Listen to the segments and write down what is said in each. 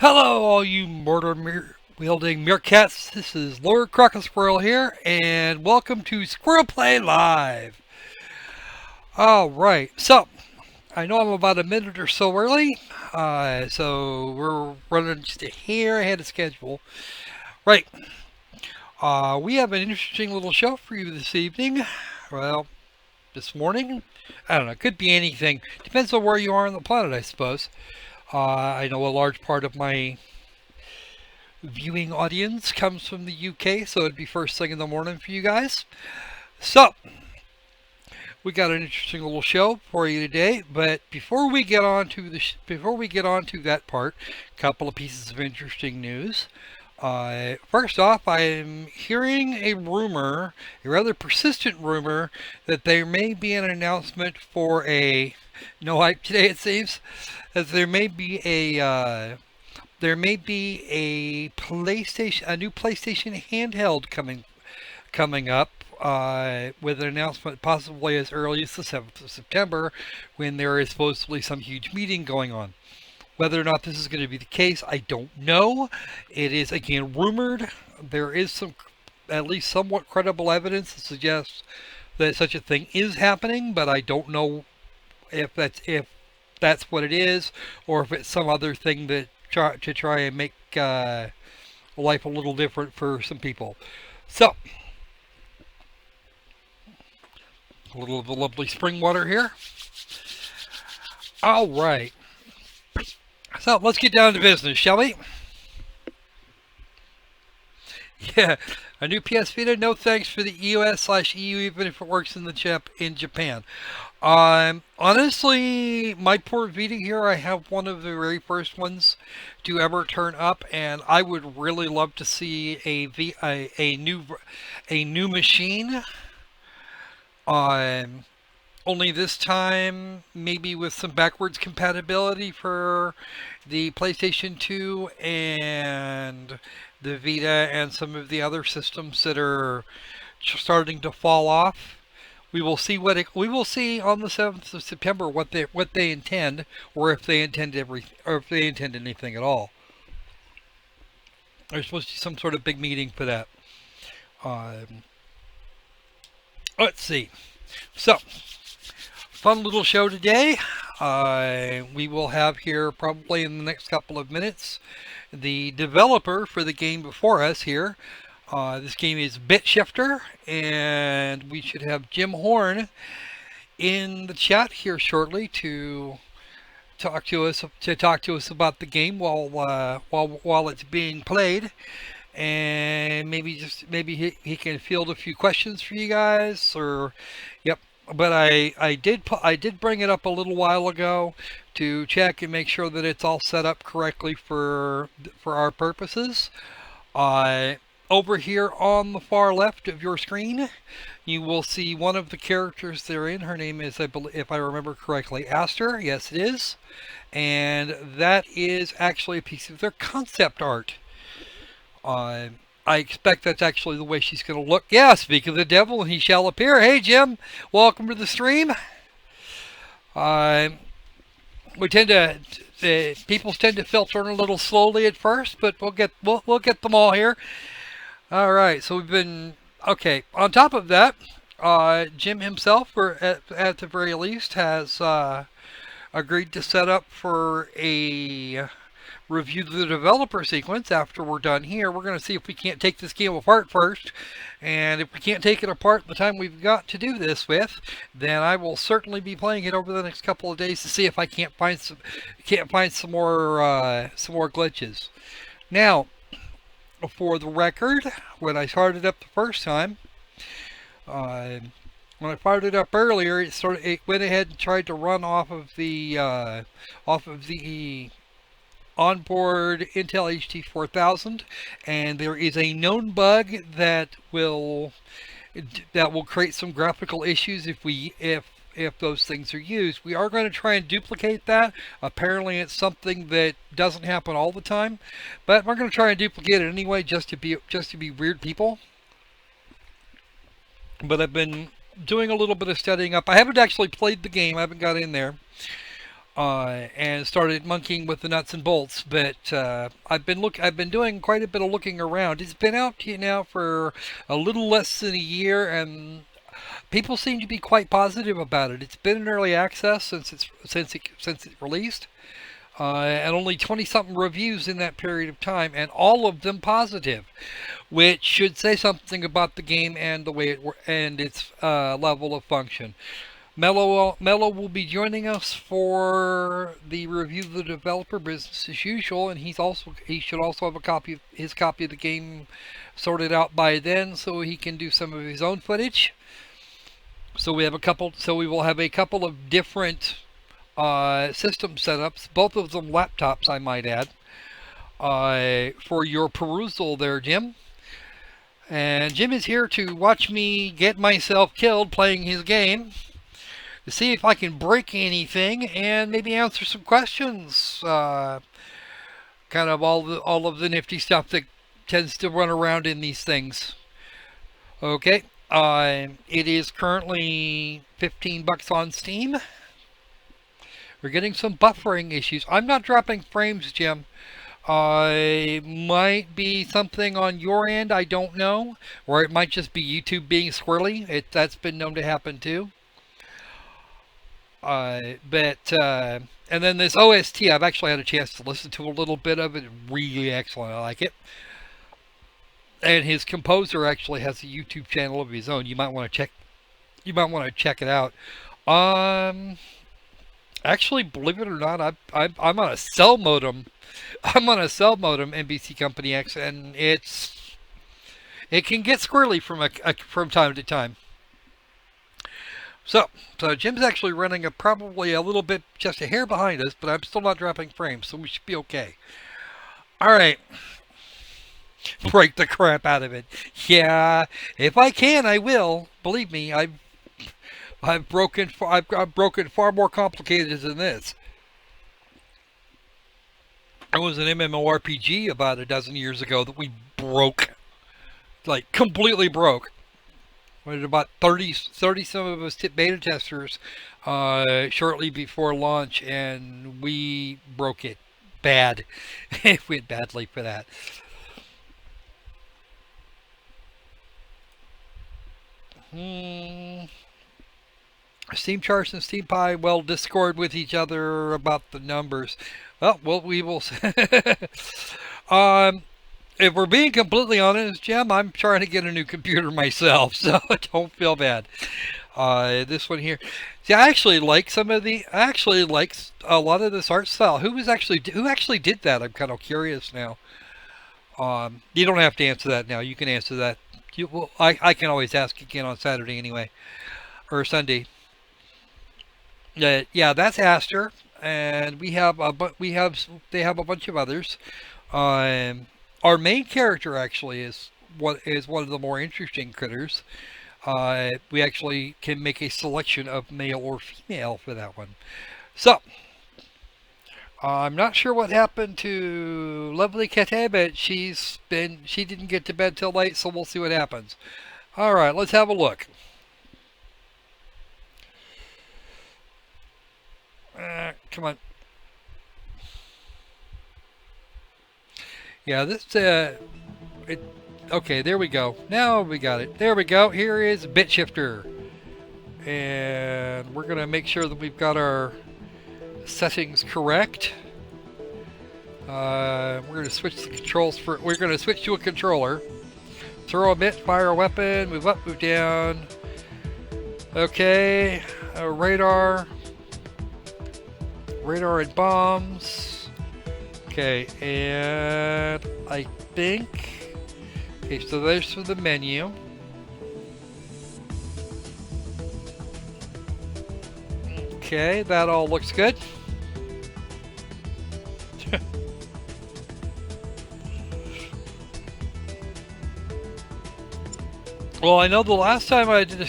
Hello, all you wielding meerkats. This is Lord Squirrel here, and welcome to SquirrelPlay Live. All right, so I know I'm about a minute or so early, so we're running just a hair ahead of schedule. Right, we have an interesting little show for you this evening. Well, this morning. I don't know. It could be anything. Depends on where you are on the planet, I suppose. I know a large part of my viewing audience comes from the UK, so it'd be first thing in the morning for you guys. So, we got an interesting little show for you today, but before we get on to that part, a couple of pieces of interesting news. First off, I'm hearing a rumor, a rather persistent rumor, that there may be an announcement for a no hype today. It seems that there may be a new PlayStation handheld coming up, with an announcement possibly as early as the 7th of September, when there is supposedly some huge meeting going on. Whether or not this is going to be the case, I don't know. It is again rumored. There is some, at least somewhat credible evidence that suggests that such a thing is happening, but I don't know if that's what it is, or if it's some other thing that try and make life a little different for some people. So, a little of the lovely spring water here. All right. So let's get down to business, shall we? Yeah, a new PS Vita. No thanks for the US/EU, even if it works in in Japan. Honestly, my poor Vita here, I have one of the very first ones to ever turn up, and I would really love to see a new machine. Um, Only this time, maybe with some backwards compatibility for the PlayStation 2 and the Vita and some of the other systems that are starting to fall off. We will see on the 7th of September what they intend, or if they intend anything at all. There's supposed to be some sort of big meeting for that. Um, let's see. So, fun little show today. We will have here probably in the next couple of minutes the developer for the game before us here. This game is Bit Shifter, and we should have Jim Horn in the chat here shortly to talk to us about the game while it's being played, and maybe he can field a few questions for you guys. Or yep. But I did bring it up a little while ago to check and make sure that it's all set up correctly for our purposes. Over here on the far left of your screen, you will see one of the characters therein. Her name is, if I remember correctly, Aster. Yes, it is. And that is actually a piece of their concept art. I expect that's actually the way she's going to look. Yeah, speak of the devil, and he shall appear. Hey, Jim, welcome to the stream. Uh, we tend to people tend to filter in a little slowly at first, but we'll get them all here. All right, so we've been okay. On top of that, Jim himself, or at the very least, has agreed to set up for a review the developer sequence after we're done here. We're going to see if we can't take this game apart first, and if we can't take it apart the time we've got to do this with, then I will certainly be playing it over the next couple of days to see if I can't find some more glitches. Now, for the record, when I started up the first time, when I fired it up earlier, it went ahead and tried to run off of the onboard Intel HT4000, and there is a known bug that will create some graphical issues if those things are used. We are going to try and duplicate that. Apparently it's something that doesn't happen all the time, but we're going to try and duplicate it anyway, just to be weird people. But I've been doing a little bit of studying up. I haven't actually played the game. I haven't got in there. and started monkeying with the nuts and bolts. But I've been doing quite a bit of looking around. It's been out here now for a little less than a year, and people seem to be quite positive about it. It's been in early access since it released, and only 20-something reviews in that period of time, and all of them positive, which should say something about the game and the way and its level of function. Mello will be joining us for the review of the developer, business as usual, and he should also have his copy of the game sorted out by then, so he can do some of his own footage. So we will have a couple of different system setups, both of them laptops, I might add, for your perusal there, Jim. And Jim is here to watch me get myself killed playing his game, to see if I can break anything and maybe answer some questions. Kind of all of the nifty stuff that tends to run around in these things. Okay, it is currently $15 on Steam. We're getting some buffering issues. I'm not dropping frames, Jim. Might be something on your end, I don't know. Or it might just be YouTube being squirrely. That's been known to happen too. And then this OST, I've actually had a chance to listen to a little bit of it. Really excellent. I like it. And his composer actually has a YouTube channel of his own. You might want to check it out. Actually, believe it or not, I'm on a cell modem. I'm on a cell modem, NBC Company X, and it can get squirrely from time to time. So Jim's actually running probably a little bit, just a hair behind us, but I'm still not dropping frames, so we should be okay. All right. Break the crap out of it. Yeah, if I can, I will. Believe me, I've broken far more complicated than this. There was an MMORPG about a dozen years ago that we broke, like completely broke. We had about 30 some of us beta testers shortly before launch, and we broke it bad. It went badly for that. Steam Charts and Steam Pie, well, discord with each other about the numbers. Well, we will. If we're being completely honest, Jim, I'm trying to get a new computer myself, so don't feel bad. This one here. See, I actually like a lot of this art style. Who actually did that? I'm kind of curious now. You don't have to answer that now. You can answer that. I can always ask again on Saturday anyway, or Sunday. Yeah, that's Aster, and they have a bunch of others. Our main character actually is one of the more interesting critters. We actually can make a selection of male or female for that one. So I'm not sure what happened to lovely Kete, but she didn't get to bed till late, so we'll see what happens. All right, let's have a look. Come on. Yeah, okay, there we go. Now we got it. There we go. Here is Bit Shifter. And we're going to make sure that we've got our settings correct. We're going to switch the controls we're going to switch to a controller. Throw a bit, fire a weapon, move up, move down. Okay, radar and bombs. Okay, and I think, okay, so there's for the menu. Okay, that all looks good. Well, I know the last time I did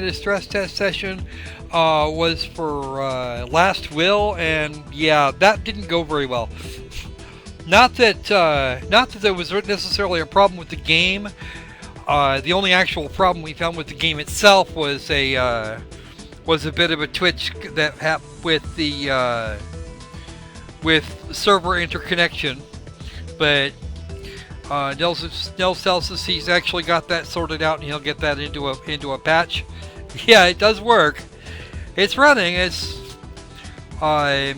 a stress test session was for Last Will, and yeah, that didn't go very well. Not that there was necessarily a problem with the game. The only actual problem we found with the game itself was was a bit of a twitch that happened with the with server interconnection, but Nels tells us he's actually got that sorted out, and he'll get that into a patch. Yeah, it does work. It's running. It's the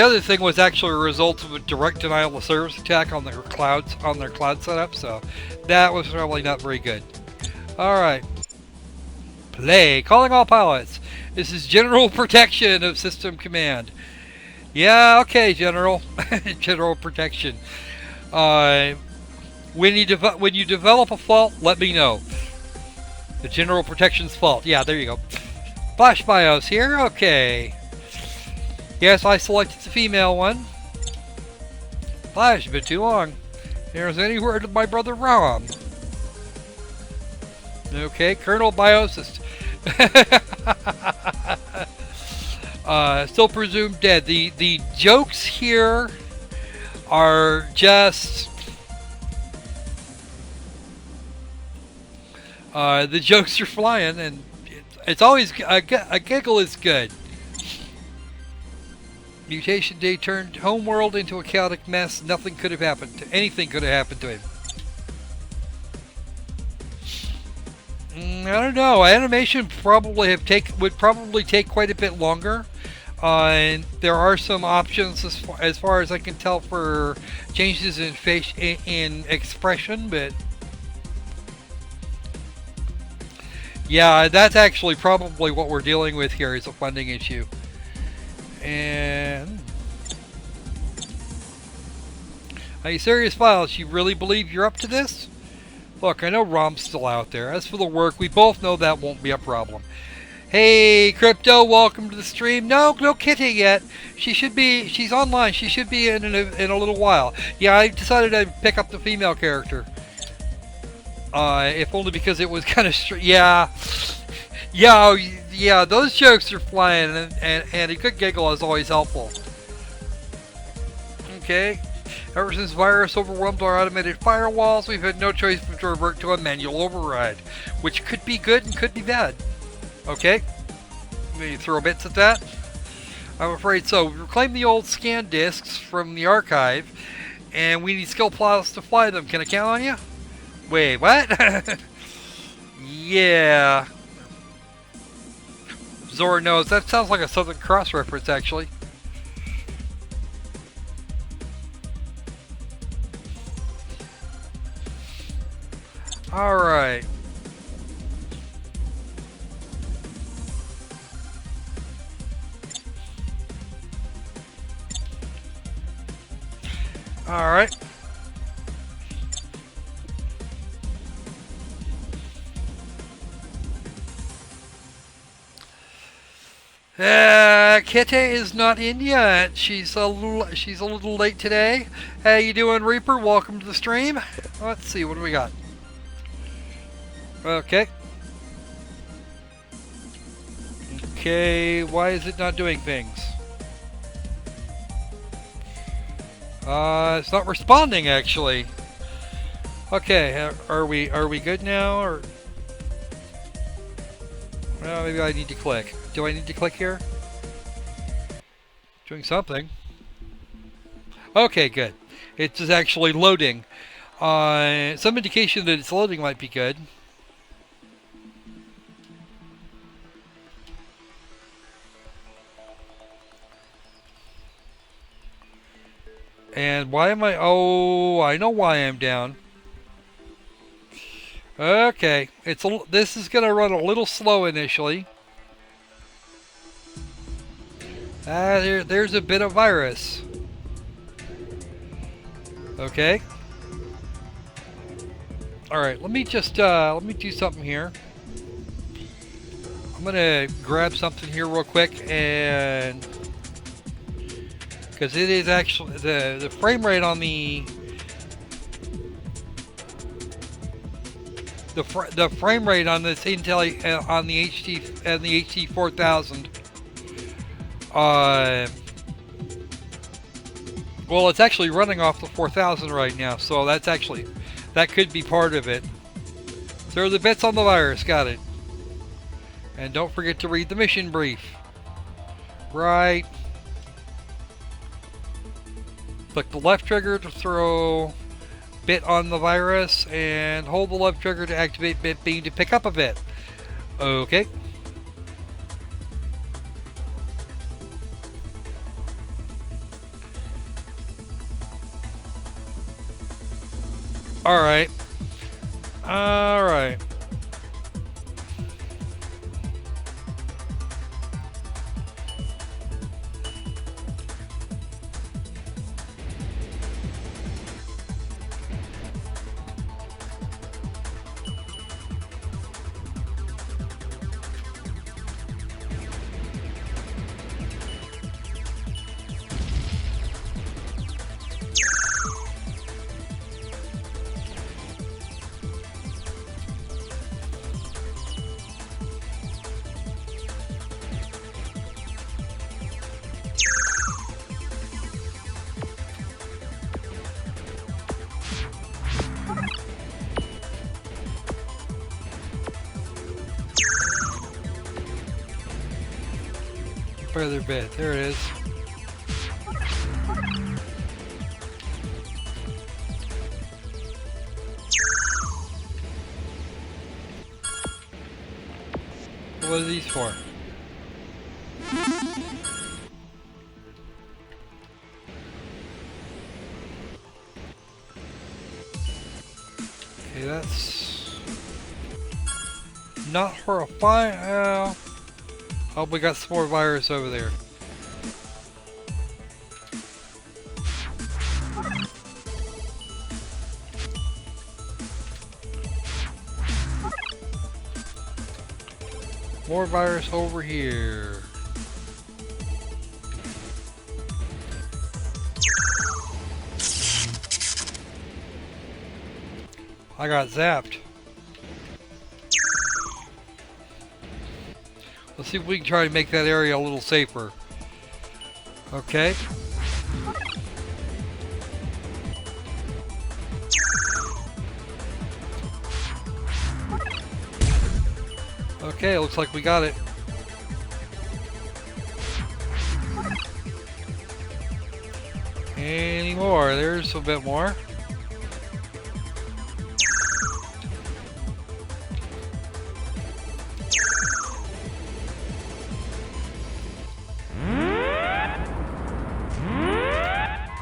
other thing was actually a result of a direct denial of service attack on their cloud setup, so that was probably not very good. All right, play. Calling all pilots. This is General Protection of System Command. Yeah, okay, General. General Protection. When you develop a fault, let me know. The General Protection's fault. Yeah, there you go. Flash BIOS here. Okay. Yes, I selected the female one. Flash, a bit too long. There's any word of my brother Rom. Okay, Colonel BIOS. Still presumed dead. The jokes here are just the jokes are flying, and it's always a giggle is good. Mutation Day turned homeworld into a chaotic mess. Anything could have happened to him. I don't know. Animation would probably take quite a bit longer. And there are some options as far as I can tell for changes in in expression, but yeah, that's actually probably what we're dealing with here is a funding issue. And are you serious, Files? You really believe you're up to this? Look, I know Rom's still out there. As for the work, we both know that won't be a problem. Hey, Crypto, welcome to the stream. No Kitty yet. She's online. She should be in a little while. Yeah, I decided to pick up the female character. If only because it was kind of Yeah, those jokes are flying, and a good giggle is always helpful. Okay. Ever since virus overwhelmed our automated firewalls, we've had no choice but to revert to a manual override, which could be good and could be bad. Okay. Maybe throw bits at that. I'm afraid so. We reclaimed the old scan disks from the archive, and we need skill plots to fly them. Can I count on you? Wait, what? Yeah. Zora knows. That sounds like a Southern Cross reference, actually. Alright. Alright. Kitty is not in yet. She's a little late today. How you doing, Reaper? Welcome to the stream. Let's see, what do we got? Okay. Okay, why is it not doing things? It's not responding, actually. Okay, are we good now, or? Well, maybe I need to click. Do I need to click here? Doing something. Okay, good. It's just actually loading. Some indication that it's loading might be good. And why am I... Oh, I know why I'm down. Okay. This is going to run a little slow initially. There's a bit of virus. Okay. Alright, let me just, let me do something here. I'm gonna grab something here real quick, and... because it is actually, the frame rate on the frame rate on this Intel, on the HD 4000, well, it's actually running off the 4000 right now, so that's actually, that could be part of it. So the bits on the virus, got it. And don't forget to read the mission brief. Right. Click the left trigger to throw bit on the virus, and hold the left trigger to activate bit beam to pick up a bit. Okay. Alright. Alright. Further bit. There it is. What are these for? Okay, that's not horrifying. Oh, we got some more virus over there. More virus over here. I got zapped. Let's see if we can try to make that area a little safer. Okay. Okay, looks like we got it. Any more? There's a bit more.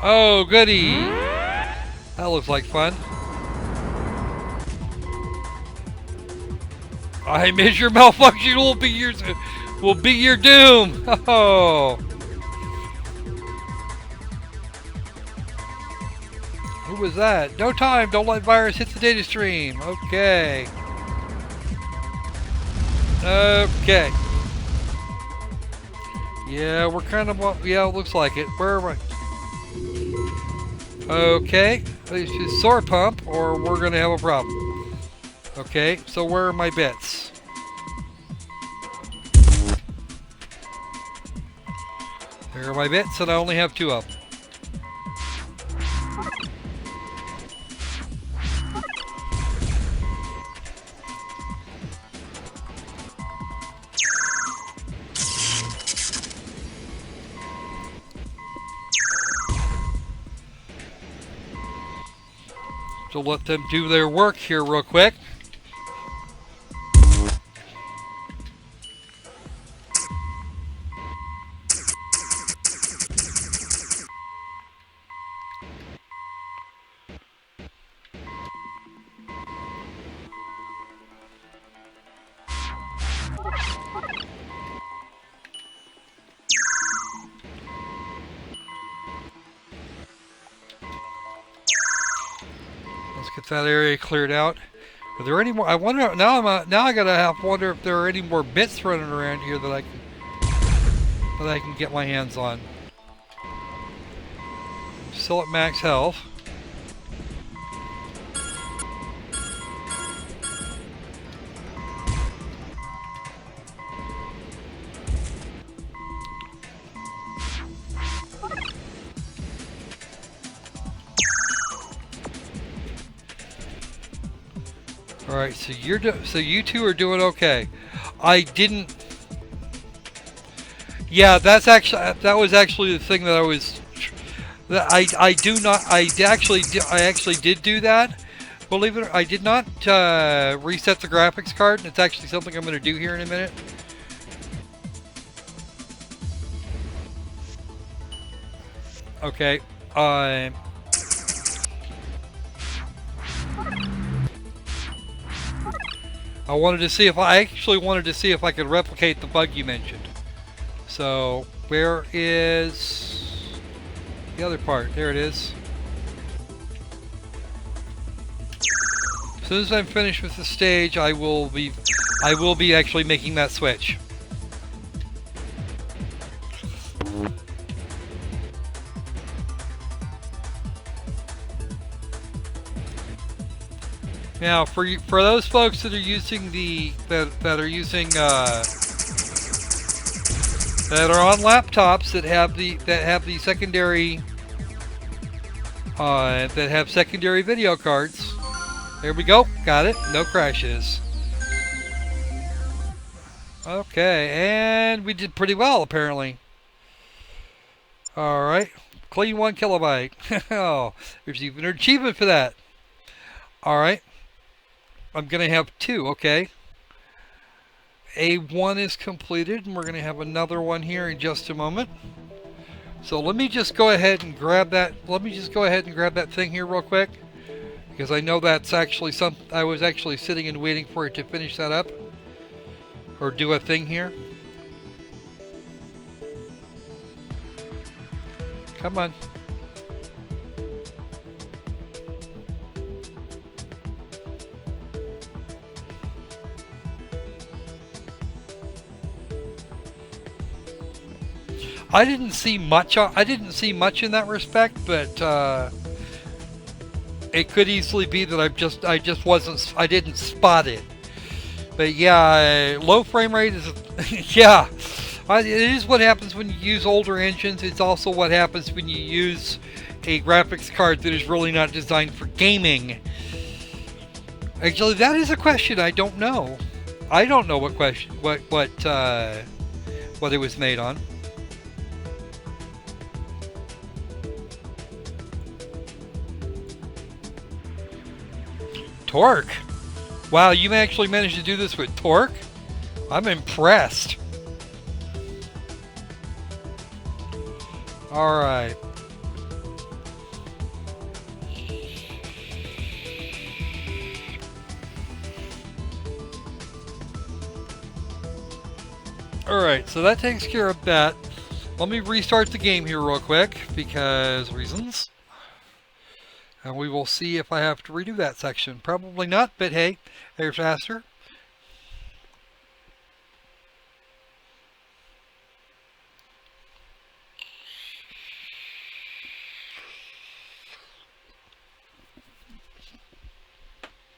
Oh, goody! That looks like fun. I miss your malfunction will be your doom. Oh. Who was that? No time. Don't let virus hit the data stream. Okay. Okay. Yeah, we're kind of. Yeah, it looks like it. Where am I? Okay. Let's just sword pump, or we're gonna have a problem. Okay, so where are my bits? There are my bits, and I only have 2 of them. So let them do their work here real quick. Get that area cleared out. Are there any more? I wonder now. Now I gotta wonder if there are any more bits running around here that I can get my hands on. Still at max health. All right, so so you two are doing okay. I didn't. Yeah, that was actually the thing that I was. That I do not. I actually did do that. Believe it or I did not reset the graphics card. And it's actually something I'm going to do here in a minute. Okay. I actually wanted to see if I could replicate the bug you mentioned. So where is the other part? There it is. As soon as I'm finished with the stage, I will be actually making that switch. Now, for those folks that are using that are on laptops that have the secondary that have secondary video cards. There we go. Got it. No crashes. Okay, and we did pretty well apparently. All right, clean 1 kilobyte. Oh, there's even an achievement for that. All right, I'm gonna have 2. Okay. A1 is completed, and we're going to have another one here in just a moment. So let me just go ahead and grab that. Let me just go ahead and grab that thing here real quick, because I know that's actually I was actually sitting and waiting for it to finish that up or do a thing here. Come on. I didn't see much in that respect, but it could easily be that I didn't spot it. But yeah, low frame rate is yeah. It is what happens when you use older engines. It's also what happens when you use a graphics card that is really not designed for gaming. Actually, that is a question I don't know. I don't know what it was made on. Torque. Wow, you actually managed to do this with torque? I'm impressed. Alright. Alright, so that takes care of that. Let me restart the game here real quick, because reasons. And we will see if I have to redo that section. Probably not, but hey, there's faster.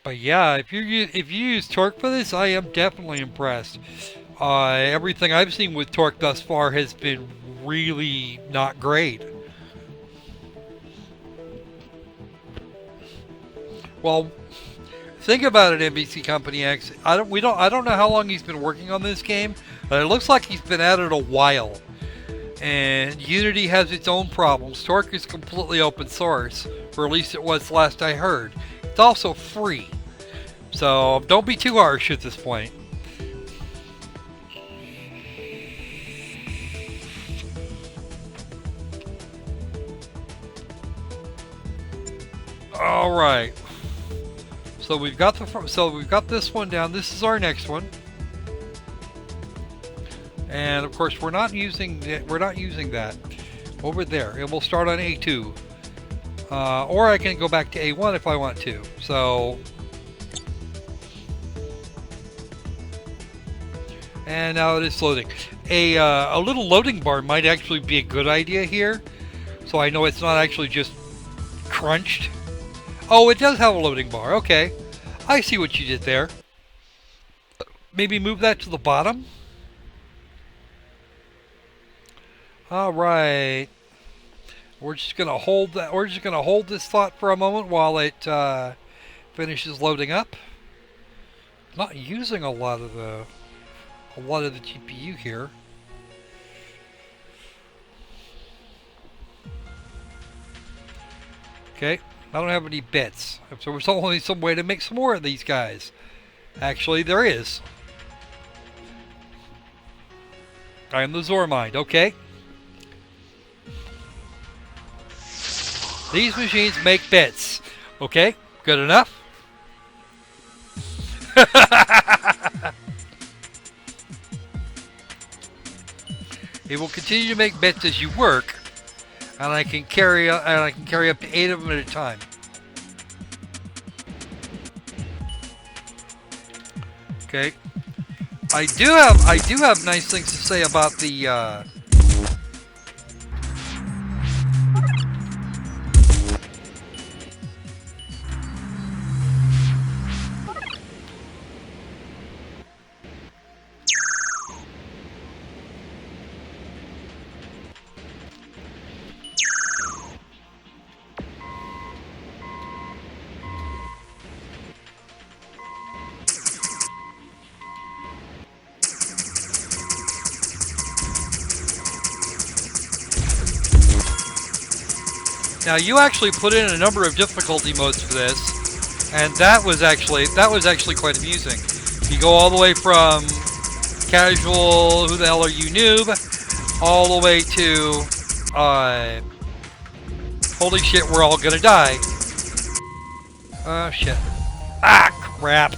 But yeah, if you use torque for this, I am definitely impressed. Everything I've seen with torque thus far has been really not great. Well, think about it, NBC Company X. I don't know how long he's been working on this game, but it looks like he's been at it a while. And Unity has its own problems. Torque is completely open source, or at least it was last I heard. It's also free, so don't be too harsh at this point. All right. So we've got this one down. This is our next one, and of course we're not using that over there. It will start on A2, or I can go back to A1 if I want to. So, and now it is loading. A little loading bar might actually be a good idea here, so I know it's not actually just crunched. Oh, it does have a loading bar. Okay. I see what you did there. Maybe move that to the bottom. All right. We're just going to hold that. We're just going to hold this thought for a moment while it finishes loading up. not using a lot of the GPU here. Okay, I don't have any bits, so there's only some way to make some more of these guys. Actually, there is. I am the Zormind, okay? These machines make bits. Okay, good enough. It will continue to make bits as you work, and I can carry up to 8 of them at a time. Okay. I do have nice things to say about the Now you actually put in a number of difficulty modes for this, and that was actually quite amusing. You go all the way from casual, who the hell are you, noob, all the way to holy shit, we're all gonna die. Oh shit. Ah, crap.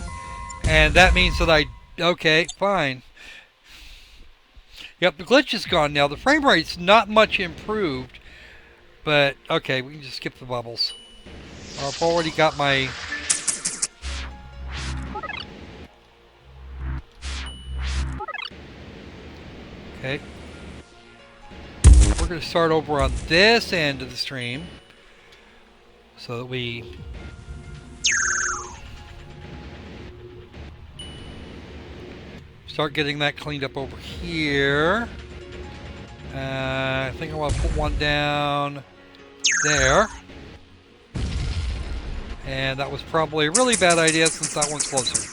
And that means that okay, fine. Yep, the glitch is gone now. The frame rate's not much improved. But, okay, we can just skip the bubbles. I've already got my... Okay. We're going to start over on this end of the stream. So that we... start getting that cleaned up over here. I think I want to put one down there. And that was probably a really bad idea since that one's closer.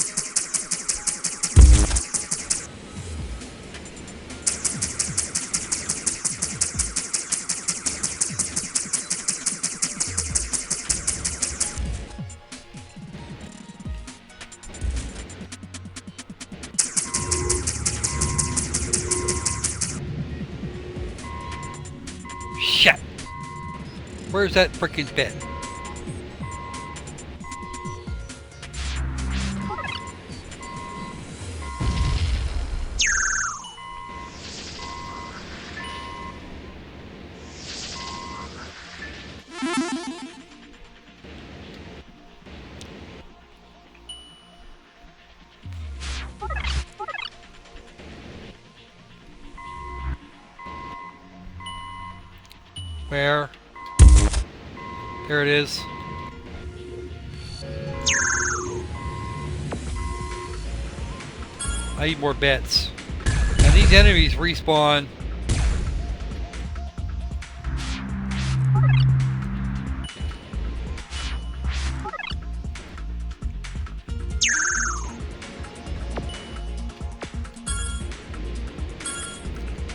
Shit! Where's that frickin' bit? Where? There it is. I need more bits. And these enemies respawn.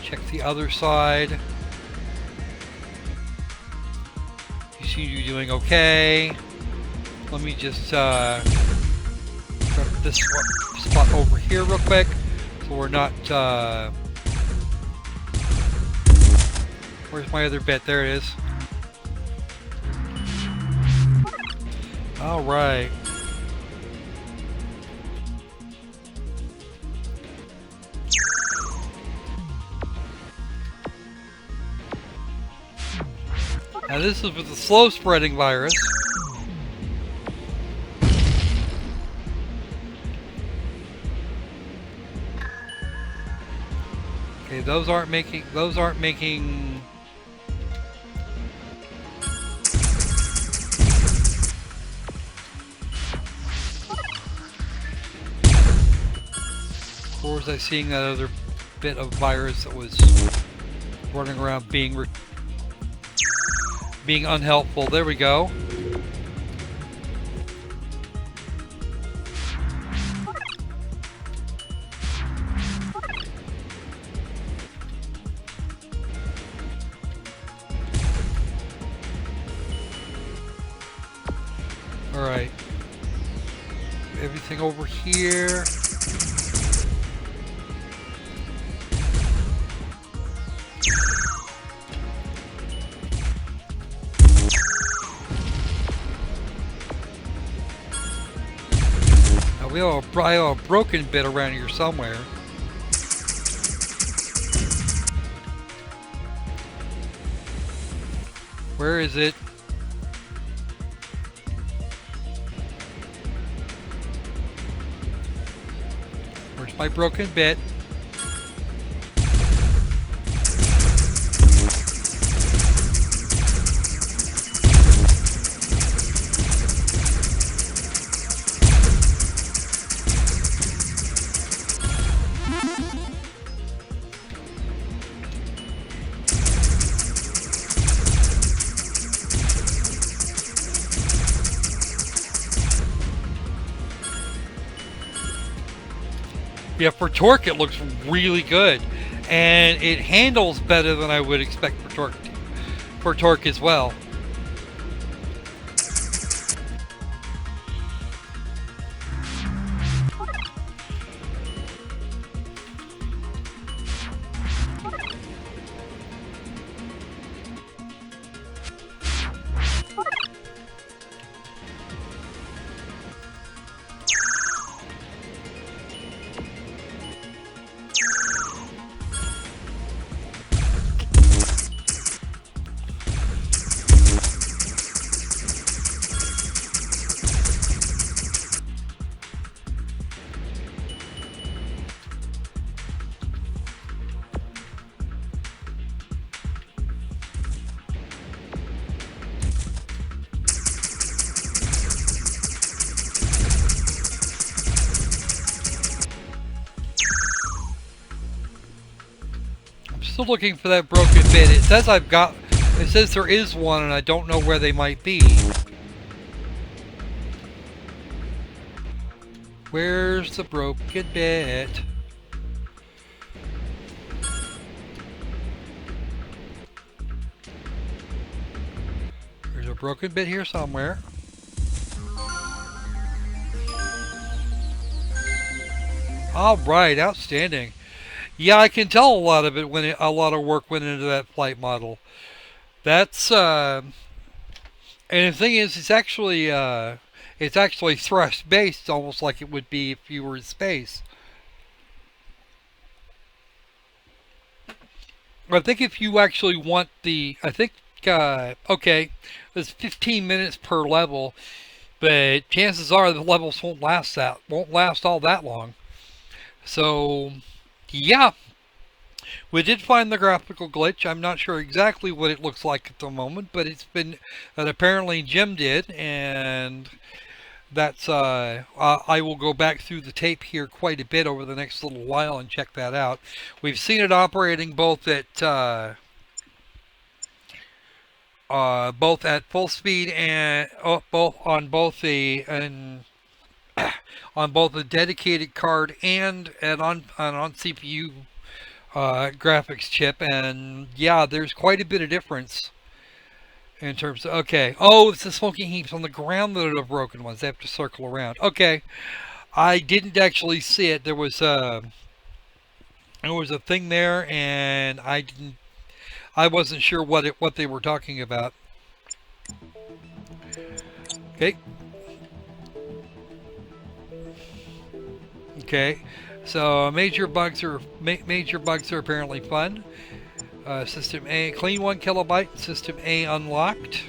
Check the other side. You seem to be doing okay. Let me just grab this spot over here real quick, so we're not. Where's my other bit? There it is. All right. Now this is with the slow spreading virus. Okay, those aren't making or was I seeing that other bit of virus that was running around being unhelpful? There we go. Alright. Everything over here. Now we have probably have a broken bit around here somewhere. Where is it? Where's my broken bit? Yeah, for torque it looks really good, and it handles better than I would expect for torque as well. Still looking for that broken bit. It says it says there is one, and I don't know where they might be. Where's the broken bit? There's a broken bit here somewhere. All right, outstanding. Yeah, I can tell a lot of a lot of work went into that flight model. That's and the thing is, it's actually thrust based, almost like it would be if you were in space. I think if you actually want okay, there's 15 minutes per level, but chances are the levels won't last all that long. So. Yeah, we did find the graphical glitch. I'm not sure exactly what it looks like at the moment, but that apparently Jim did, and that's I will go back through the tape here quite a bit over the next little while and check that out. We've seen it operating both at full speed and on both a dedicated card and on CPU graphics chip, and yeah, there's quite a bit of difference in terms of, okay, oh, it's the smoking heaps on the ground that are the broken ones. They have to circle around. Okay, I didn't actually see it. There was a thing there, and I wasn't sure what they were talking about. Okay. Okay, so major bugs are apparently fun. System A clean 1 kilobyte. System A unlocked.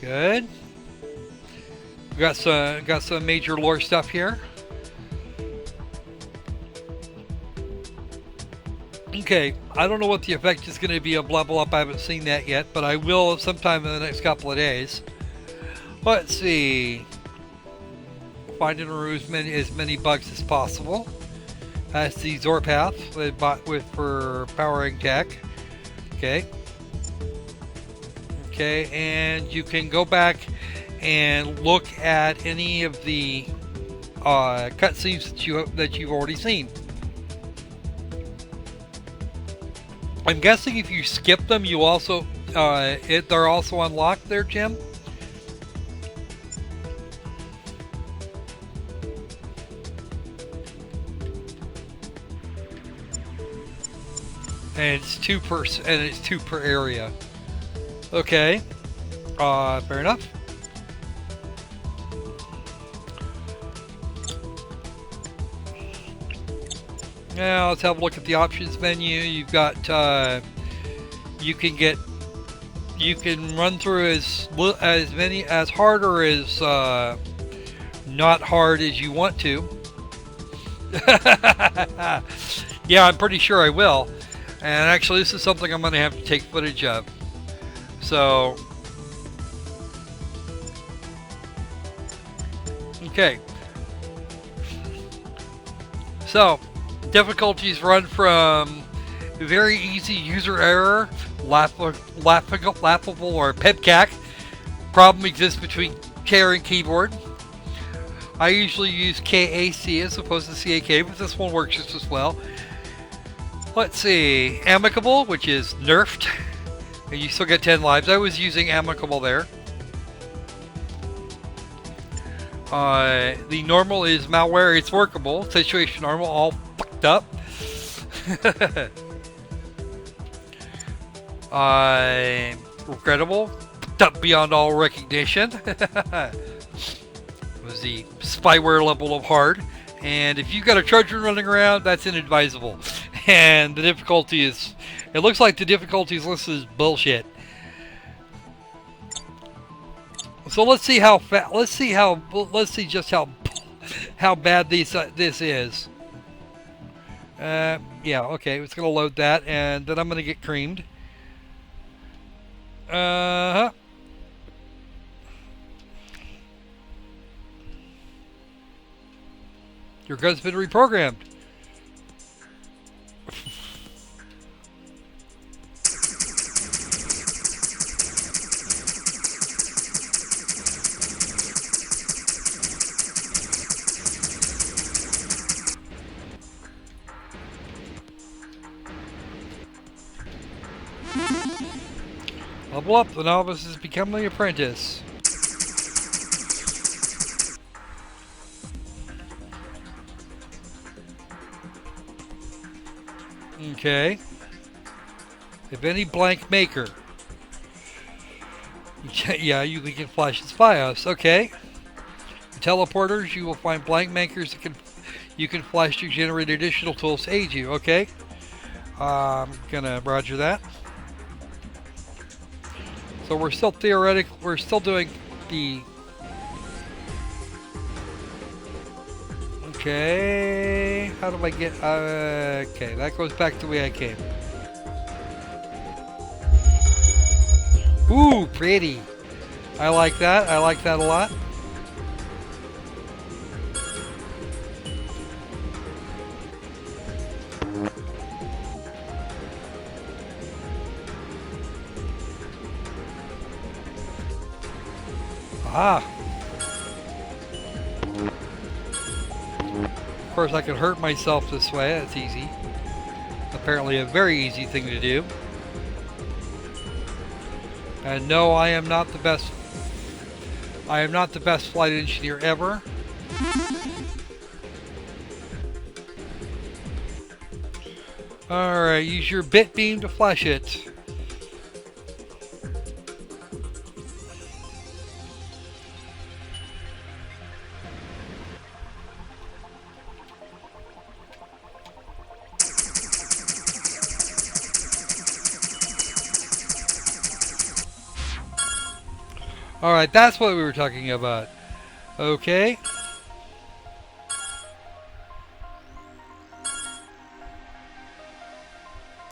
Good. We got some major lore stuff here. Okay, I don't know what the effect is going to be of level up. I haven't seen that yet, but I will sometime in the next couple of days. Let's see. Find and remove as many bugs as possible. That's the Zorpath that I bought for powering tech. Okay. Okay, and you can go back and look at any of the cutscenes that you've already seen. I'm guessing if you skip them, you also they're also unlocked there, Jim. and it's two per area. Okay, fair enough. Now let's have a look at the options menu. You've got you can run through as many as hard or as not hard as you want to. Yeah, I'm pretty sure I will. And actually, this is something I'm going to have to take footage of. So, okay. So, difficulties run from very easy user error, laughable or pepcac. Problem exists between chair and keyboard. I usually use KAC as opposed to CAK, but this one works just as well. Let's see, amicable, which is nerfed, and you still get 10 lives. I was using amicable there. The normal is malware. It's workable. Situation normal, all fucked up. Regrettable, fucked up beyond all recognition. Was the spyware level of hard, and if you've got a Trojan running around, that's inadvisable. And the difficulty is, it looks like the difficulties list is bullshit. So let's see how just how bad this is. Yeah, okay, it's gonna load that, and then I'm gonna get creamed. Your gun's been reprogrammed. Level up, the novice is becoming the apprentice. Okay. If any blank maker. Yeah, you can flash its BIOS. Okay. In teleporters, you will find blank makers that you can flash to generate additional tools to aid you. Okay. I'm gonna roger that. So we're still we're still doing the... Okay, how do I get... okay, that goes back the way I came. Ooh, pretty. I like that. I like that a lot. Ah. Of course, I can hurt myself this way. That's easy. Apparently a very easy thing to do. And no, I am not the best. I am not the best flight engineer ever. Alright, use your bit beam to flash it. Alright, that's what we were talking about. Okay.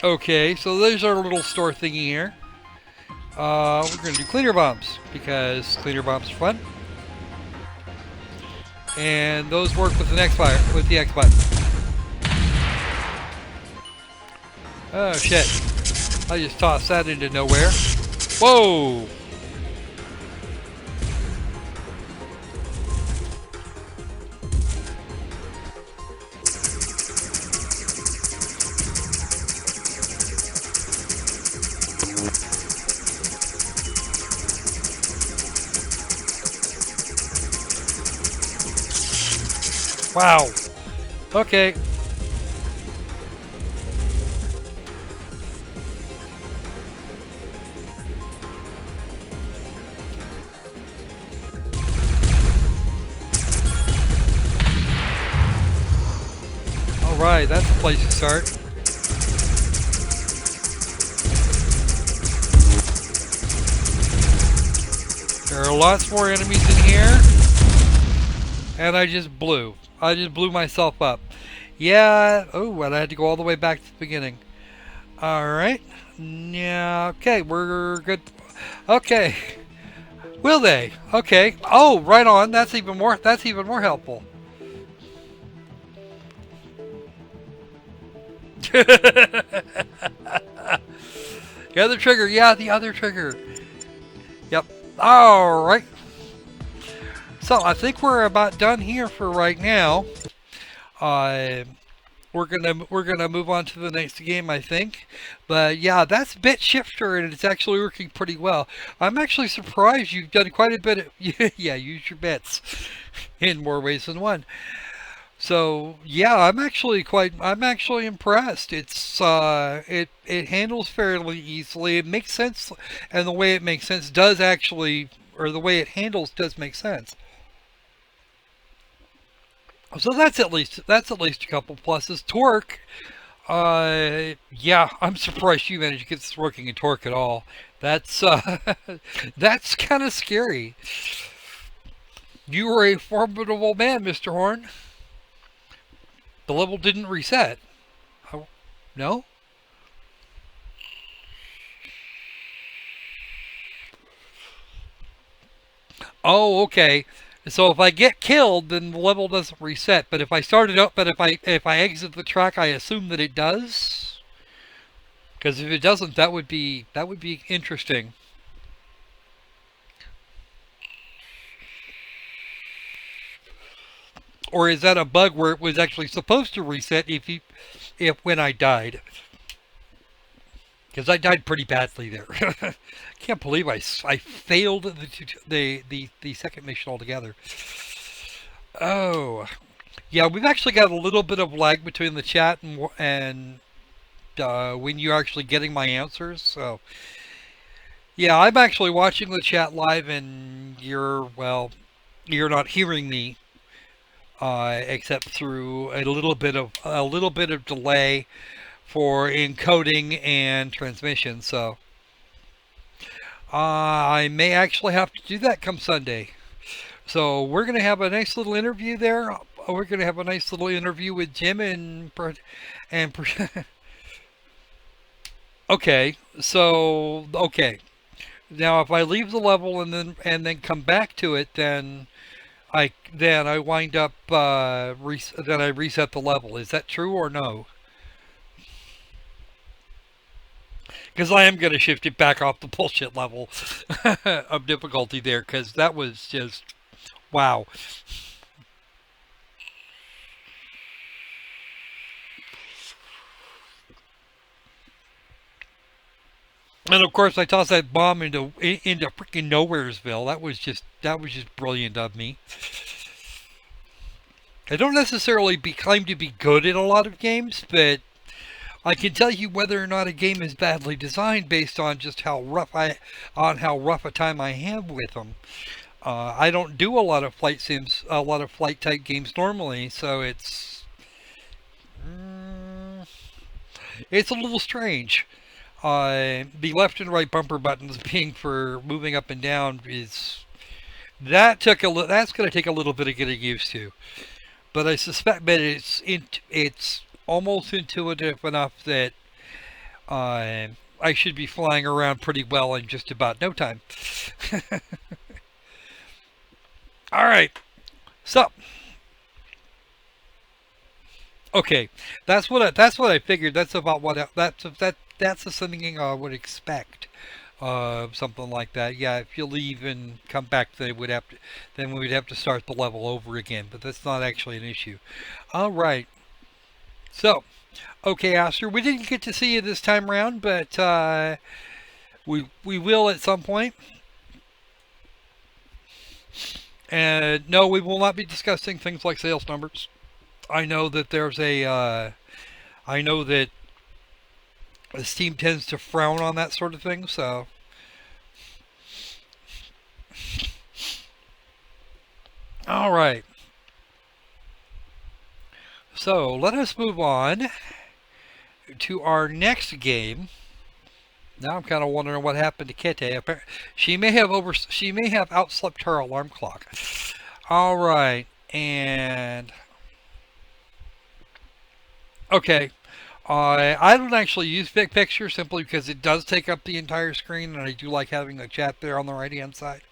Okay, so there's our little store thingy here. We're going to do cleaner bombs, because cleaner bombs are fun. And those work with the X button. Oh shit. I just tossed that into nowhere. Whoa! Wow. Okay. Alright, that's a place to start. There are lots more enemies in here. And I just blew. I just blew myself up. Yeah. Oh, and I had to go all the way back to the beginning. Alright. Yeah, okay, we're good. Okay. Will they? Okay. Oh, right on. That's even more helpful. The other trigger. Yeah, the other trigger. Yep. Alright. So I think we're about done here for right now. We're gonna move on to the next game, I think. But yeah, that's Bit Shifter, and it's actually working pretty well. I'm actually surprised you've done quite a bit of yeah, use your bits in more ways than one. So yeah, I'm actually impressed. It handles fairly easily. It makes sense, and the way it makes sense does actually, or the way it handles does make sense. So that's at least a couple pluses. Torque, yeah, I'm surprised you managed to get this working in Torque at all. That's that's kind of scary. You were a formidable man, Mr. Horn. The level didn't reset. Oh, no? Oh, okay. So if I get killed, then the level doesn't reset. But if I start it up, but if I exit the track, I assume that it does. Because if it doesn't, that would be interesting. Or is that a bug where it was actually supposed to reset if when I died? Because I died pretty badly there. Can't believe I failed the second mission altogether. Oh, yeah, we've actually got a little bit of lag between the chat and when you're actually getting my answers. So yeah, I'm actually watching the chat live, and you're not hearing me except through a little bit of delay for encoding and transmission. So I may actually have to do that come Sunday. So we're going to have a nice little interview there. We're going to have a nice little interview with Jim and okay. So okay. Now if I leave the level and then come back to it, then I wind up then I reset the level. Is that true or no? Because I am going to shift it back off the bullshit level of difficulty there, because that was just wow. And of course, I tossed that bomb into freaking Nowheresville. That was just brilliant of me. I don't necessarily claim to be good at a lot of games, but I can tell you whether or not a game is badly designed based on just how rough a time I have with them. I don't do a lot of flight sims, a lot of flight type games normally, so it's a little strange. The left and right bumper buttons being for moving up and down that's going to take a little bit of getting used to. But I suspect that it's almost intuitive enough that I should be flying around pretty well in just about no time. All right, so okay, that's what I figured. That's about what that's something I would expect. Something like that. Yeah, if you leave and come back, then we'd have to start the level over again. But that's not actually an issue. All right. So, okay, Aster, we didn't get to see you this time around, but we will at some point. And no, we will not be discussing things like sales numbers. I know that I know that Steam tends to frown on that sort of thing, so. All right. So let us move on to our next game. Now I'm kind of wondering what happened to Kete. She may have outslept her alarm clock. All right, and okay. I don't actually use big picture simply because it does take up the entire screen, and I do like having the chat there on the right-hand side.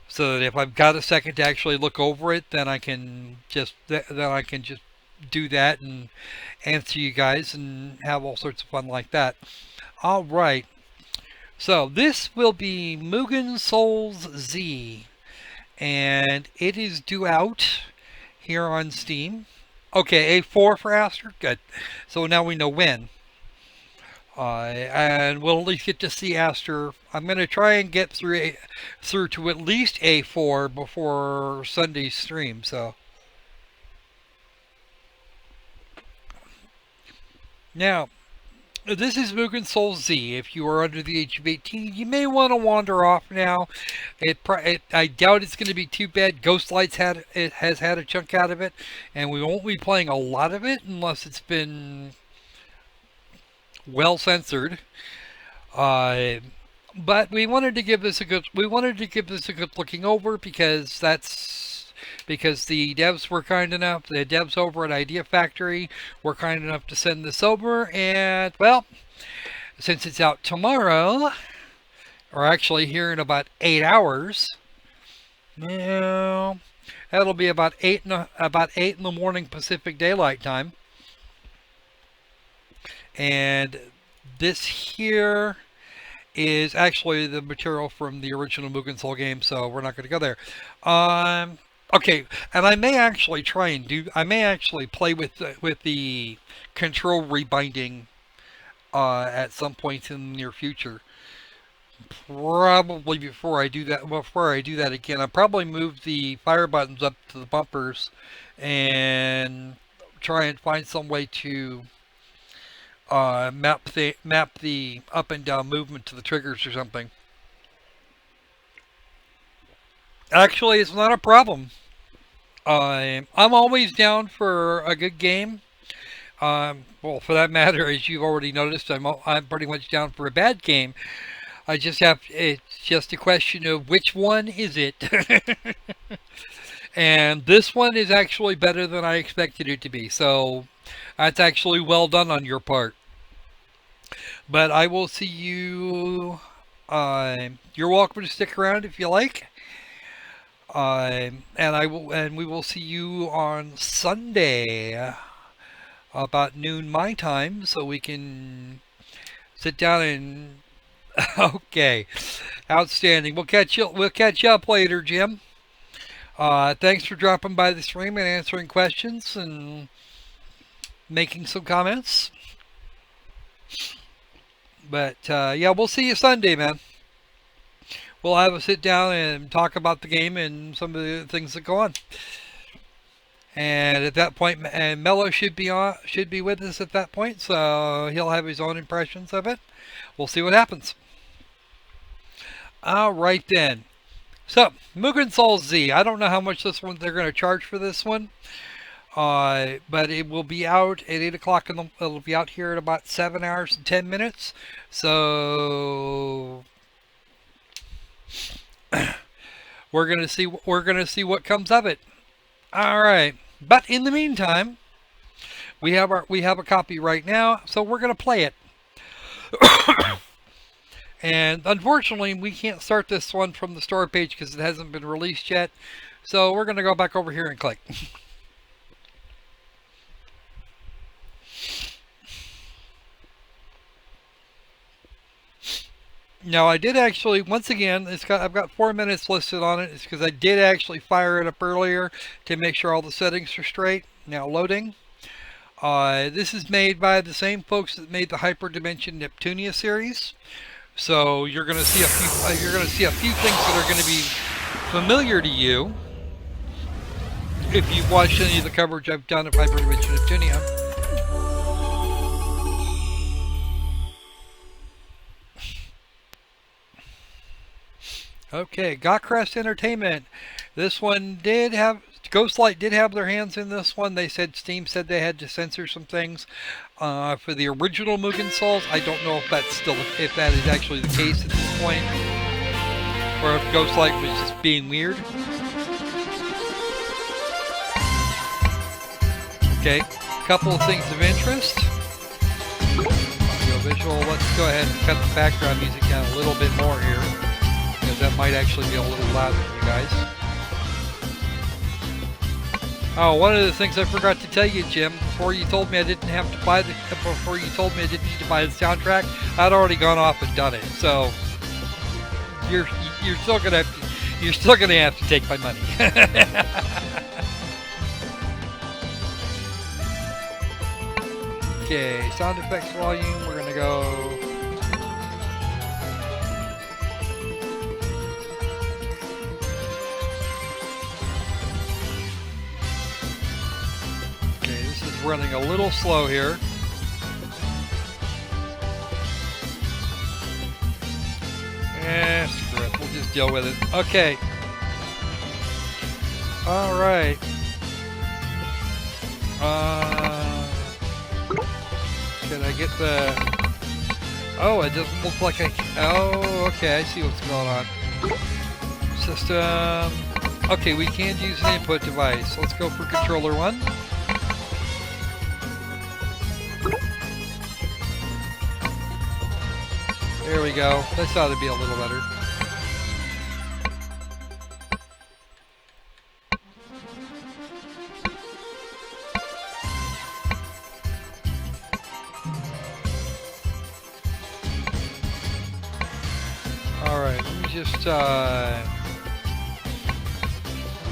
So that if I've got a second to actually look over it, then I can just do that and answer you guys and have all sorts of fun like that. All right. So this will be Mugen Souls Z, and it is due out here on Steam. Okay, A4 for Aster. Good. So now we know when. And we'll at least get to see Aster. I'm going to try and get through to at least A4 before Sunday's stream. So now, this is Mugen Souls Z. If you are under the age of 18, you may want to wander off now. I doubt it's going to be too bad. Ghostlight's has had a chunk out of it, and we won't be playing a lot of it unless it's been well censored. But we wanted to give this a good looking over because the devs were kind enough, the devs over at Idea Factory were kind enough to send this over, and well, since it's out tomorrow, or actually here in about 8 hours, no, that'll be about 8 in the morning Pacific Daylight Time. And this here is actually the material from the original Mugen Soul game, so we're not going to go there. Okay, and I may actually play with the control rebinding at some point in the near future. Probably before I do that again, I'll probably move the fire buttons up to the bumpers and try and find some way to map the up and down movement to the triggers or something. Actually, it's not a problem. I'm always down for a good game. Well, for that matter, as you've already noticed, I'm pretty much down for a bad game. It's just a question of which one is it. And this one is actually better than I expected it to be. So that's actually well done on your part. But I will see you. You're welcome to stick around if you like. And we will see you on Sunday about noon my time, so we can sit down and. Okay, outstanding. We'll catch you up later, Jim. Thanks for dropping by the stream and answering questions and making some comments. But yeah, we'll see you Sunday, man. We'll have a sit down and talk about the game and some of the things that go on. And at that point, and Mello should be with us at that point, so he'll have his own impressions of it. We'll see what happens. All right then. So Mugen Souls Z. I don't know how much they're going to charge for this one. But it will be out at 8 o'clock it'll be out here in about 7 hours and 10 minutes. So we're gonna see what comes of it. All right. But in the meantime, we have a copy right now, so we're gonna play it. And unfortunately, we can't start this one from the store page because it hasn't been released yet. So we're gonna go back over here and click. Now I did actually, once again, I've got 4 minutes listed on it. It's because I did actually fire it up earlier to make sure all the settings are straight. Now loading. This is made by the same folks that made the Hyperdimension Neptunia series. So you're gonna see a few things that are gonna be familiar to you if you've watched any of the coverage I've done of Hyperdimension Neptunia. Okay, Gotcrest Entertainment. This one did have Ghostlight did have their hands in this one. They said Steam said they had to censor some things for the original Mugen Souls. I don't know if that's still if that is actually the case at this point, or if Ghostlight was just being weird. Okay, couple of things of interest. Audio visual. Let's go ahead and cut the background music down a little bit more here, because that might actually be a little louder for you guys. Oh, one of the things I forgot to tell you, Jim, before you told me I didn't have to buy before you told me I didn't need to buy the soundtrack, I'd already gone off and done it. So you're still gonna have to take my money. Okay, sound effects volume. We're gonna go. Running a little slow here. Screw it. We'll just deal with it. Okay. All right. Can I get the... Oh, it doesn't look like I... Oh, okay. I see what's going on. System... Okay, we can't use an input device. Let's go for controller 1. There we go. This ought to be a little better. Alright, let me just,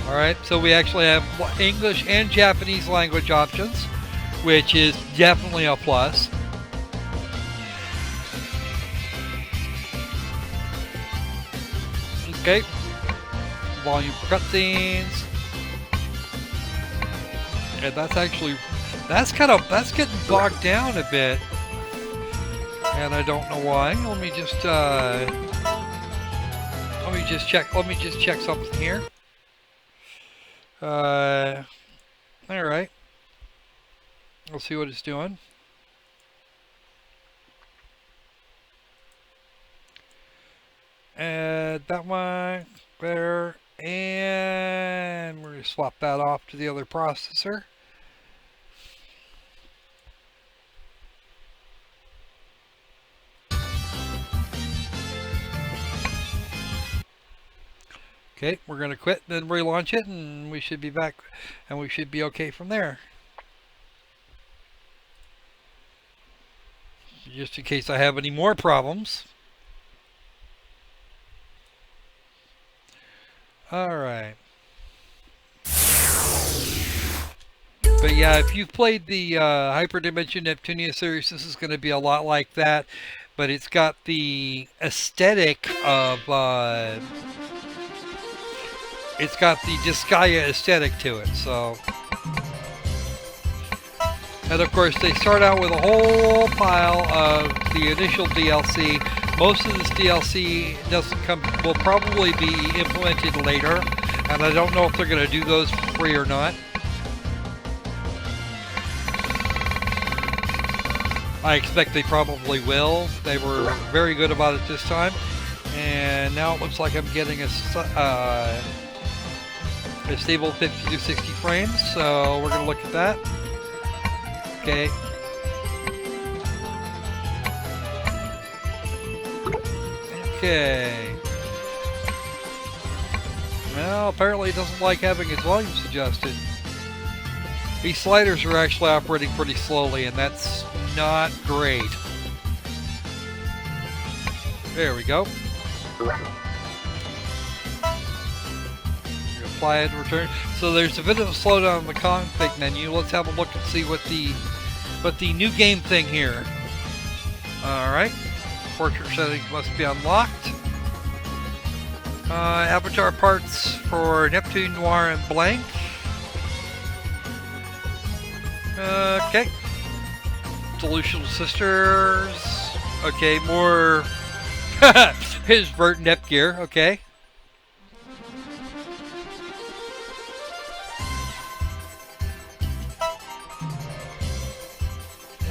Alright, so we actually have English and Japanese language options, which is definitely a plus. Okay, volume for cutscenes, and that's getting bogged down a bit, and I don't know why. Let me just check something here. All right, we'll see what it's doing. Add that one there, and we're going to swap that off to the other processor. Okay, we're going to quit, then relaunch it, and we should be back, and we should be okay from there. Just in case I have any more problems. Alright. But yeah, if you've played the Hyperdimension Neptunia series, this is going to be a lot like that. But it's got the aesthetic of... it's got the Disgaea aesthetic to it, so... And of course, they start out with a whole pile of the initial DLC. Most of this DLC will probably be implemented later, and I don't know if they're going to do those for free or not. I expect they probably will. They were very good about it this time, and now it looks like I'm getting a stable 50 to 60 frames. So we're going to look at that. Okay. Okay. Well, apparently it doesn't like having its volumes adjusted. These sliders are actually operating pretty slowly, and that's not great. There we go. Apply and return. So there's a bit of a slowdown in the config menu. Let's have a look and see what the new game thing here. Alright. Portrait settings must be unlocked. Avatar parts for Neptune, Noir, and Blank. Okay. Delusional Sisters. Okay, more... Here's Vert Nepgear. Okay.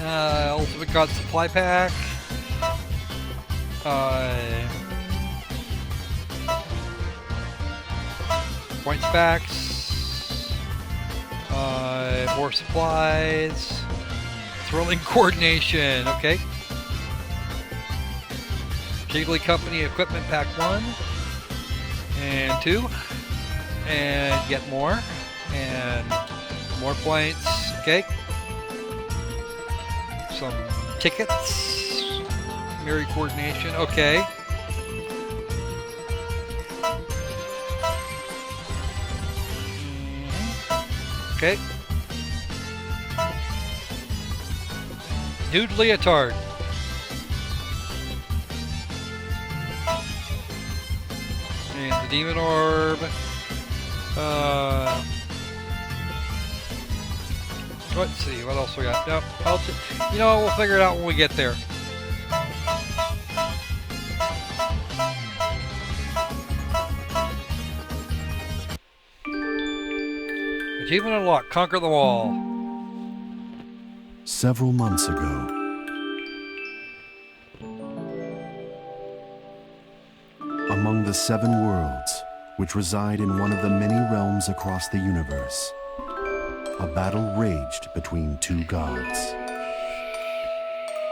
Ultimate God Supply Pack. Points packs. More supplies. Thrilling Coordination. Okay. Jiggly Company Equipment Pack 1 and 2. And get more. And more points. Okay. Some tickets. Mirror Coordination. Okay. Okay. Nude Leotard. And the Demon Orb. Let's see, what else we got? Nope, you know, we'll figure it out when we get there. Achievement unlocked. Conquer the wall. Several months ago, among the 7 worlds, which reside in one of the many realms across the universe, a battle raged between 2 gods.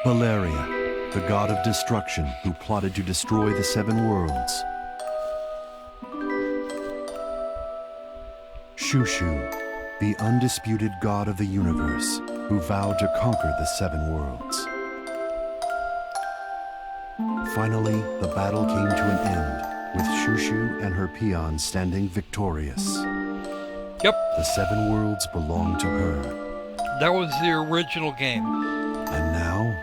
Valeria, the god of destruction who plotted to destroy the 7 worlds. Shushu, the undisputed god of the universe, who vowed to conquer the 7 worlds. Finally, the battle came to an end, with Shushu and her peons standing victorious. Yep. The 7 worlds belonged to her. That was the original game. And now,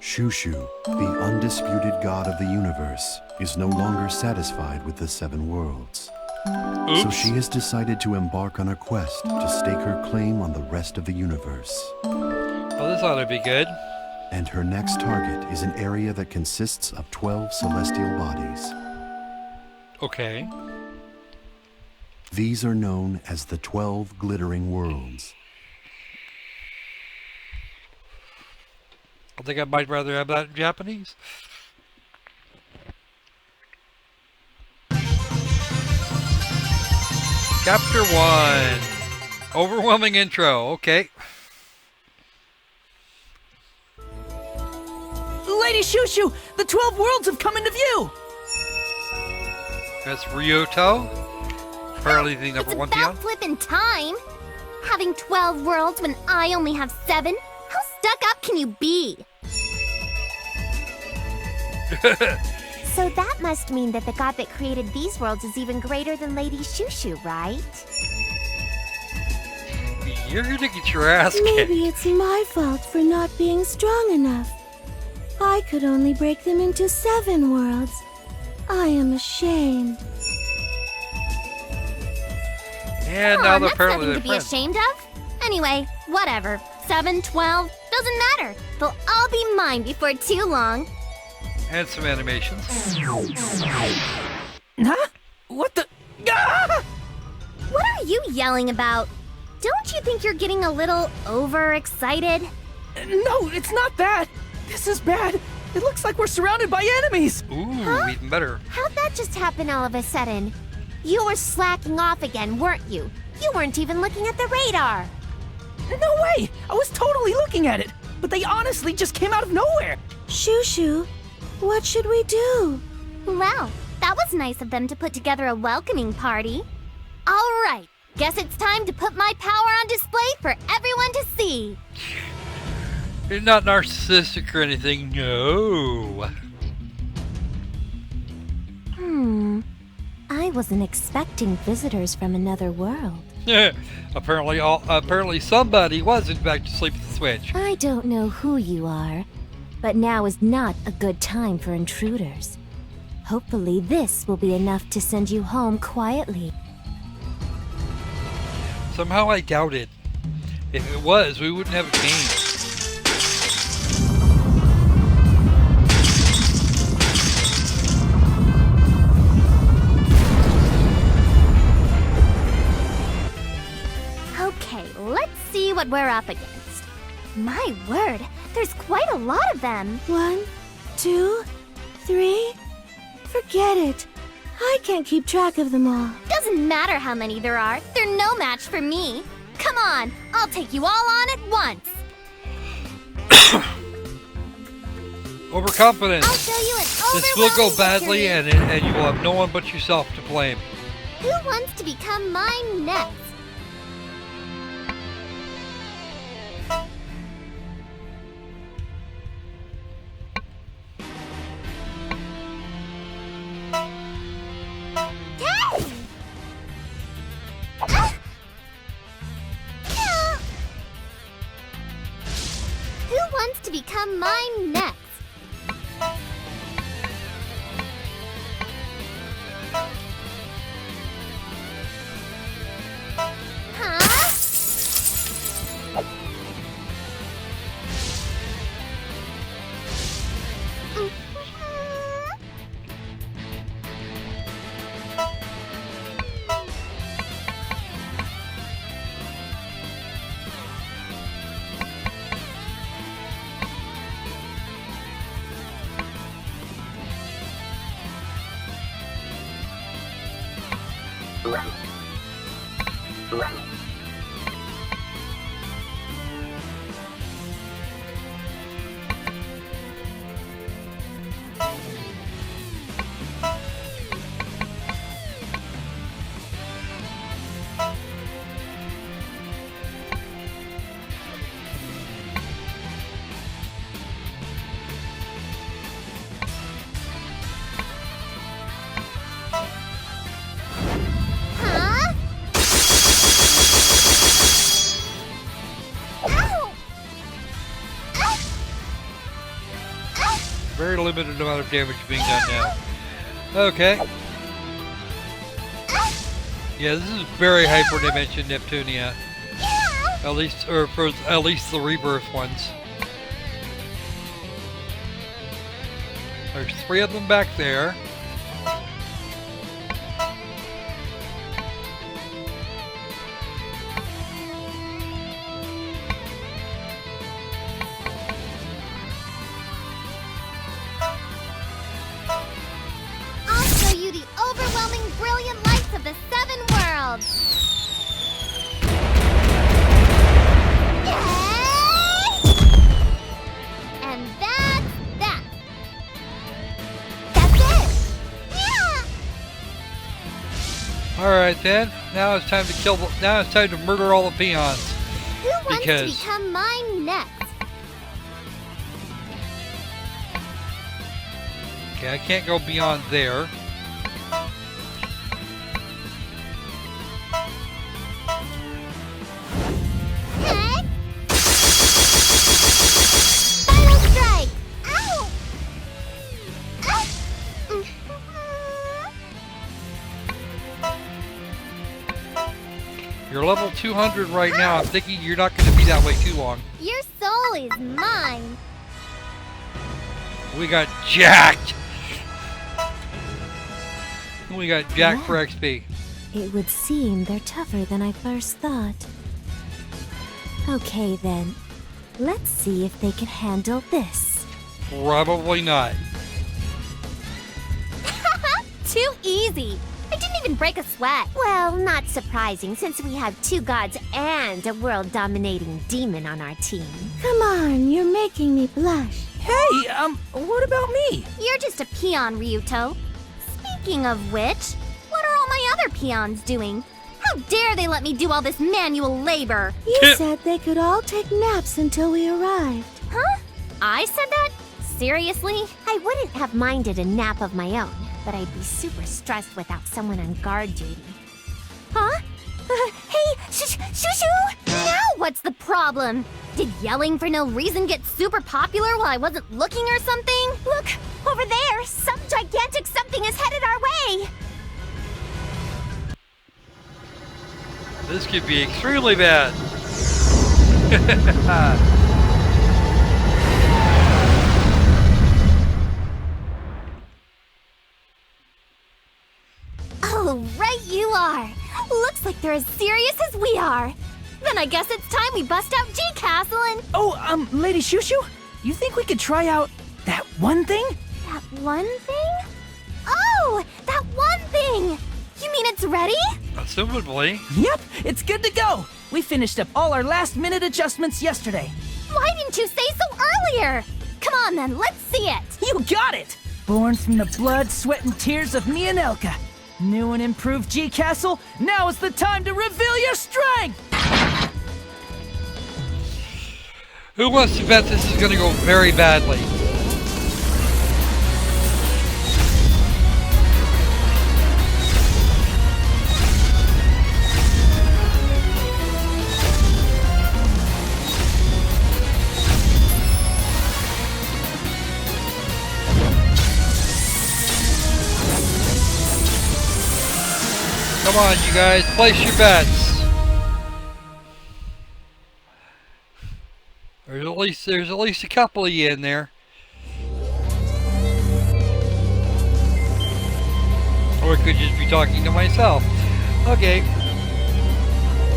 Shushu, the undisputed god of the universe, is no longer satisfied with the 7 worlds. Oops. So she has decided to embark on a quest to stake her claim on the rest of the universe. Oh, this ought to be good. And her next target is an area that consists of 12 celestial bodies. Okay. These are known as the 12 glittering worlds. I think I might rather have that in Japanese. Chapter 1. Overwhelming intro. Okay. Lady Shushu, the 12 worlds have come into view! That's Ryoto. Apparently the number It's 1 about peon. flipping time. Having 12 worlds when I only have 7? How stuck up can you be? So that must mean that the god that created these worlds is even greater than Lady Shushu, right? You're gonna get your ass kicked. Maybe it's my fault for not being strong enough. I could only break them into 7 worlds. I am ashamed. And Come now on, they're that's apparently nothing to they're be friends. ashamed of. Anyway, whatever. 7, 12, doesn't matter. They'll all be mine before too long. And some animations. Huh? What the? Ah! What are you yelling about? Don't you think you're getting a little overexcited? No, it's not that. This is bad. It looks like we're surrounded by enemies. Ooh, even better. How'd that just happen all of a sudden? You were slacking off again, weren't you? You weren't even looking at the radar. No way! I was totally looking at it, but they honestly just came out of nowhere. Shushu, what should we do? Well, that was nice of them to put together a welcoming party. All right, guess it's time to put my power on display for everyone to see. You're not narcissistic or anything, no. I wasn't expecting visitors from another world. Apparently somebody was in fact asleep at the switch. I don't know who you are, but now is not a good time for intruders. Hopefully this will be enough to send you home quietly. Somehow I doubt it. If it was, we wouldn't have a game. Okay, let's see what what we're up against. My word, there's quite a lot of them. 1, 2, 3. Forget it. I can't keep track of them all. Doesn't matter how many there are, they're no match for me. Come on, I'll take you all on at once. Overconfidence. I'll show you an This will go overwhelming badly, victory. and you will have no one but yourself to blame. Who wants to become mine next? Who wants to become mine next? Huh? Huh? Ow! Very limited amount of damage being done now. Okay. Yeah, this is very hyperdimension Neptunia. At least, or for at least the rebirth ones. There's 3 of them back there. I'll show you the overwhelming brilliant lights of the 7 worlds. Yay! And that's that. That's it. Yeah. All right then. Now it's time to kill. Now it's time to murder all the peons. Who wants Because- to become mine next? Okay, I can't go beyond there. Heck! Final strike! Ow! You're level 200 right now. I'm thinking you're not going to be that way too long. Your soul is mine. We got jacked. We got jacked for XP. It would seem they're tougher than I first thought. Okay then, let's see if they can handle this. Probably not. Too easy. I didn't even break a sweat. Well, not surprising since we have 2 gods and a world-dominating demon on our team. Come on, you're making me blush. Hey, what about me? You're just a peon, Ryuto. Speaking of which, what are all my other peons doing? How dare they let me do all this manual labor? You said they could all take naps until we arrived. Huh? I said that? Seriously? I wouldn't have minded a nap of my own, but I'd be super stressed without someone on guard duty. Huh? Hey, Shushu! Now what's the problem? Did yelling for no reason get super popular while I wasn't looking or something? Look, over there! Some gigantic something is headed our way! This could be extremely bad. Oh, right you are. Looks like they're as serious as we are. Then I guess it's time we bust out G Castle and... Oh, Lady Shushu, you think we could try out that one thing? That one thing? Oh, that one thing! You mean it's ready? Assumably. Yep, it's good to go. We finished up all our last-minute adjustments yesterday. Why didn't you say so earlier? Come on then, let's see it! You got it! Born from the blood, sweat, and tears of me and Elka. New and improved G Castle, now is the time to reveal your strength! Who wants to bet this is going to go very badly? Come on, you guys, place your bets. There's at least a couple of you in there. Or I could just be talking to myself. Okay.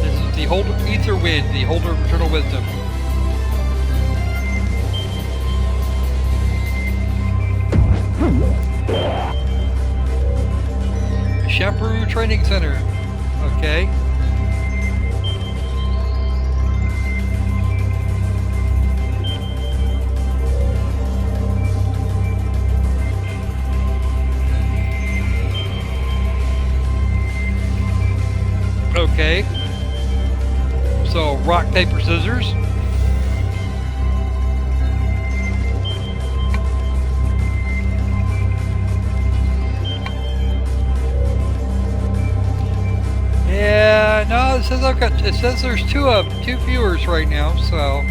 This is the holder ether wind, the holder of eternal wisdom. Shampoo Training Center. Okay. Okay. So, rock, paper, scissors. Yeah, no, it says it says there's two viewers right now, so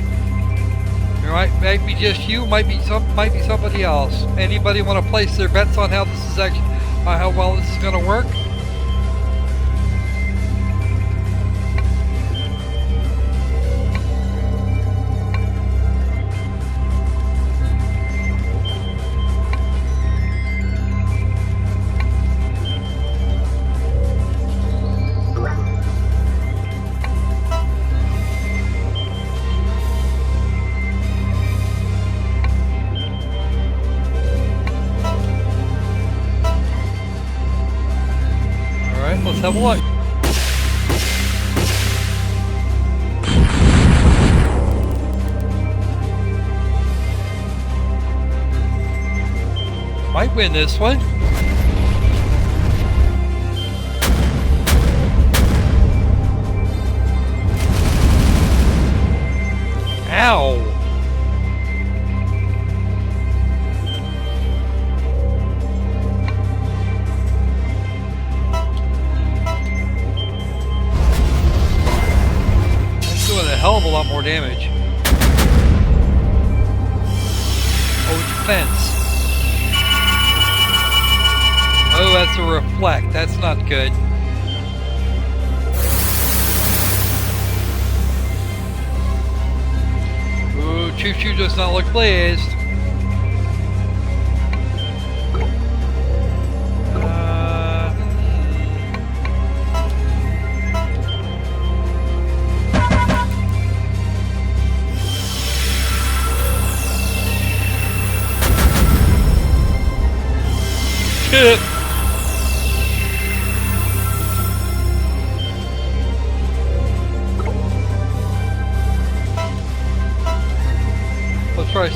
might be just you, might be somebody else. Anybody want to place their bets on how this is actually how well this is going to work? Let's have a look. Might win this one. Ow. Hell of a lot more damage. Oh, defense. Oh, that's a reflect. That's not good. Ooh, Choo-Choo does not look pleased. Let's try.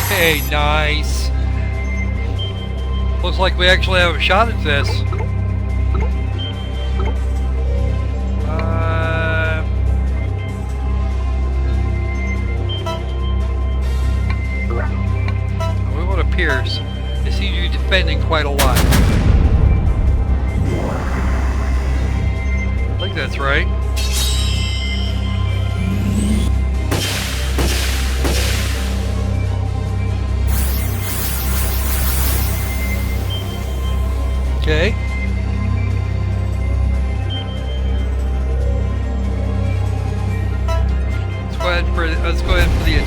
Hey, nice. Looks like we actually have a shot at this. We want to pierce. I see you defending quite a lot. I think that's right. Okay.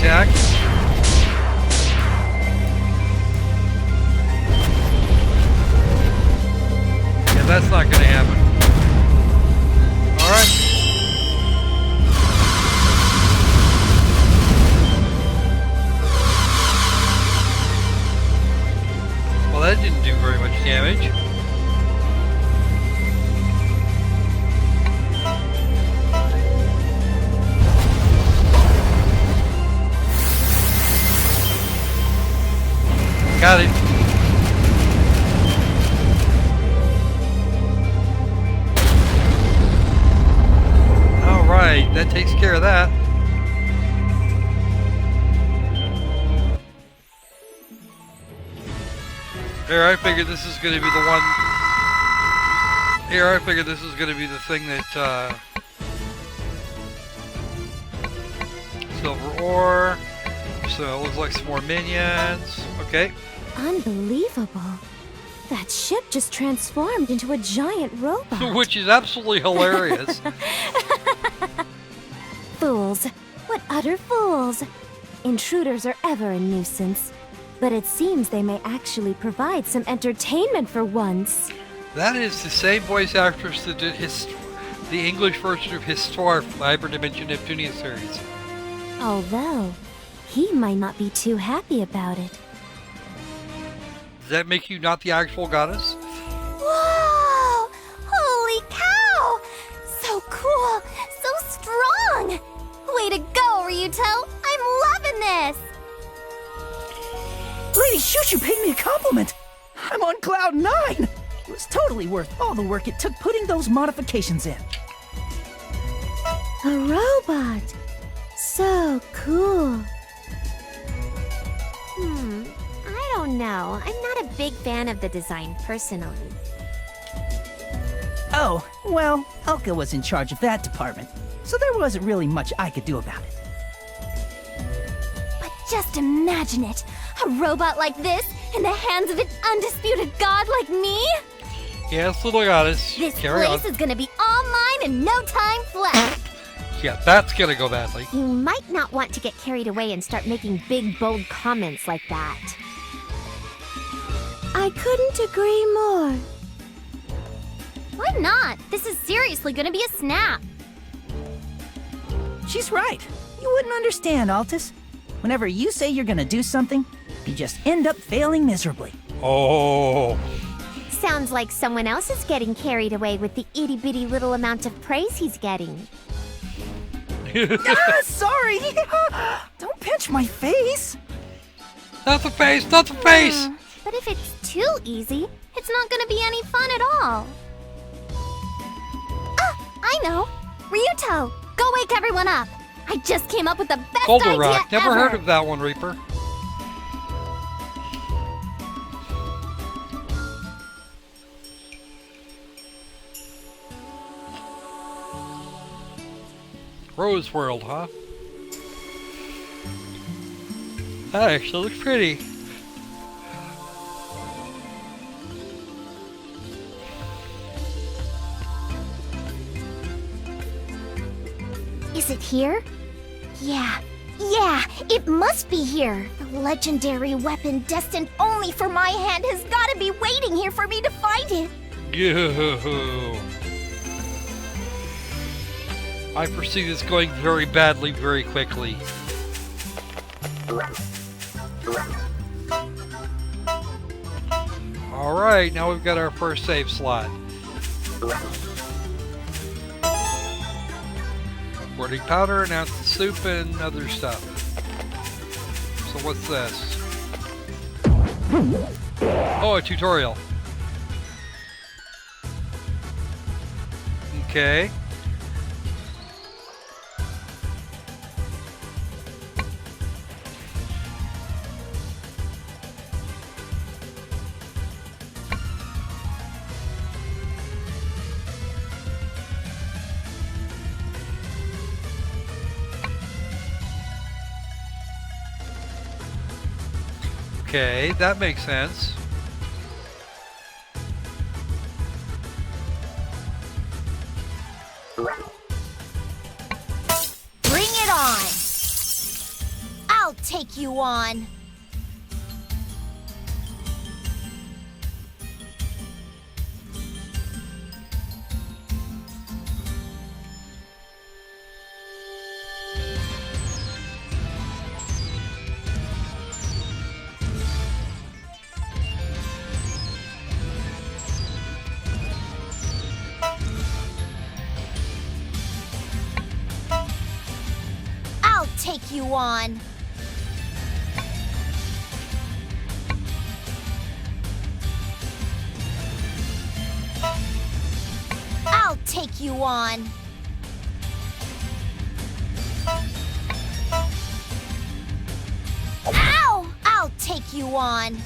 attack. Yeah, that's not going to happen. Alright. Well, that didn't do very much damage. Got it. Alright, that takes care of that. Here, I figured this is going to be the one. Here, I figured this is going to be the thing that, silver ore. So it looks like some more minions. Okay. Unbelievable. That ship just transformed into a giant robot. Which is absolutely hilarious. Fools. What utter fools. Intruders are ever a nuisance. But it seems they may actually provide some entertainment for once. That is the same voice actress that did the English version of Histoire from the Hyperdimension Neptunia series. Although, he might not be too happy about it. Does that make you not the actual goddess? Whoa! Holy cow! So cool! So strong! Way to go, Ryuto! I'm loving this! Lady Shushu paid me a compliment. I'm on cloud 9. It was totally worth all the work it took putting those modifications in. A robot. So cool. I don't know. I'm not a big fan of the design personally. Oh, well, Elka was in charge of that department, so there wasn't really much I could do about it. But just imagine it! A robot like this in the hands of an undisputed god like me? Yes, little goddess. This Carry place on. is gonna be all mine in no time flat! Yeah, that's gonna go badly. You might not want to get carried away and start making big, bold comments like that. I couldn't agree more. Why not? This is seriously gonna be a snap! She's right. You wouldn't understand, Altus. Whenever you say you're gonna do something, you just end up failing miserably. Oh. Sounds like someone else is getting carried away with the itty-bitty little amount of praise he's getting. Sorry! Don't pinch my face! Not the face, not the face! But if it's too easy, it's not gonna be any fun at all. Ah, I know! Ryuto, go wake everyone up! I just came up with the best Boulder idea Rock. Never ever! heard of that one, Reaper. Rose World, huh? That actually looks pretty. Is it here? Yeah, it must be here. The legendary weapon destined only for my hand has gotta be waiting here for me to find it. Yoo. I foresee this going very badly very quickly. Alright, now we've got our first save slot. Boarding powder, announce the soup, and other stuff. So what's this? Oh, a tutorial. Okay. Okay, that makes sense. Bring it on! I'll take you on. I'll take you on. I'll take you on. Ow! I'll take you on.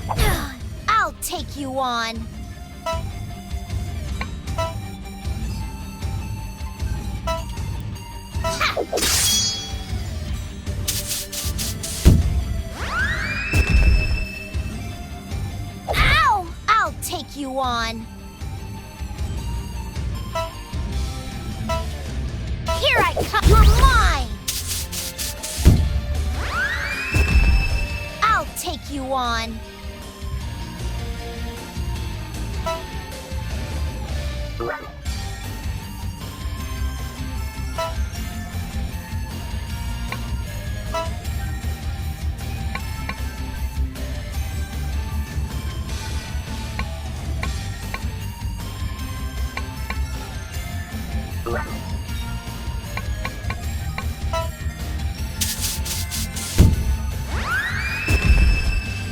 Ha! I'll take you on. Ow! I'll take you on. Here I come. You're mine. I'll take you on.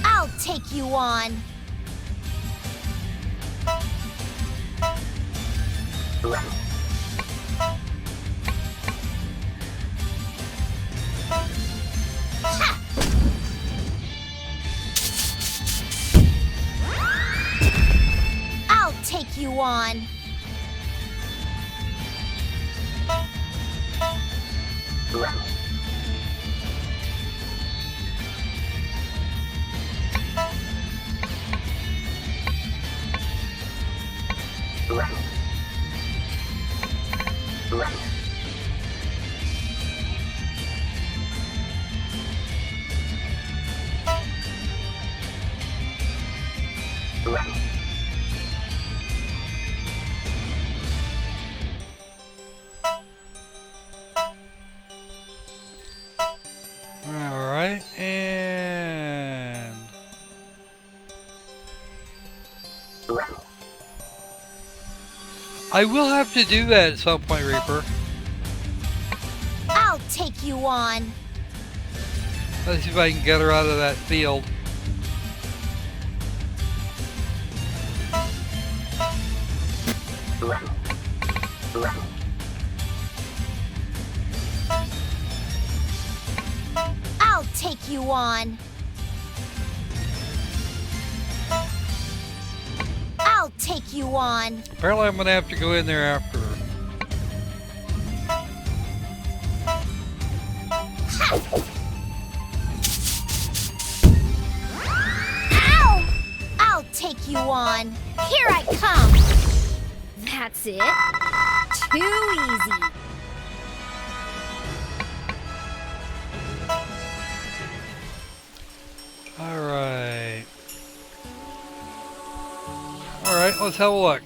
I'll take you on. Ha! I'll take you on. Alright, and... I will have to do that at some point, Reaper. I'll take you on. Let's see if I can get her out of that field. I'll take you on. I'll take you on. Apparently I'm going to have to go in there after her. Ow! I'll take you on. Here I come. That's it. Too easy. Alright. Alright, let's have a look.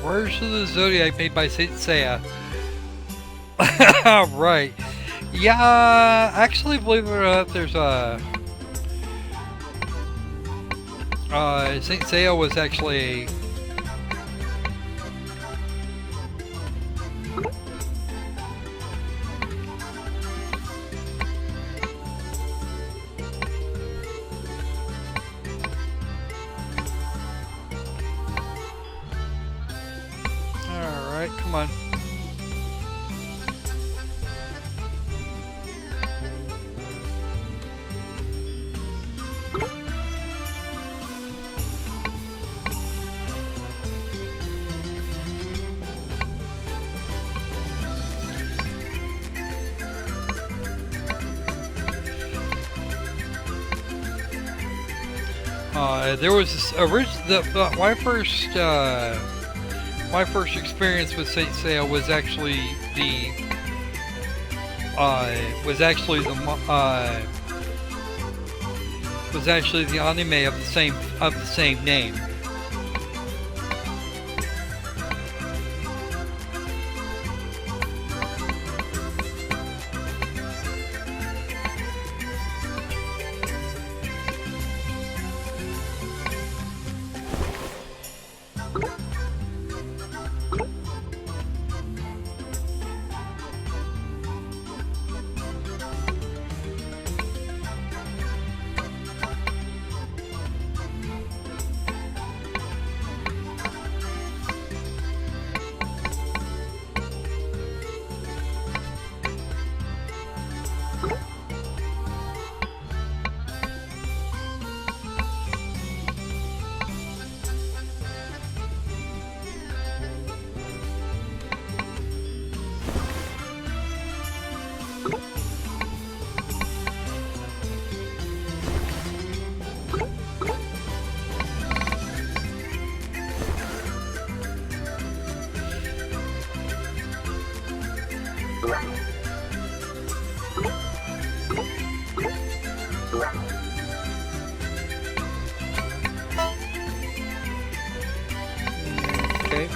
Warriors of the Zodiac made by Saint Seiya. Right. Yeah, actually, believe it or not, there's a... Saint Seiya was actually... Alright, come on. There was this my first experience with Saint Seiya was actually the anime of the same name. Okay,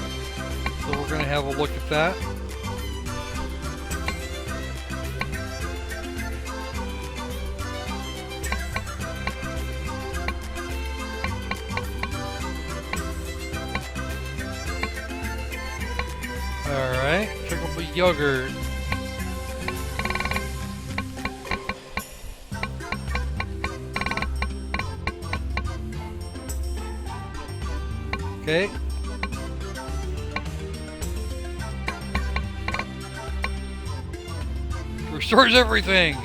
so we're going to have a look at that. Alright, trickle yogurt. Okay. Restores everything!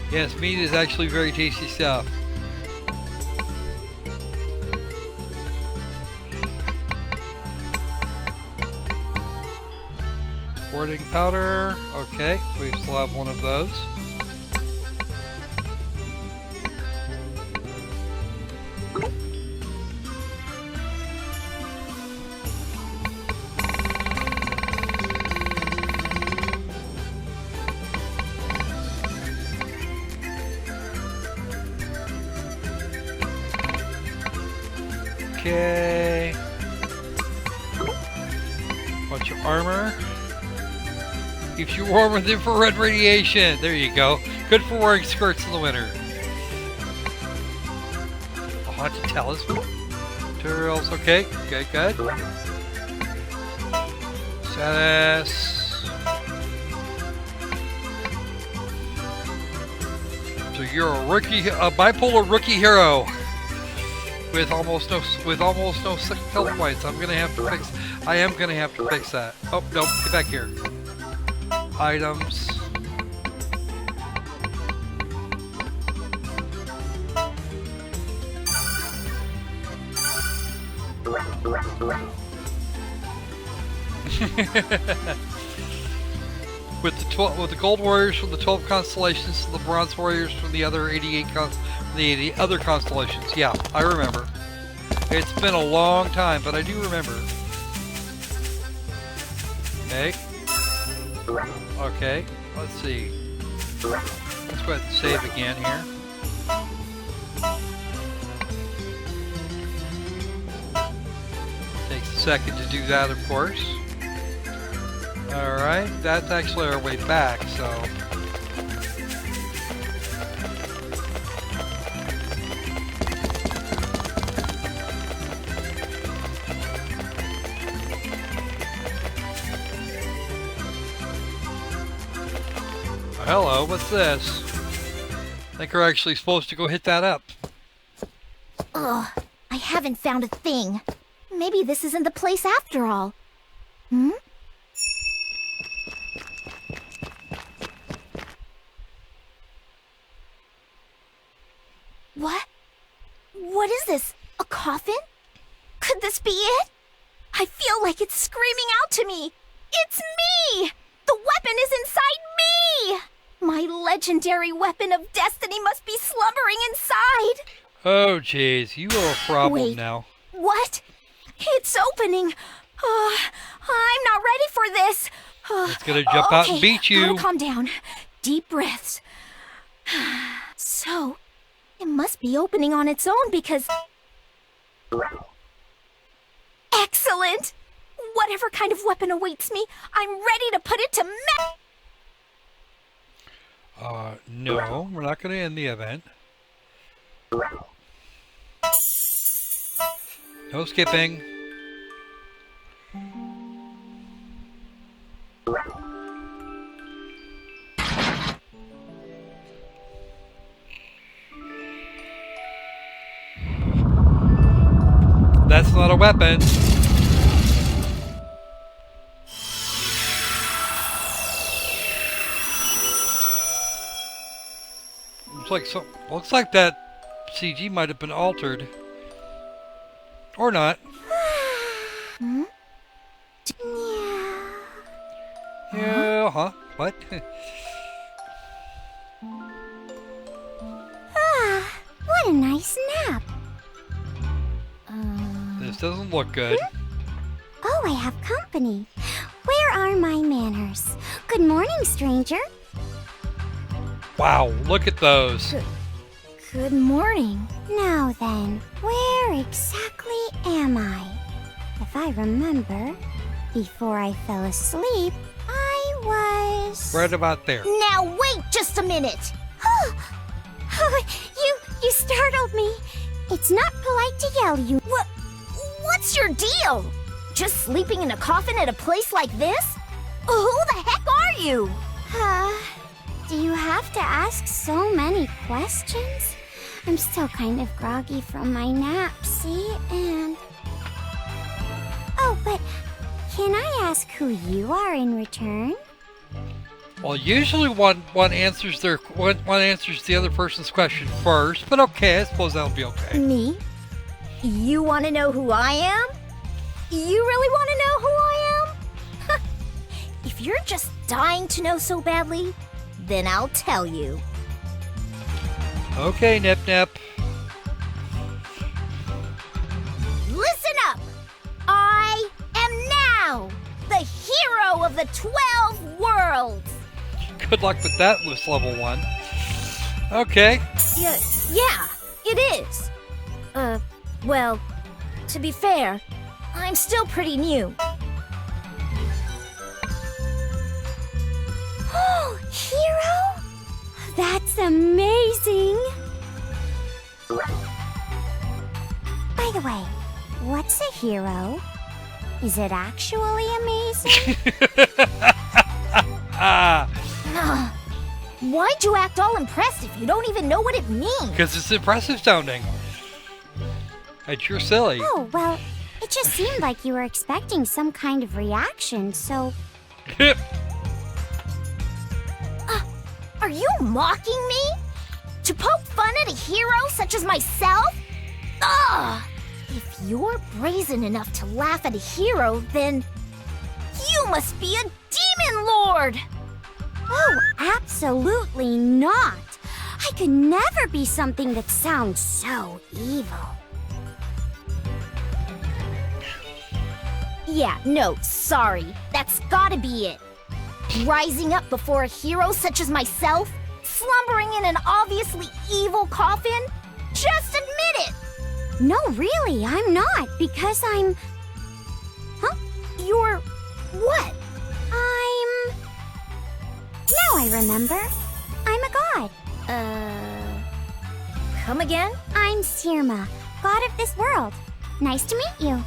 Yes, meat is actually very tasty stuff. Warding powder. Okay, we still have one of those. Okay. Bunch of armor. Keeps you warm with infrared radiation. There you go. Good for wearing skirts in the winter. A haunted talisman. Materials. Okay. Good. Good. Status. So you're a bipolar rookie hero. With almost no skill points. I am gonna have to fix that. Oh no, get back here. Items. with the gold warriors from the 12 constellations and the bronze warriors from the other 88 the other constellations. Yeah, I remember. It's been a long time, but I do remember. Okay. Okay, let's see. Let's go ahead and save again here. Takes a second to do that, of course. Alright, that's actually our way back, so... Hello, what's this? I think we're actually supposed to go hit that up. Ugh, I haven't found a thing. Maybe this isn't the place after all. Hmm? What? What is this? A coffin? Could this be it? I feel like it's screaming out to me. It's me! The weapon is inside me! My legendary weapon of destiny must be slumbering inside. Oh, jeez. You are a problem Wait. now. What? It's opening. I'm not ready for this. It's gonna jump out and Okay, beat you. Gotta calm down. Deep breaths. So, it must be opening on its own because... Excellent! Whatever kind of weapon awaits me, I'm ready to put it to No, we're not gonna end the event. No skipping. That's not a weapon. Looks like that CG might have been altered. Or not. Hmm? Yeah, huh? What? What a nice nap. This doesn't look good. Oh, I have company. Where are my manners? Good morning, stranger. Wow, look at those. Good morning. Now then, where exactly am I? If I remember, before I fell asleep, I was... Right about there. Now wait just a minute. You startled me. It's not polite to yell, you... What's your deal? Just sleeping in a coffin at a place like this? Who the heck are you? Do you have to ask so many questions? I'm still kind of groggy from my nap, see? And... Oh, but can I ask who you are in return? Well, usually one answers one answers the other person's question first, but okay, I suppose that'll be okay. Me? You want to know who I am? You really want to know who I am? If you're just dying to know so badly, then I'll tell you. Okay, Nip Nip. Listen up! I am now the hero of the 12 worlds! Good luck with that, Loose Level 1. Okay. Yeah, it is. Well, to be fair, I'm still pretty new. Oh, hero? That's amazing! By the way, what's a hero? Is it actually amazing? Why'd you act all impressed if you don't even know what it means? Because it's impressive sounding. It's sure silly. Oh, well, it just seemed like you were expecting some kind of reaction, so... Are you mocking me? To poke fun at a hero such as myself? Ugh! If you're brazen enough to laugh at a hero, then you must be a demon lord! Oh, absolutely not! I could never be something that sounds so evil. Yeah, no, sorry. That's gotta be it. Rising up before a hero such as myself? Slumbering in an obviously evil coffin? Just admit it! No, really, I'm not, because I'm... Huh? You're... what? Now I remember. I'm a god. Come again? I'm Sirma, god of this world. Nice to meet you.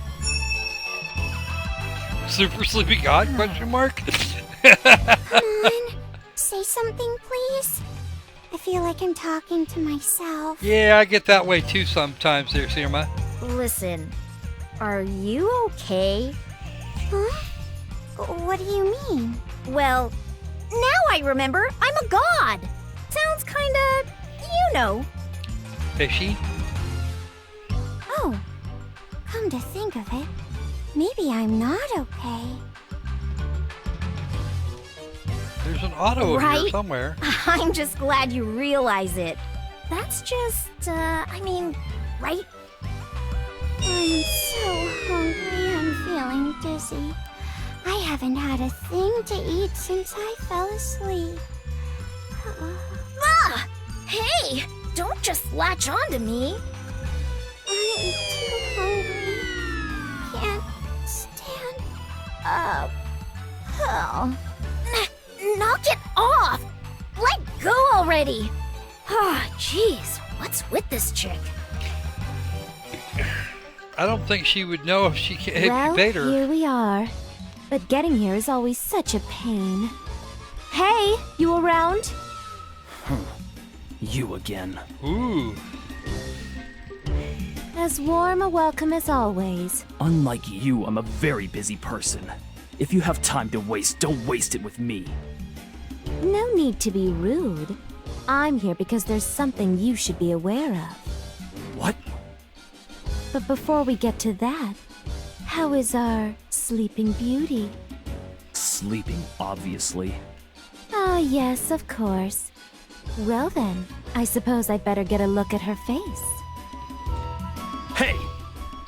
Super Sleepy God? Question mark? Come on, say something, please. I feel like I'm talking to myself. Yeah, I get that way too sometimes there, Sirma. Listen, are you okay? Huh? What do you mean? Well, now I remember, I'm a god! Sounds kinda, you know. Fishy? Oh, come to think of it, maybe I'm not okay. There's an auto over here Right? somewhere. I'm just glad you realize it. That's just, I mean, right? I'm so hungry, I'm feeling dizzy. I haven't had a thing to eat since I fell asleep. Ah! Hey! Don't just latch on to me! I'm too hungry. Can't stand up. Oh. Knock it off! Let go already! Ah, jeez, what's with this chick? I don't think she would know if if Well, you bait her. here we are. But getting here is always such a pain. Hey, you around? You again. Ooh. As warm a welcome as always. Unlike you, I'm a very busy person. If you have time to waste, don't waste it with me. No need to be rude. I'm here because there's something you should be aware of. What? But before we get to that, how is our sleeping beauty? Sleeping, obviously. Ah, yes, of course. Well then, I suppose I'd better get a look at her face. Hey!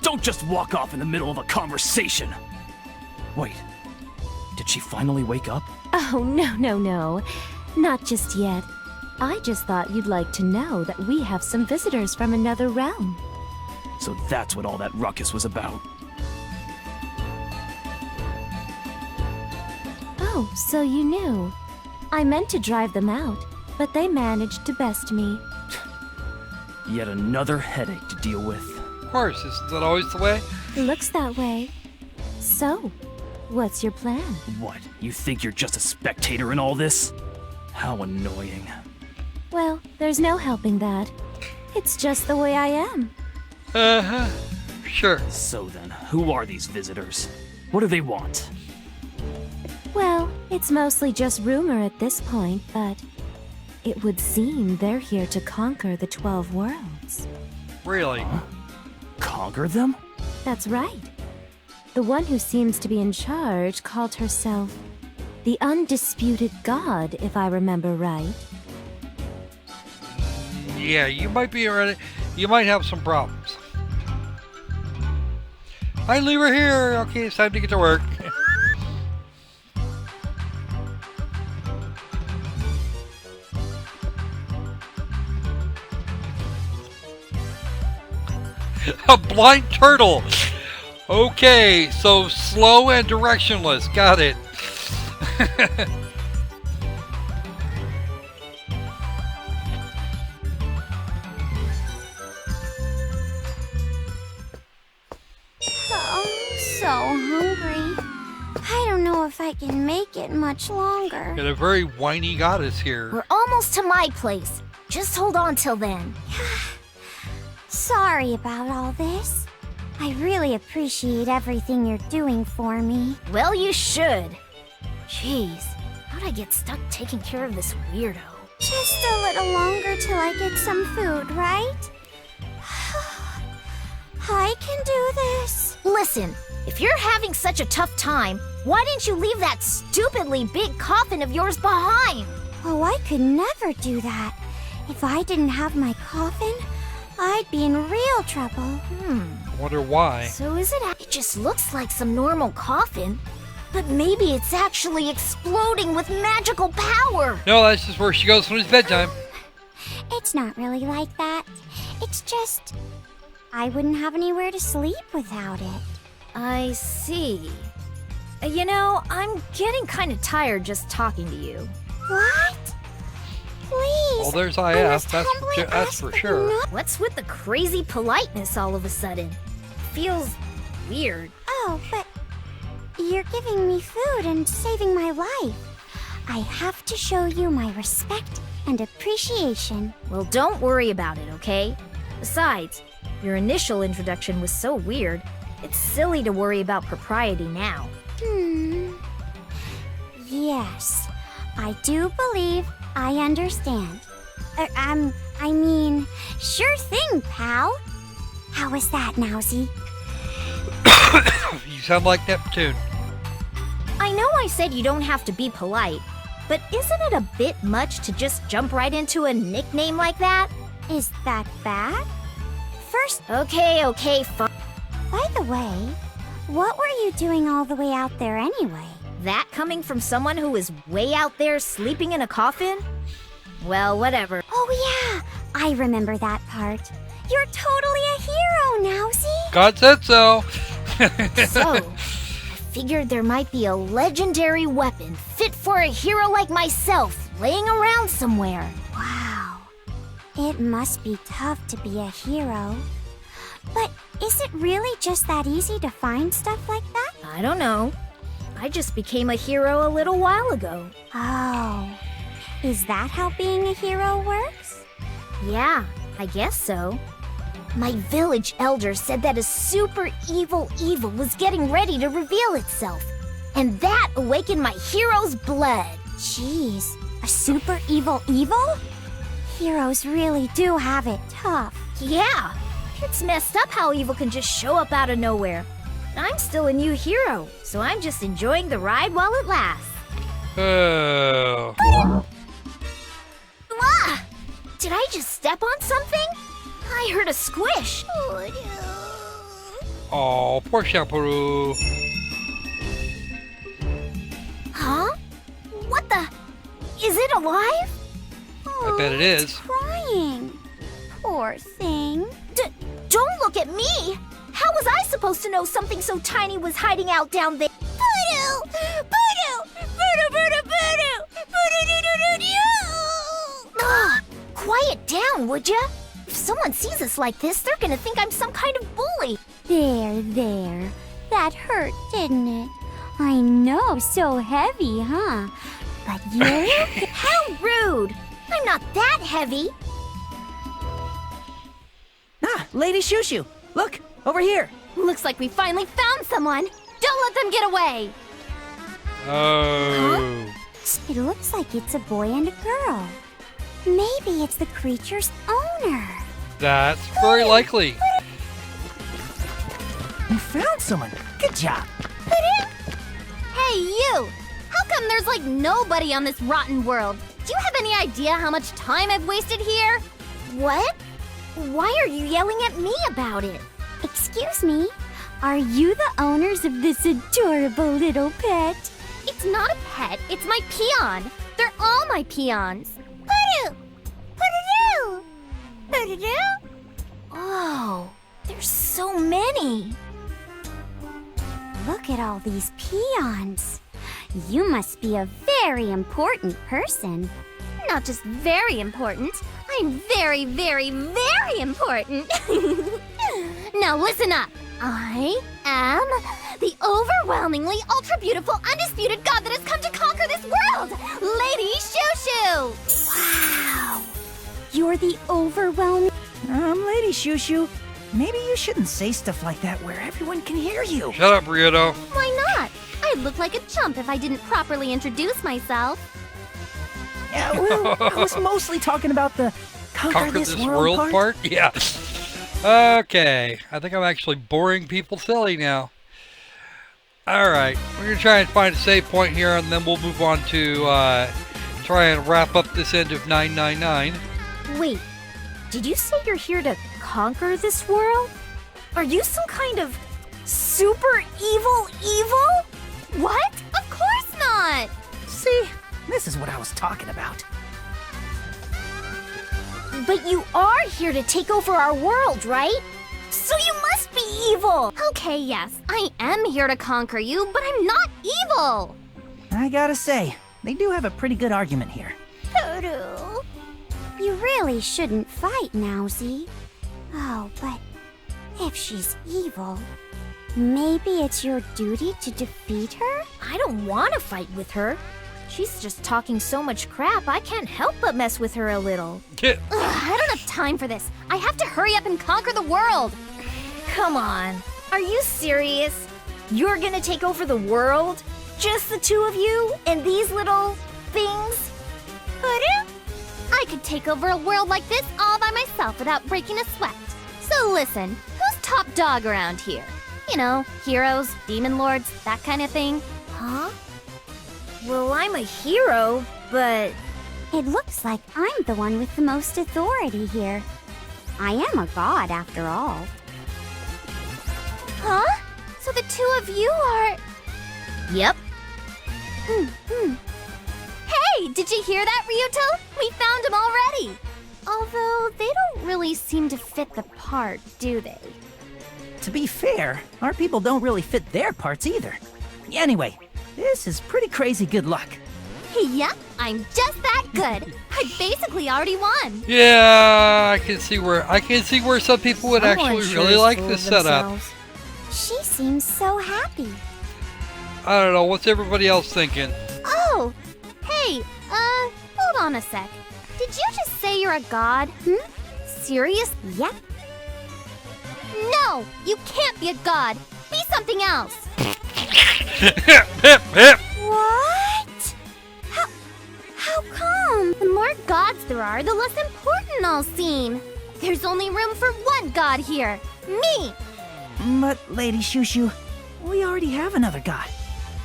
Don't just walk off in the middle of a conversation! Wait, did she finally wake up? Oh, no. Not just yet. I just thought you'd like to know that we have some visitors from another realm. So that's what all that ruckus was about. Oh, so you knew. I meant to drive them out, but they managed to best me. Yet another headache to deal with. Of course, isn't that always the way? Looks that way. So, what's your plan? What, you think you're just a spectator in all this? How annoying. Well, there's no helping that. It's just the way I am. Uh-huh. Sure. So then, who are these visitors? What do they want? Well, it's mostly just rumor at this point, but it would seem they're here to conquer the 12 worlds. Really? Conquer them? That's right. The one who seems to be in charge called herself the Undisputed God, if I remember right. Yeah, you might be already. You might have some problems. I leave her here. Okay, it's time to get to work. A blind turtle. Okay, so slow and directionless. Got it. Oh, so hungry. I don't know if I can make it much longer. Got a very whiny goddess here. We're almost to my place. Just hold on till then. Sorry about all this. I really appreciate everything you're doing for me. Well, you should. Jeez, how'd I get stuck taking care of this weirdo? Just a little longer till I get some food, right? I can do this. Listen, if you're having such a tough time, why didn't you leave that stupidly big coffin of yours behind? Oh, I could never do that. If I didn't have my coffin, I'd be in real trouble. I wonder why. So is it? It just looks like some normal coffin, but maybe it's actually exploding with magical power. No, that's just where she goes when it's bedtime. It's not really like that. It's just, I wouldn't have anywhere to sleep without it. I see. You know, I'm getting kind of tired just talking to you. What? Please. Well, there's I IF. must humbly That's ask for that sure. you not- What's with the crazy politeness all of a sudden? Feels weird. Oh, but you're giving me food and saving my life. I have to show you my respect and appreciation. Well, don't worry about it, okay? Besides, your initial introduction was so weird, it's silly to worry about propriety now. Yes, I do believe I understand. I mean, sure thing, pal. How is that, Nowsy? You sound like Neptune. I know I said you don't have to be polite, but isn't it a bit much to just jump right into a nickname like that? Is that bad? first? Okay, fine. By the way, what were you doing all the way out there anyway? That coming from someone who is way out there sleeping in a coffin? Well, whatever. Oh yeah, I remember that part. You're totally a hero now, see? God said so. So, I figured there might be a legendary weapon fit for a hero like myself laying around somewhere. Wow. It must be tough to be a hero. But is it really just that easy to find stuff like that? I don't know. I just became a hero a little while ago. Oh. Is that how being a hero works? Yeah, I guess so. My village elder said that a super evil was getting ready to reveal itself. And that awakened my hero's blood. Jeez, a super evil? Heroes really do have it tough. Yeah, it's messed up how evil can just show up out of nowhere. I'm still a new hero, so I'm just enjoying the ride while it lasts. Oh. Ah! Did I just step on something? I heard a squish. Oh, poor Shampoo. Huh? What the? Is it alive? I bet it It's is. crying. Poor thing. Don't look at me! How was I supposed to know something so tiny was hiding out down there? Voodoo! Voodoo! Voodoo, voodoo, voodoo! Voodoo-doo-doo-doo-doo! Ugh! Quiet down, would ya? If someone sees us like this, they're gonna think I'm some kind of bully. There. That hurt, didn't it? I know, so heavy, huh? But you? How rude! I'm not that heavy. Ah, Lady Shushu, look, over here. Looks like we finally found someone. Don't let them get away. Oh. It looks like it's a boy and a girl. Maybe it's the creature's owner. That's very likely. You found someone. Good job. Hey, you! How come there's like nobody on this rotten world? Do you have any idea how much time I've wasted here? What? Why are you yelling at me about it? Excuse me, are you the owners of this adorable little pet? It's not a pet, it's my peon. They're all my peons. Voodoo! Voodoo! Voodoo! Oh, there's so many. Look at all these peons. You must be a very important person. Not just very important, I'm very, very, very important. Now listen up. I am the overwhelmingly ultra beautiful, undisputed god that has come to conquer this world, Lady Shushu. Wow. You're the overwhelming... Lady Shushu, maybe you shouldn't say stuff like that where everyone can hear you. Shut up, Ryoto. Why not? I'd look like a chump if I didn't properly introduce myself. Yeah, well, I was mostly talking about the conquer this world part. Yeah. Okay. I think I'm actually boring people silly now. Alright. We're going to try and find a save point here, and then we'll move on to try and wrap up this end of 999. Wait, did you say you're here to conquer this world? Are you some kind of super evil? What? Of course not! See, this is what I was talking about. But you are here to take over our world, right? So you must be evil! Okay, yes, I am here to conquer you, but I'm not evil! I gotta say, they do have a pretty good argument here. Voodoo. You really shouldn't fight, Nowzy. Oh, but if she's evil, maybe it's your duty to defeat her? I don't want to fight with her. She's just talking so much crap, I can't help but mess with her a little. Ugh, I don't have time for this. I have to hurry up and conquer the world. Come on, are you serious? You're gonna take over the world? Just the two of you and these little things? Voodoo? I could take over a world like this all by myself without breaking a sweat. So listen, who's top dog around here? You know, heroes, demon lords, that kind of thing. Huh? Well, I'm a hero, but... It looks like I'm the one with the most authority here. I am a god after all. Huh? So the two of you are... Yep. Hey, did you hear that, Ryuto? We found him already! Although, they don't really seem to fit the part, do they? To be fair, our people don't really fit their parts either. Anyway, this is pretty crazy good luck. Yep, I'm just that good. I basically already won. Yeah, I can see where some people would Someone actually sure really is like full this of setup. themselves. She seems so happy. I don't know, what's everybody else thinking? Oh, hey, hold on a sec. Did you just say you're a god? Serious? Yep. No, you can't be a god. Be something else. Hip, hip, hip. What? How come? The more gods there are, the less important I'll seem. There's only room for one god here. Me. But, Lady Shushu, we already have another god.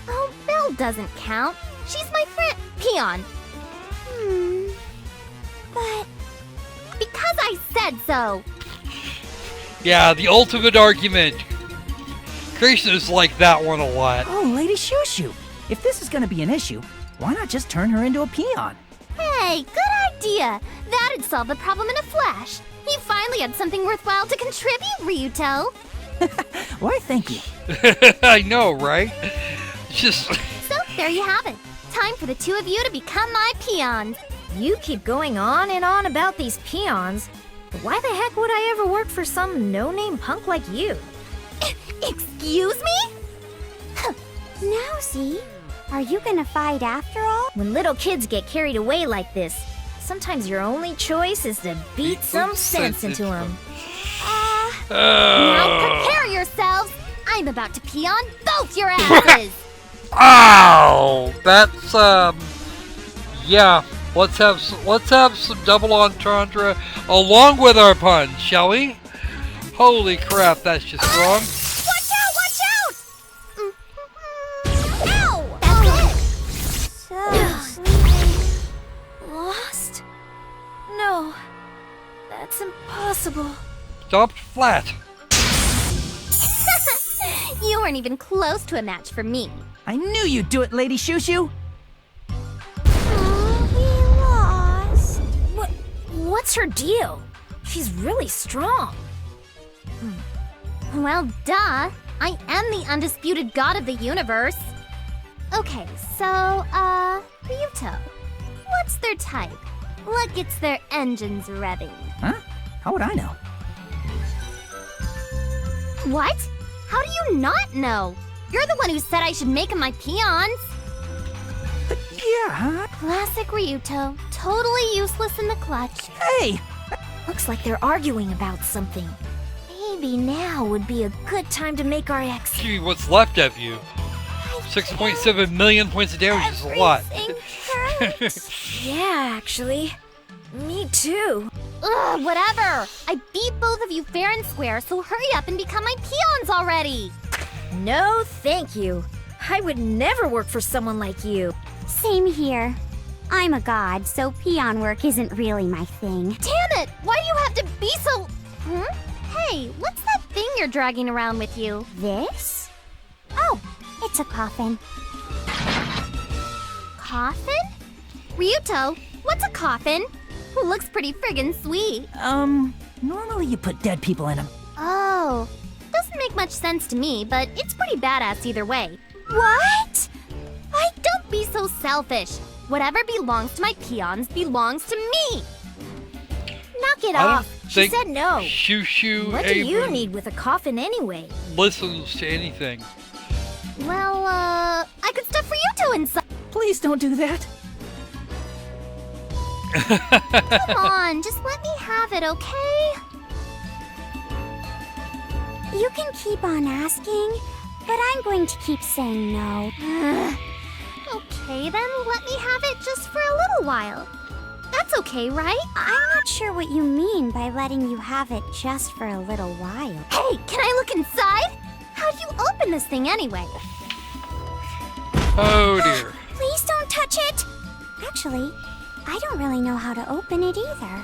Oh, Belle doesn't count. She's my friend. Peon. But Because I said so. Yeah, the ultimate argument. Krishna's like that one a lot. Oh, Lady Shushu, if this is gonna be an issue, why not just turn her into a peon? Hey, good idea. That'd solve the problem in a flash. He finally had something worthwhile to contribute, Ryuto. Why, thank you. I know, right? Just... So, there you have it. Time for the two of you to become my peons. You keep going on and on about these peons, but why the heck would I ever work for some no-name punk like you? Excuse me? now, Z, are you gonna fight after all? When little kids get carried away like this, sometimes your only choice is to beat some sense into them. Now prepare yourselves. I'm about to pee on both your asses. Ow! That's, yeah. Let's have some double entendre along with our pun, shall we? Holy crap, that's just wrong. Watch out! Watch out! Ow! That's So sleepy. Lost? No, that's impossible. Stopped flat. it. You weren't even close to a match for me. I knew you'd do it, Lady Shushu. We lost. What's her deal? She's really strong. Well, duh. I am the undisputed god of the universe. Okay, so, Ryuto. What's their type? What gets their engines revving? Huh? How would I know? What? How do you not know? You're the one who said I should make 'em my peons. But yeah, Classic Ryuto. Totally useless in the clutch. hey! Looks like they're arguing about something. Maybe now would be a good time to make our exit. Gee, what's left of you? 6.7 million points of damage is a lot. Everything hurts. Yeah, actually. Me too. Ugh, whatever. I beat both of you fair and square, so hurry up and become my peons already. No, thank you. I would never work for someone like you. Same here. I'm a god, so peon work isn't really my thing. Damn it! Why do you have to be so... Hey, what's that thing you're dragging around with you? This? Oh, it's a coffin. Coffin? Ryuto, what's a coffin? Looks pretty friggin' sweet. Normally you put dead people in them. Oh, doesn't make much sense to me, but it's pretty badass either way. What? Don't be so selfish. Whatever belongs to my peons belongs to me. Knock it I don't off. She think said no. Shushu What do you Abram need with a coffin anyway? listens to anything. Well, I could stuff Ryuto inside. Please don't do that. Come on, just let me have it, okay? You can keep on asking, but I'm going to keep saying no. Okay, then let me have it just for a little while. That's okay, right? I'm not sure what you mean by letting you have it just for a little while. Hey, can I look inside? How do you open this thing anyway? Oh dear. Please don't touch it! Actually, I don't really know how to open it either.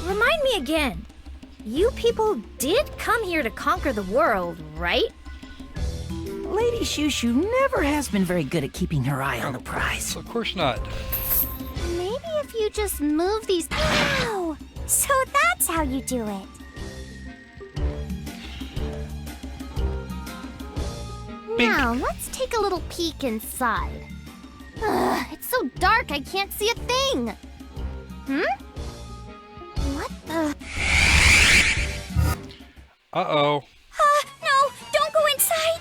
Remind me again. You people did come here to conquer the world, right? Lady Shushu never has been very good at keeping her eye on the prize. Of course not. Maybe if you just move these... Wow! So that's how you do it. Bink. Now, let's take a little peek inside. Ugh, it's so dark I can't see a thing. What the... Uh-oh. No, don't go inside.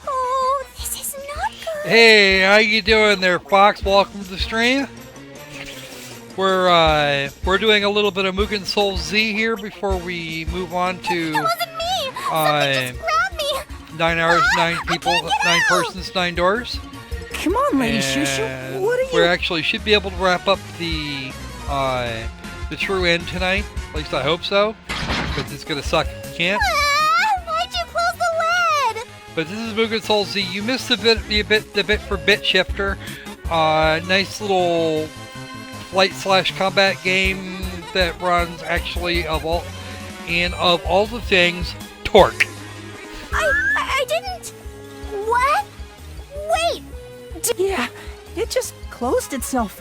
Oh, this is not good. Hey, how you doing there, Fox? Welcome to the stream. We're doing a little bit of Mugen Soul Z here before we move on to It wasn't me! Something just grabbed me! 9 hours, 9 people, 9 persons, 9 doors. Come on, Lady Shushu. And What are you... we actually should be able to wrap up the true end tonight. At least I hope so. Because it's gonna suck if we can't. Why'd you close the lid? But this is Mugen Soul Z. You missed the bit for Bit Shifter. Nice little flight/combat game that runs actually of all the things, Torque. I didn't. What? Wait. Yeah, it just closed itself.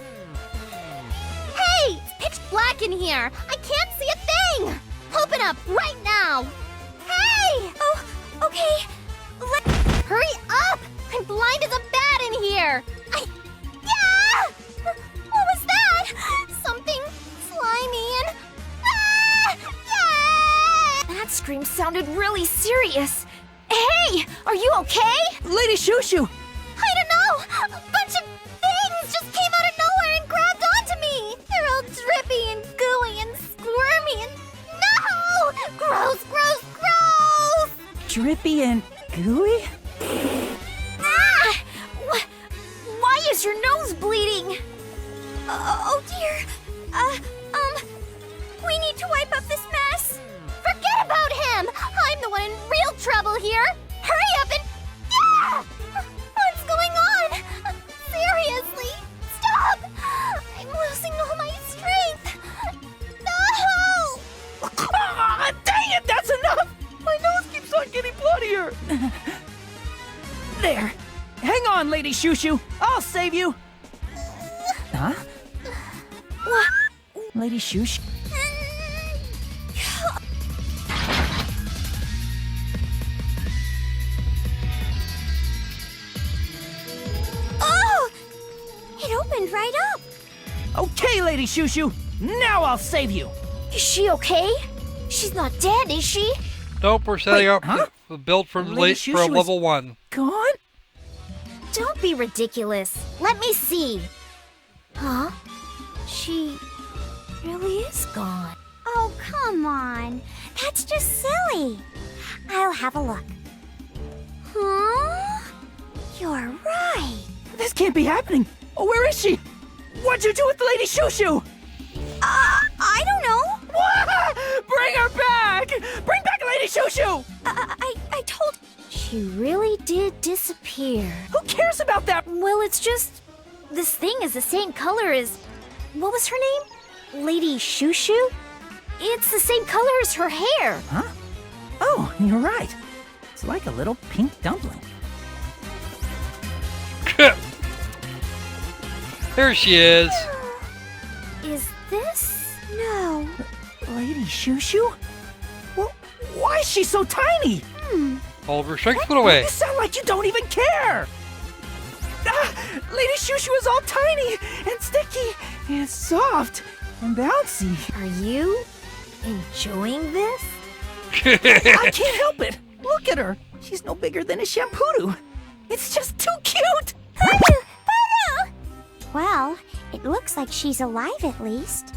Hey! It's pitch black in here! I can't see a thing! Open up right now! Hey! Oh, okay. Hurry up! I'm blind as a bat in here! Yeah! What was that? Something slimy and... Ah! Yeah! That scream sounded really serious. Hey, are you okay? Lady Shushu! I don't know! A bunch of things just came out of nowhere and grabbed onto me! They're all drippy and gooey and squirmy and... No! Gross, gross, gross! Drippy and gooey? Ah! Why is your nose bleeding? Oh dear. We need to wipe up this mess. Forget about him! I'm the one in real trouble here! Hurry up and... Yeah! What's going on? Seriously? Stop! I'm losing all my strength! No! Ah, dang it, that's enough! My nose keeps on getting bloodier. There. Hang on, Lady Shushu. I'll save you. Huh? What? Lady Shushu? Oh! It opened right up. Okay, Lady Shushu. Now I'll save you. Is she okay? She's not dead, is she? Nope, we're setting Wait, up huh? the build for Lady Shushu for is- level 1. Gone? Don't be ridiculous. Let me see. Huh? She really is gone. Oh, come on. That's just silly. I'll have a look. Huh? You're right. This can't be happening. Oh, where is she? What'd you do with Lady Shushu? I don't know. Bring her back! Bring back Lady Shushu! I told... She really did disappear. Who cares about that? Well, it's just... This thing is the same color as... What was her name? Lady Shushu? It's the same color as her hair. Huh? Oh, you're right. It's like a little pink dumpling. There she is. Is this... No. Lady Shushu? Well, why is she so tiny? All of her strength went away. You sound like you don't even care! Lady Shushu is all tiny and sticky and soft and bouncy. Are you enjoying this? I can't help it. Look at her. She's no bigger than a shampoo. It's just too cute. Well, it looks like she's alive at least.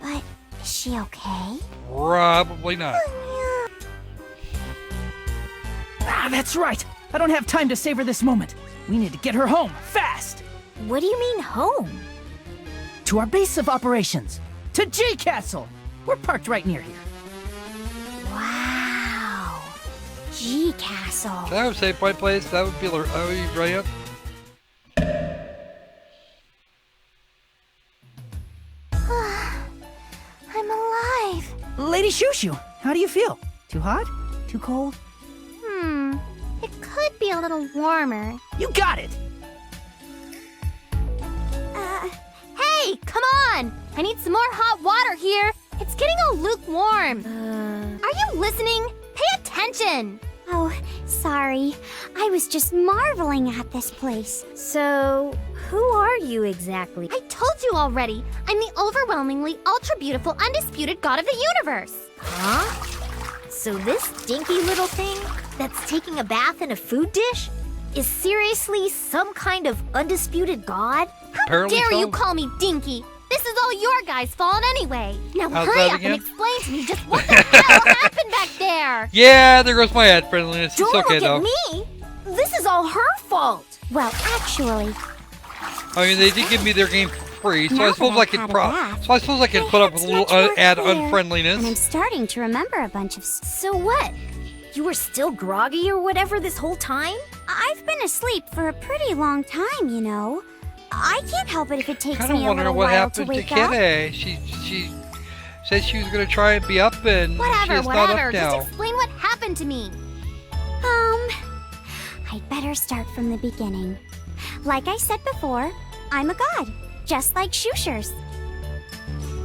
But is she okay? Probably not. That's right. I don't have time to savor this moment. We need to get her home, fast! What do you mean home? To our base of operations. To G Castle! We're parked right near here. Wow. G Castle. Can I have a save point, please? That would be brilliant. I'm alive. Lady Shushu, how do you feel? Too hot? Too cold? It could be a little warmer. You got it! Hey, come on! I need some more hot water here. It's getting all lukewarm. Are you listening? Pay attention. Oh, sorry. I was just marveling at this place. So, who are you exactly? I told you already. I'm the overwhelmingly ultra beautiful, undisputed god of the universe. Huh? So this dinky little thing that's taking a bath in a food dish is seriously some kind of undisputed god? How Apparently dare so. you call me dinky? This is all your guys' fault anyway. Now How's hurry that up again? and explain to me just what the hell happened back there. Yeah, there goes my ad friendliness. Don't It's okay look though. at me! This is all her fault! Well, actually, I mean, they did give me their game for free, so Now I suppose that I I've could had a bath, so I suppose I could my put up head's with a little much more ad clear, and I'm unfriendliness. starting to remember a bunch of... So what? You were still groggy or whatever this whole time? I've been asleep for a pretty long time, you know. I can't help it if it takes Kind of me a wondering little what while to happened to wake up. Kitty. She said she was gonna try and be up, and Whatever, she's not whatever. up Just now. explain what happened to me. I'd better start from the beginning. Like I said before, I'm a god, just like Shushers.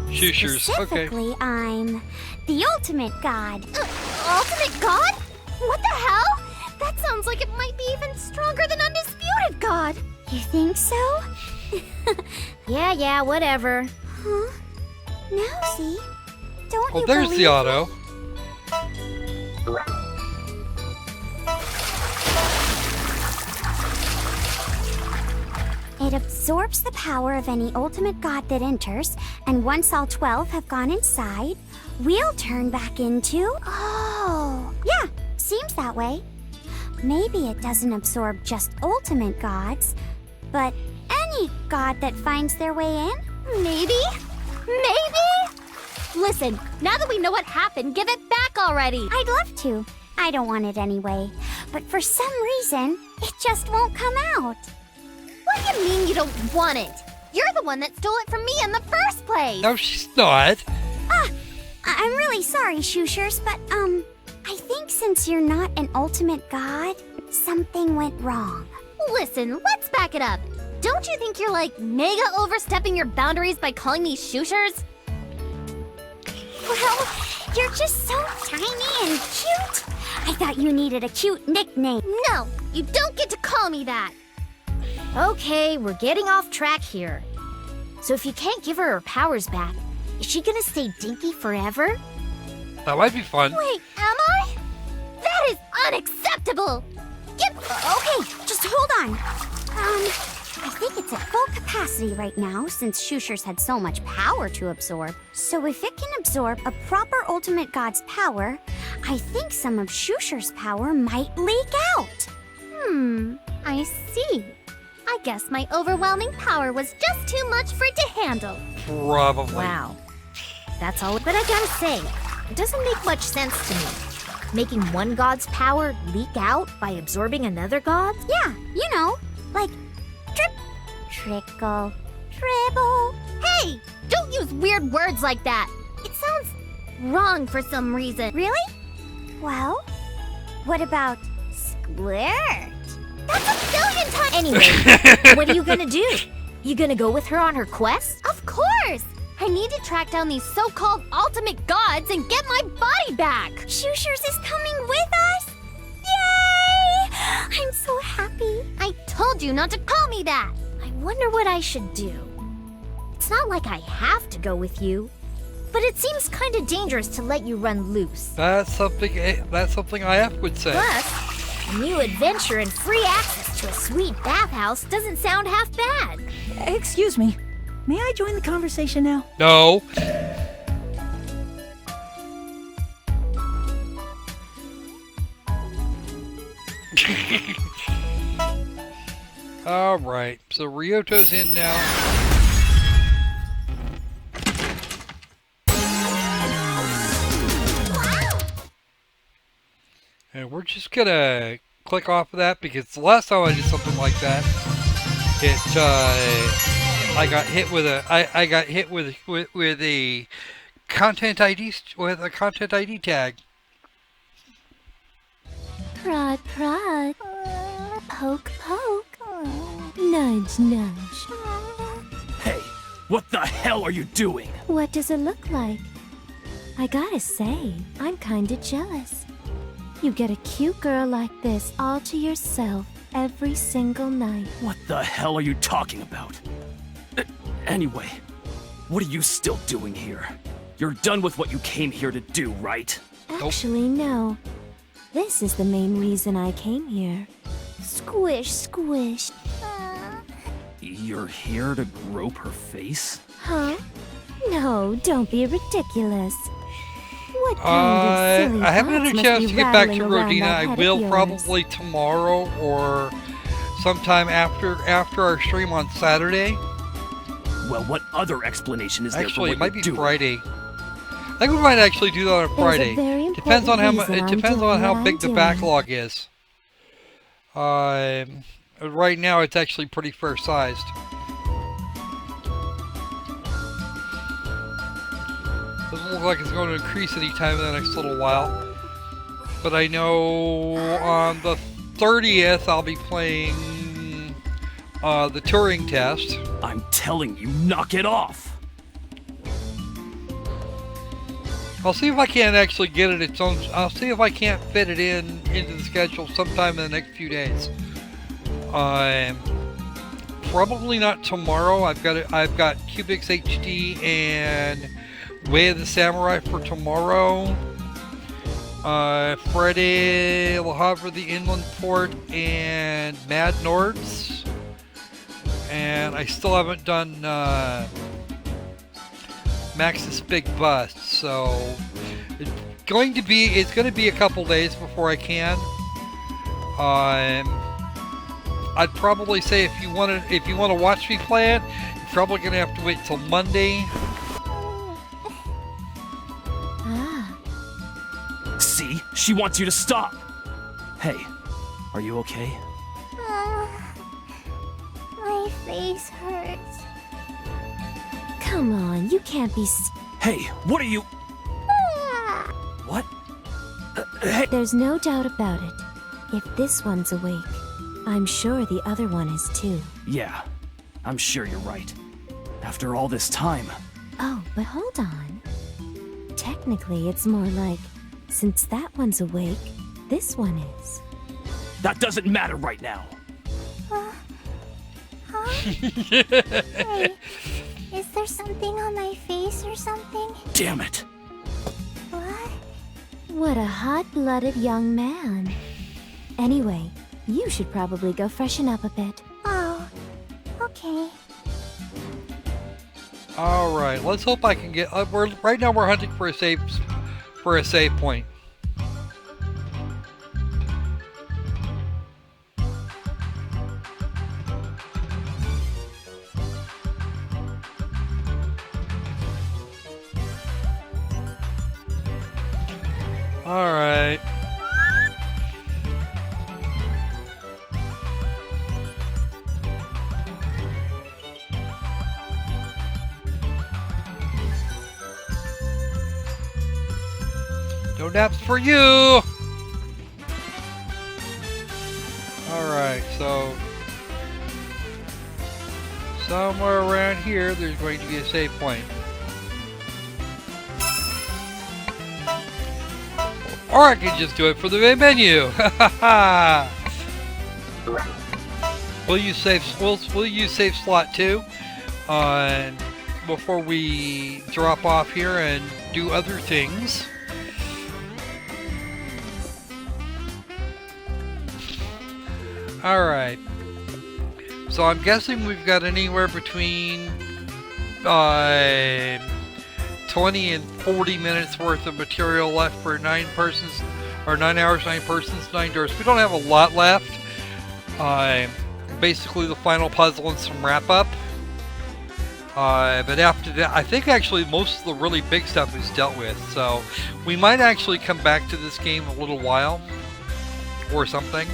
Shushers, okay. Specifically, I'm the ultimate god. Ultimate god? What the hell? That sounds like it might be even stronger than undisputed god. You think so? Yeah, whatever. Huh? Now, see? Don't Well, you there's believe the auto. It absorbs the power of any ultimate god that enters, and once all 12 have gone inside, we'll turn back into... Oh! Yeah, seems that way. Maybe it doesn't absorb just ultimate gods, but any god that finds their way in? Maybe? Maybe? Listen, now that we know what happened, give it back already. I'd love to. I don't want it anyway. But for some reason, it just won't come out. What do you mean you don't want it? You're the one that stole it from me in the first place. No, she's not. I'm really sorry, Shushers, but, I think since you're not an ultimate god, something went wrong. Listen, let's back it up. Don't you think you're like mega overstepping your boundaries by calling me Shushers? Well, you're just so tiny and cute. I thought you needed a cute nickname. No, you don't get to call me that. Okay, we're getting off track here. So if you can't give her powers back, is she gonna stay dinky forever? That might be fun. Wait, am I? That is unacceptable. Okay, just hold on. I think it's at full capacity right now since Shushers had so much power to absorb. So if it can absorb a proper ultimate god's power, I think some of Shushers' power might leak out. I see. I guess my overwhelming power was just too much for it to handle. Probably. Wow. That's all. But I gotta say, it doesn't make much sense to me. Making one god's power leak out by absorbing another god's? Yeah, you know, like drip, trickle, dribble. Hey, don't use weird words like that. It sounds wrong for some reason. Really? Well, what about squirt? That's a billion times. Anyway, what are you gonna do? You gonna go with her on her quest? Of course. I need to track down these so-called ultimate gods and get my body back. Shushers is coming with us? Yay! I'm so happy. I told you not to call me that. I wonder what I should do. It's not like I have to go with you, but it seems kind of dangerous to let you run loose. That's something IF would say. Plus, a new adventure and free access to a sweet bathhouse doesn't sound half bad. Excuse me. May I join the conversation now? No. All right. So Ryoto's in now. And we're just gonna click off of that because the last time I did something like that, I got hit with a content ID with a content ID tag. Prod, prod. Poke, poke. Nudge, nudge. Hey, what the hell are you doing? What does it look like? I gotta say, I'm kinda jealous. You get a cute girl like this all to yourself every single night. What the hell are you talking about? Anyway, what are you still doing here? You're done with what you came here to do, right? Actually, no. This is the main reason I came here. Squish, squish. You're here to grope her face? Huh? No, don't be ridiculous. What kind of silly I haven't had thoughts a must chance be to get back rattling to around Rodina. that I head of will yours? probably tomorrow or sometime after our stream on Saturday. Well, what other explanation is there for Actually, what it might you're be doing? Friday. I think we might actually do that on There's a Friday. very Depends on how important reason it I'm depends doing on how what big I'm the doing. backlog is. Right now it's actually pretty fair sized. Doesn't look like it's going to increase anytime in the next little while. But I know on the 30th I'll be playing the Turing test. I'm telling you, knock it off! I'll see if I can actually get it its own. I'll see if I can't fit it into the schedule sometime in the next few days. Probably not tomorrow. I've got Cubix HD and Way of the Samurai for tomorrow. Friday, Le Havre the Inland Port and Mad Nords. And I still haven't done Max's Big Bust, so it's going to be a couple days before I can. I'd probably say if you want to watch me play it, you're probably gonna have to wait till Monday. Ah, See? She wants you to stop! Hey, are you okay? My face hurts. come on, you can't be. Hey, what are you... What? Hey! There's no doubt about it. If this one's awake, I'm sure the other one is too. Yeah, I'm sure you're right. After all this time... Oh, but hold on. Technically, it's more like, since that one's awake, this one is. That doesn't matter right now! Hey, is there something on my face or something? Damn it! What? What a hot-blooded young man. Anyway, you should probably go freshen up a bit. Oh, okay. All right, let's hope I can get. Right now we're hunting for a save point. All right. No naps for you! Alright, so somewhere around here there's going to be a save point. Or I can just do it for the main menu! We'll use save slot 2 before we drop off here and do other things. Alright, so I'm guessing we've got anywhere between 20 and 40 minutes worth of material left for 9 persons, or 9 hours, 9 persons, 9 doors. We don't have a lot left. Basically the final puzzle and some wrap up. But after that, I think actually most of the really big stuff is dealt with, so we might actually come back to this game in a little while, or something.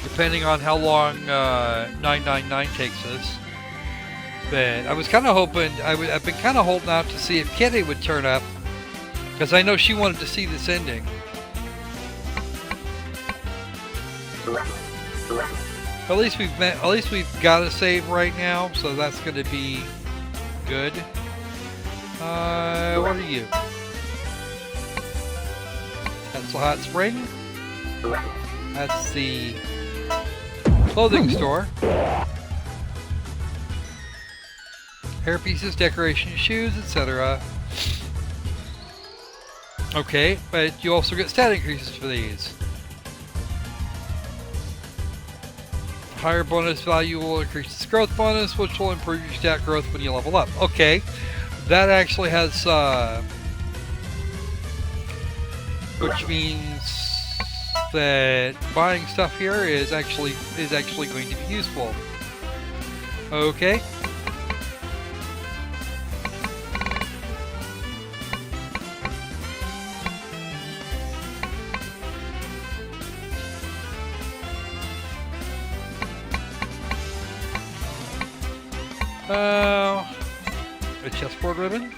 Depending on how long 999 takes us. But I was kind of hoping, I've been kind of holding out to see if Kitty would turn up, because I know she wanted to see this ending. At least we've got a save right now, so that's going to be good. What are you? That's the hot spring. That's the clothing store. Hair pieces, decorations, shoes, etc. Okay, but you also get stat increases for these. Higher bonus value will increase its growth bonus, which will improve your stat growth when you level up. Okay, that actually has, which means that buying stuff here is actually going to be useful. Okay. A chessboard ribbon.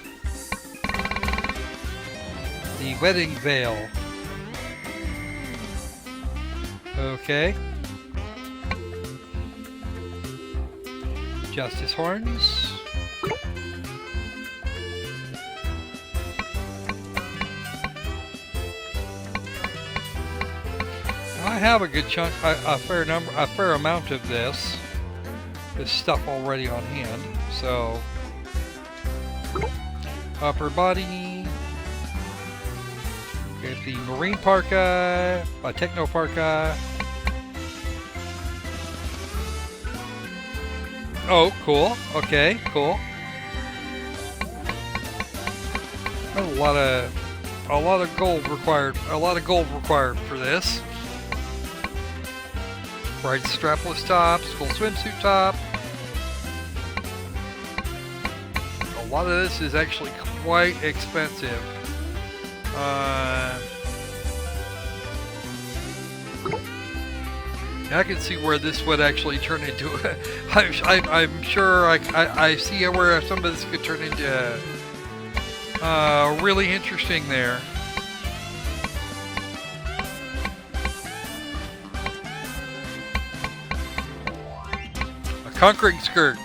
The wedding veil. Okay. Justice horns. I have a good chunk, a fair amount of this stuff already on hand. So, upper body. We have the marine parka, a techno parka. Oh, cool. Okay, cool. A lot of gold required. A lot of gold required for this. Bright strapless top, school swimsuit top. A lot of this is actually quite expensive. I can see where this would actually turn into. I'm sure I see where some of this could turn into really interesting there. A conquering skirt.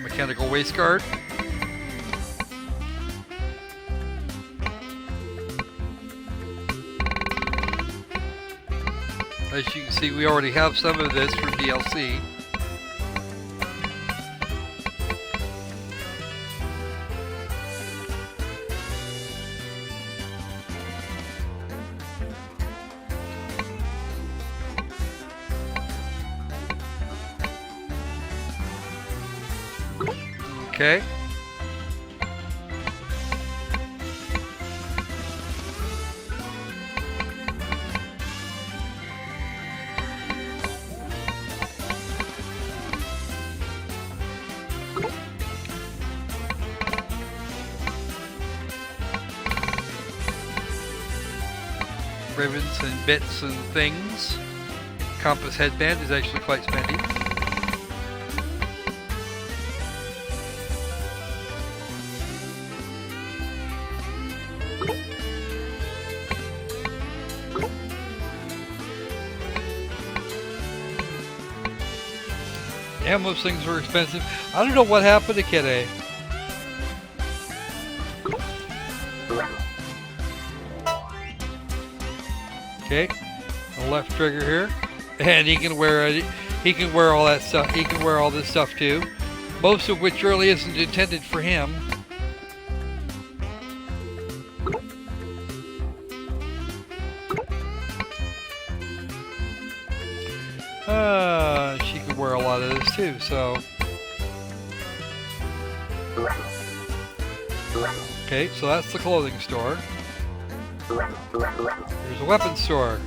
Mechanical waist guard. As you can see, we already have some of this from DLC. Okay. Ribbons and bits and things. Compass headband is actually quite spendy. Damn, those things were expensive. I don't know what happened to Kid A. Okay, the left trigger here, and he can wear it. He can wear all that stuff. He can wear all this stuff too, most of which really isn't intended for him. She can wear a lot of this too. So, okay, so that's the clothing store. There's a weapons store.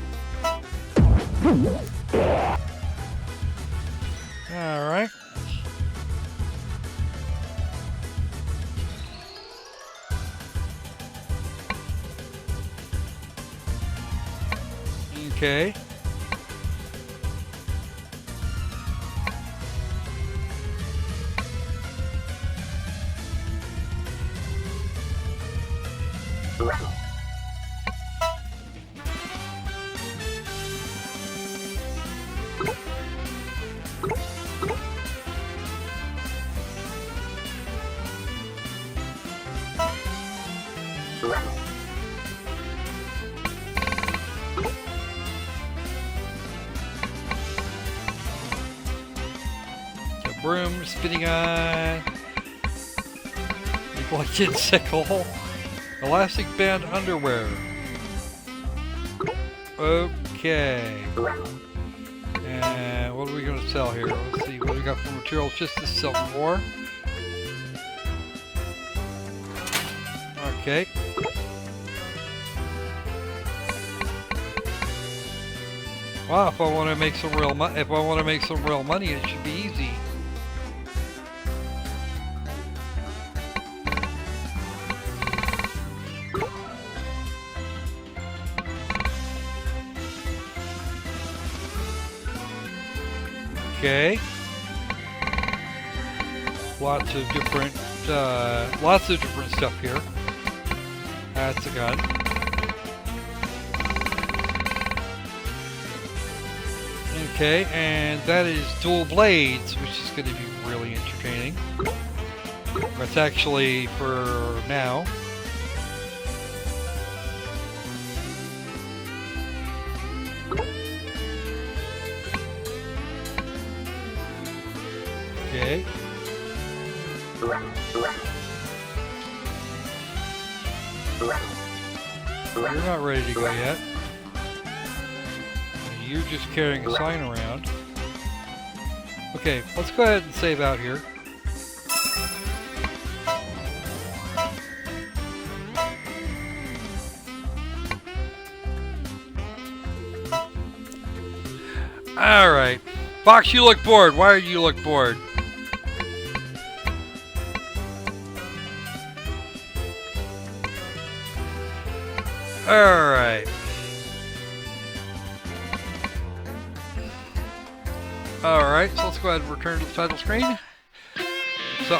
Alright. Okay. The broom spinning on. Neglected sickle. Elastic band underwear. Okay. And what are we going to sell here? Let's see what we got for materials just to sell more. Okay. Wow, if I want to make some real money, it should be easy. Okay. Lots of different stuff here. That's a gun. Okay, and that is dual blades, which is going to be really entertaining. That's actually for now. Okay. You're not ready to go yet. You're just carrying a sign around. Okay, let's go ahead and save out here. Alright. Fox, you look bored. Why do you look bored? Alright. Alright, so let's go ahead and return to the title screen. So,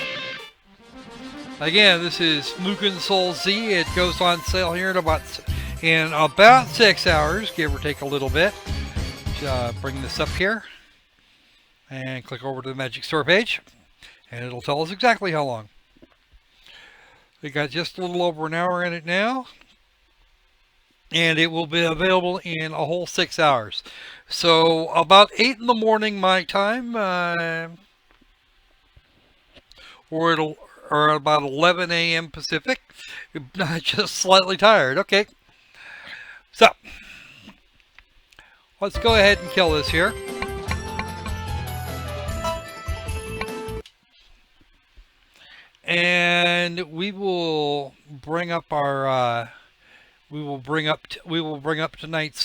again, this is Mugen Soul Z. It goes on sale here in about 6 hours, give or take a little bit. Bring this up here and click over to the Magic Store page, and it'll tell us exactly how long. We got just a little over an hour in it now. And it will be available in a whole 6 hours. So about 8 in the morning my time, or about 11 a.m. Pacific. Just slightly tired. Okay. So let's go ahead and kill this here. And we will bring up our we will bring up tonight's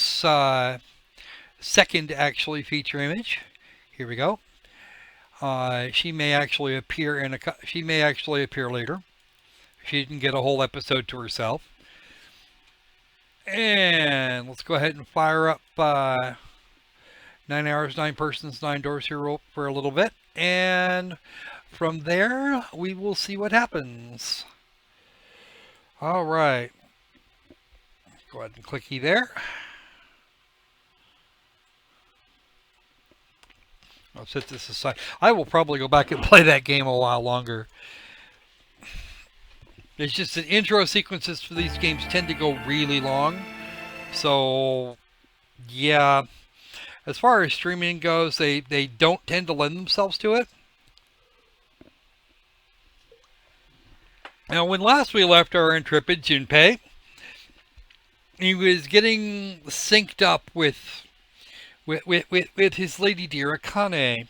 second actually feature image. Here we go. She may actually appear later. She didn't get a whole episode to herself. And let's go ahead and fire up 9 hours, 9 persons, 9 doors here for a little bit, and from there we will see what happens. All right. Go ahead and clicky there. I'll set this aside. I will probably go back and play that game a while longer. It's just that intro sequences for these games tend to go really long. So, yeah. As far as streaming goes, they don't tend to lend themselves to it. Now, when last we left our intrepid Junpei, he was getting synced up with his lady dear Akane.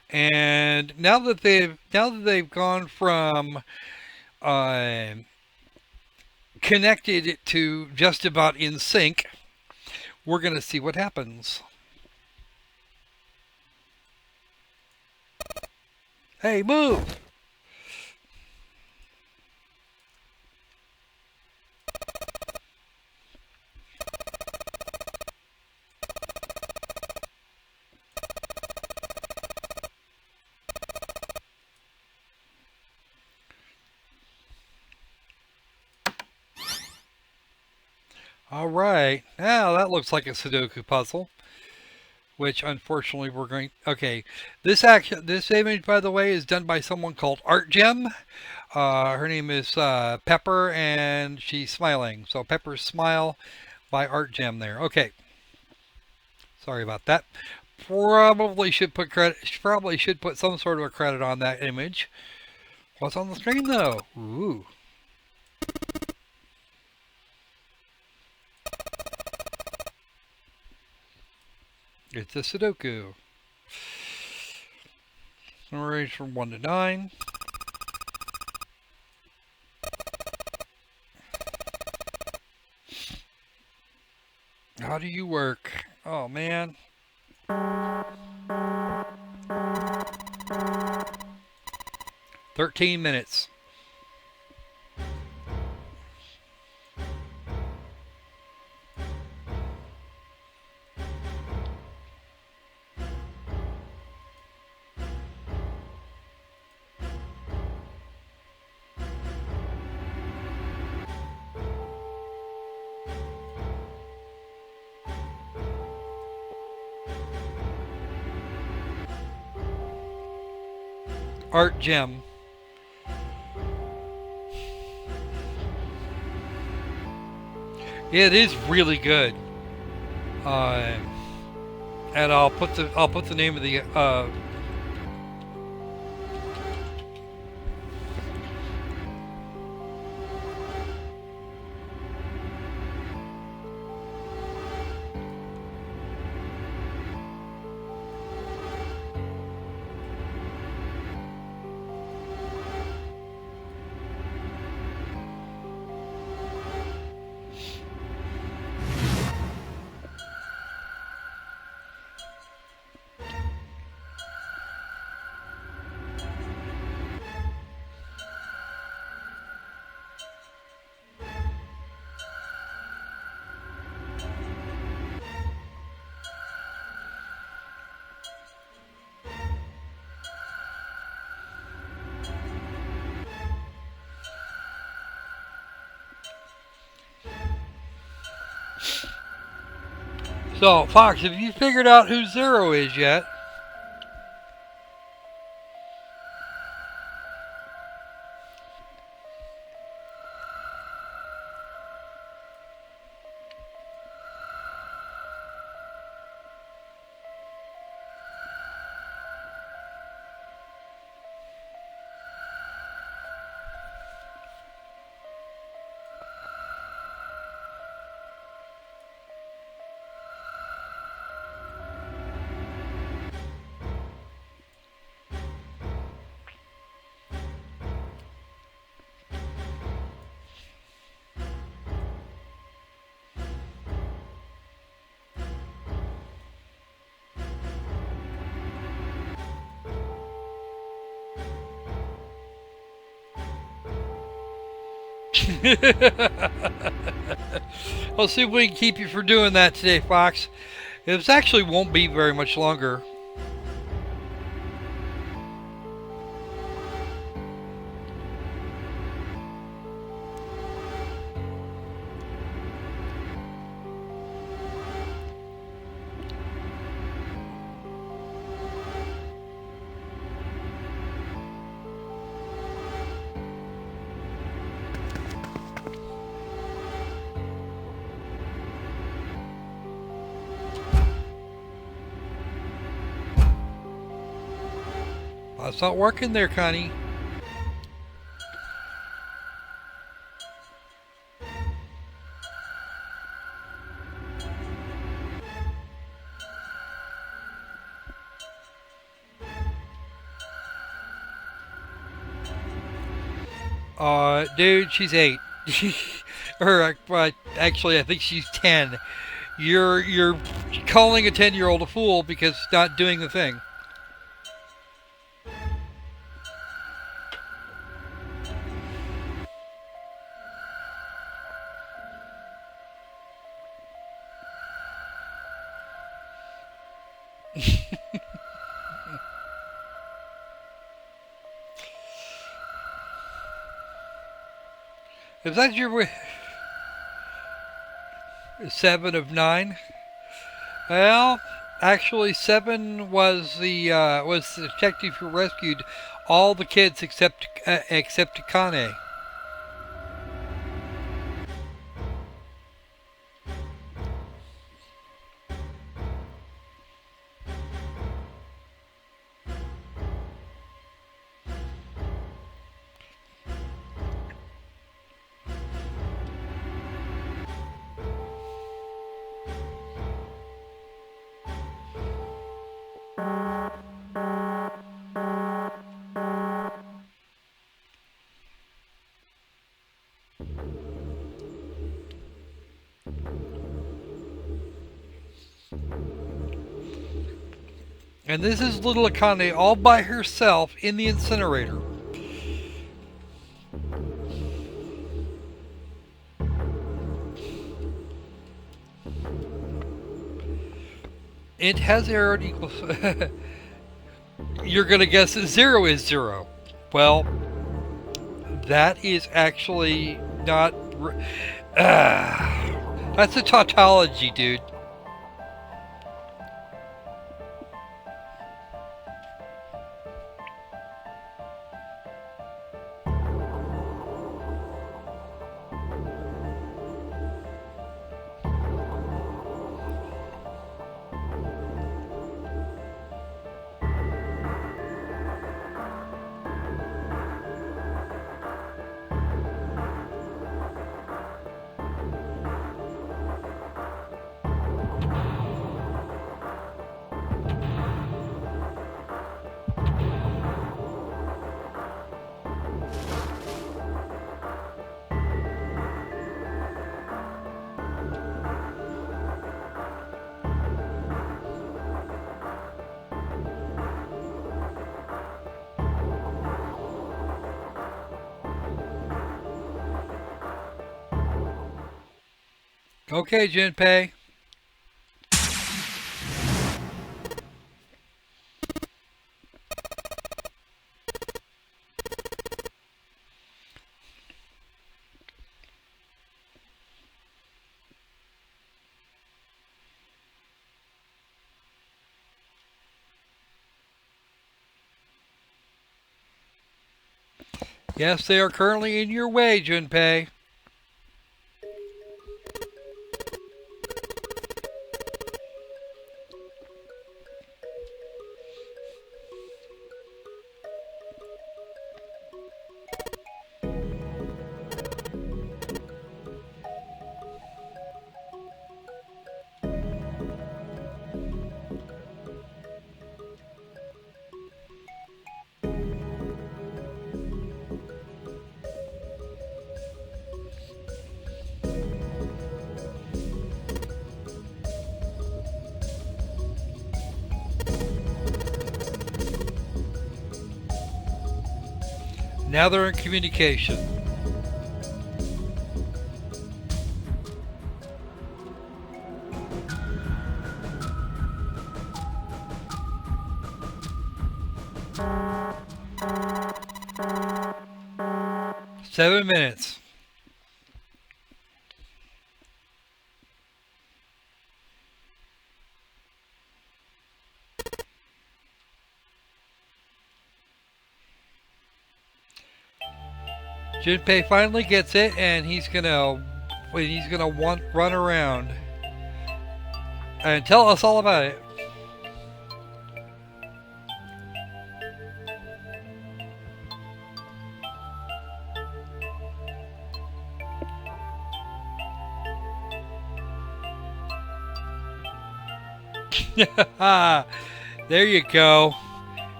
And now that they've gone from connected to just about in sync, we're going to see what happens. Hey, move! All right. Now that looks like a Sudoku puzzle, which unfortunately we're going. Okay, this image, by the way, is done by someone called Art Gem. Her name is Pepper, and she's smiling. So Pepper's Smile by Art Gem there. Okay. Sorry about that. Probably should put credit. Probably should put some sort of a credit on that image. What's on the screen though? Ooh. It's a Sudoku. Range from 1 to 9. How do you work? Oh man. $13. Art Gem. It is really good. And I'll put the name of the So, Fox, have you figured out who Zero is yet? I'll see if we can keep you from doing that today, Fox. It actually won't be very much longer. It's not working there, Connie. Dude, she's 8. Or, actually, I think she's 10. You're calling a 10-year-old a fool because it's not doing the thing. If that's your way, 7 of 9. Well, actually, 7 was the detective who rescued all the kids except Kane. And this is little Akane all by herself in the incinerator. It has error equals... You're going to guess that 0 is 0. Well, that is actually not... That's a tautology, dude. Okay, Junpei. Yes, they are currently in your way, Junpei. Now they're in communication. Seven minutes. Junpei finally gets it, and he's gonna run around and tell us all about it. There you go.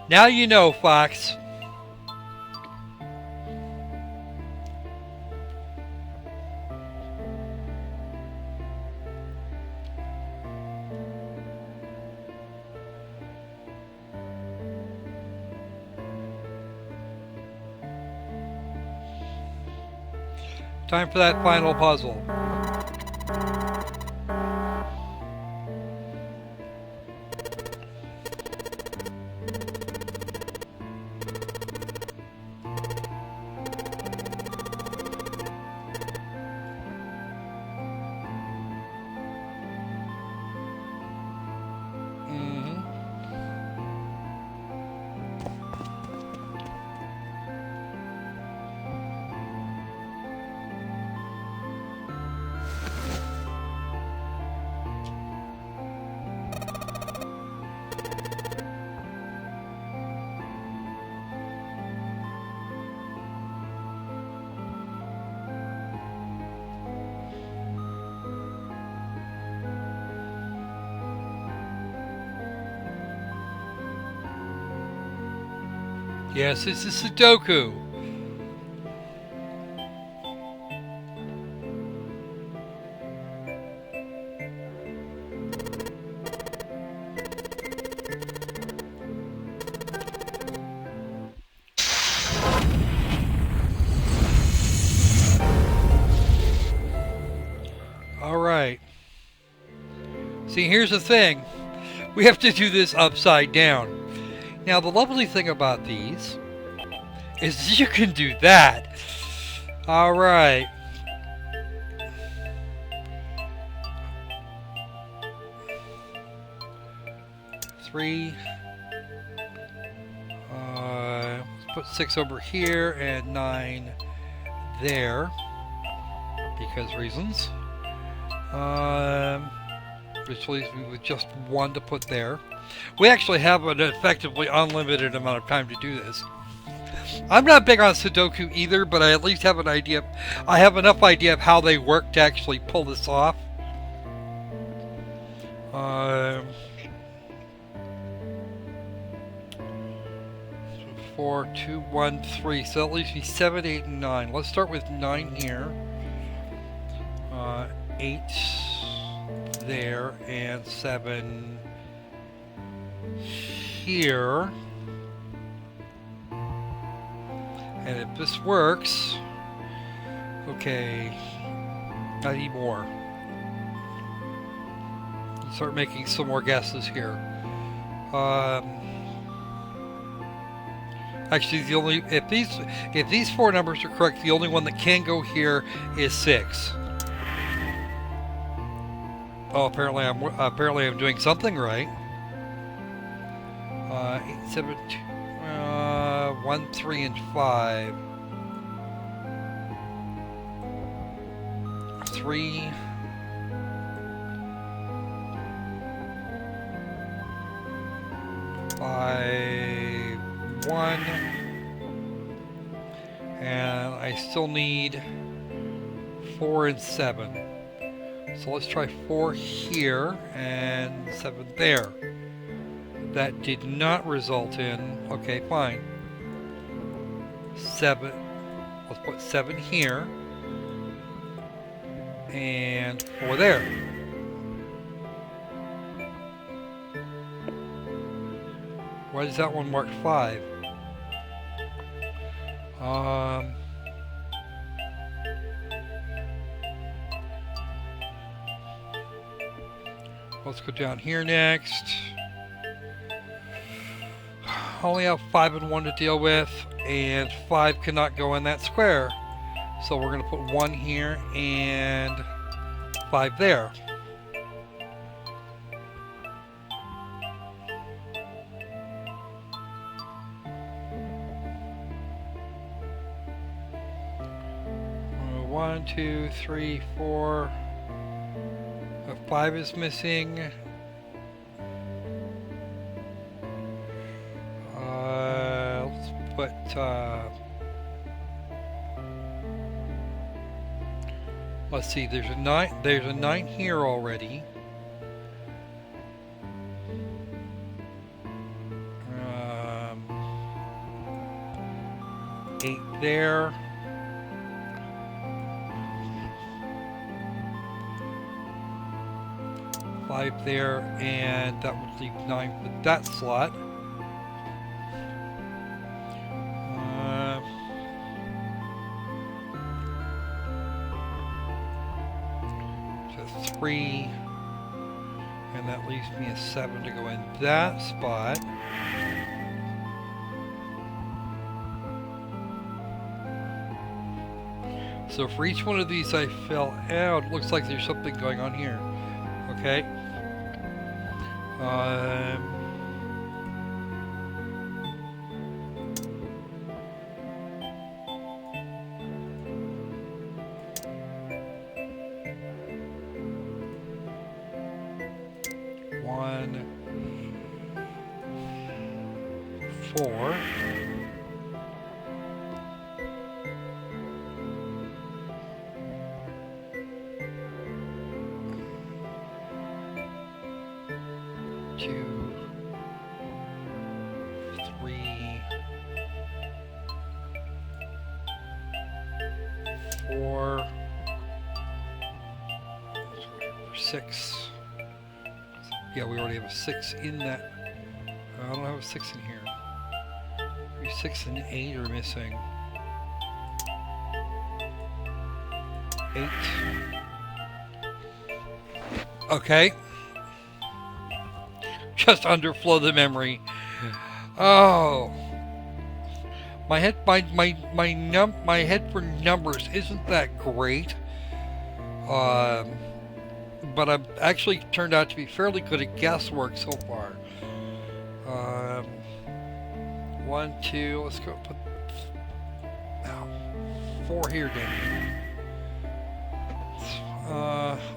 Now you know, Fox. Time for that final puzzle. Yes, this is Sudoku. Alright. See, here's the thing. We have to do this upside down. Now, the lovely thing about these is you can do that. Alright. Three. Let's put 6 over here and 9 there. Because reasons. Which leaves me with just 1 to put there. We actually have an effectively unlimited amount of time to do this. I'm not big on Sudoku either, but I at least have an idea. I have enough idea of how they work to actually pull this off. 4, 2, 1, 3. So that leaves me 7, 8, and 9. Let's start with 9 here. 8 there and 7 here. And if this works, okay, I need more. Start making some more guesses here. Actually, the only if these 4 numbers are correct, the only one that can go here is 6. Oh, apparently I'm doing something right. 8, 7, 2, 1, 3, and 5. 3. 5, 1. And I still need 4 and 7. So let's try 4 here and 7 there. That did not result in... Okay, fine. 7. Let's put 7 here. And 4 there. Why does that one mark 5? Let's go down here next. Only have 5 and 1 to deal with, and 5 cannot go in that square. So we're going to put 1 here and 5 there. One, 2, 3, 4. 5 is missing. Let's put let's see, there's a 9 here already. 8 there. 5 there, and that would leave 9 for that slot. So 3, and that leaves me a 7 to go in that spot. So for each one of these I fill out, it looks like there's something going on here. Okay. 1, 4. 4, 6. Yeah, we already have a 6 in that. I don't have a 6 in here. 6 and 8 are missing. 8. Okay. Just underflow the memory. Oh. My head head for numbers isn't that great. But I've actually turned out to be fairly good at guesswork so far. 1, 2, let's go put 4 here, Danny.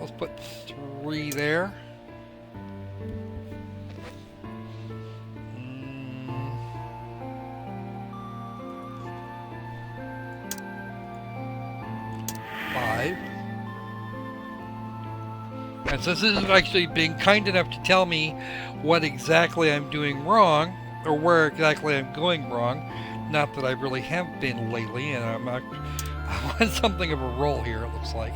Let's put 3 there. And since this is actually being kind enough to tell me what exactly I'm doing wrong, or where exactly I'm going wrong, not that I really have been lately, and I'm on something of a roll here, it looks like.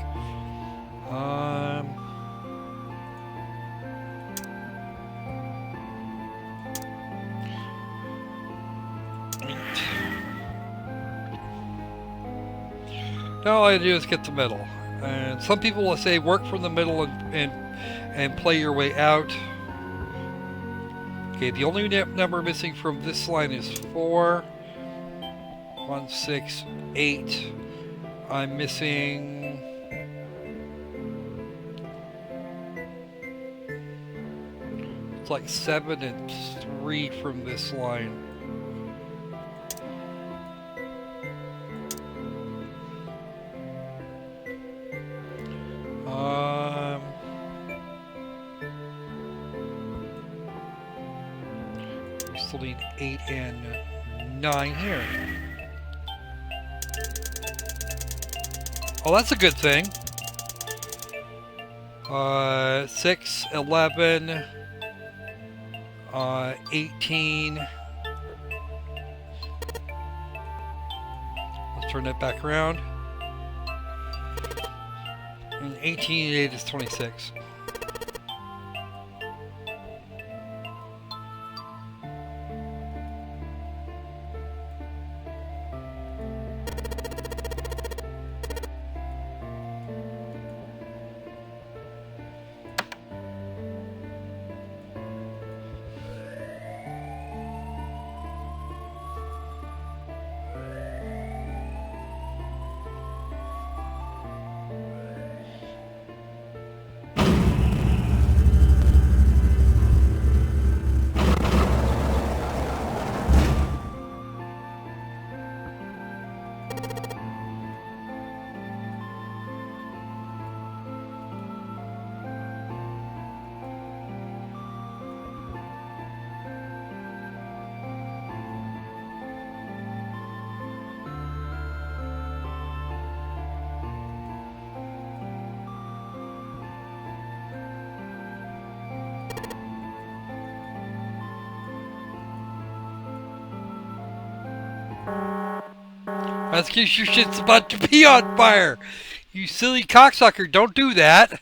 Now all I do is get the middle. And some people will say work from the middle and play your way out. Okay, the only number missing from this line is 4. 1, 6, 8. I'm missing... It's like 7 and 3 from this line. We still need 8 and 9 here. Oh, that's a good thing. 6, 11, 18. Let's turn that back around. And 18 and 8 is 26. That's because your shit's about to be on fire. You silly cocksucker, don't do that.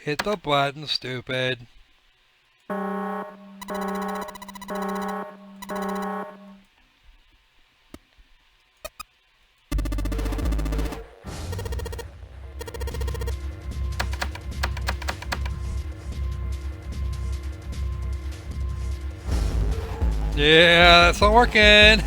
Hit the button, stupid. Yeah, that's not working.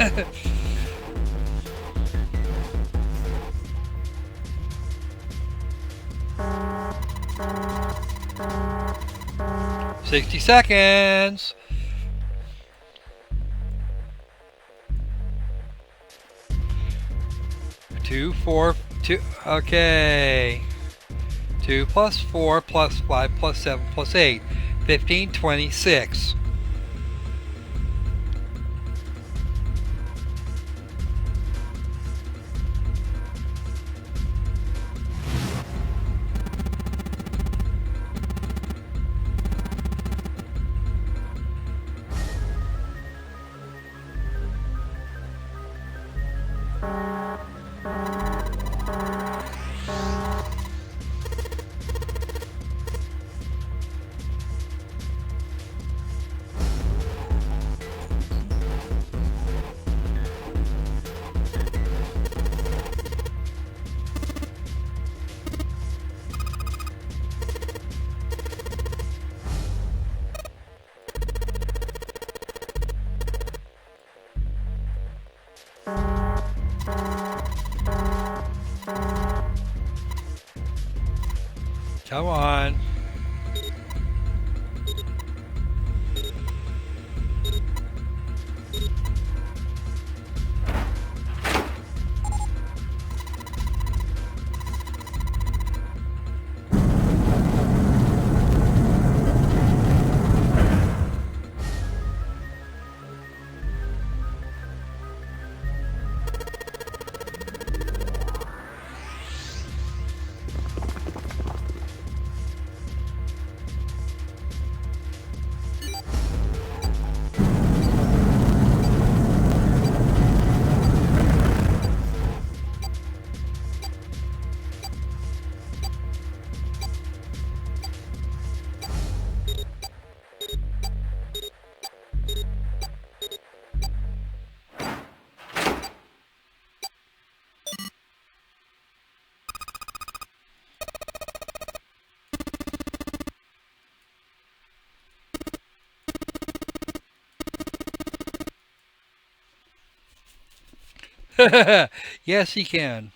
$60 seconds. 2, 4, 2. Okay. 2 plus 4 plus 5 plus 7 plus 8. 15, 26. Come on. Yes, he can.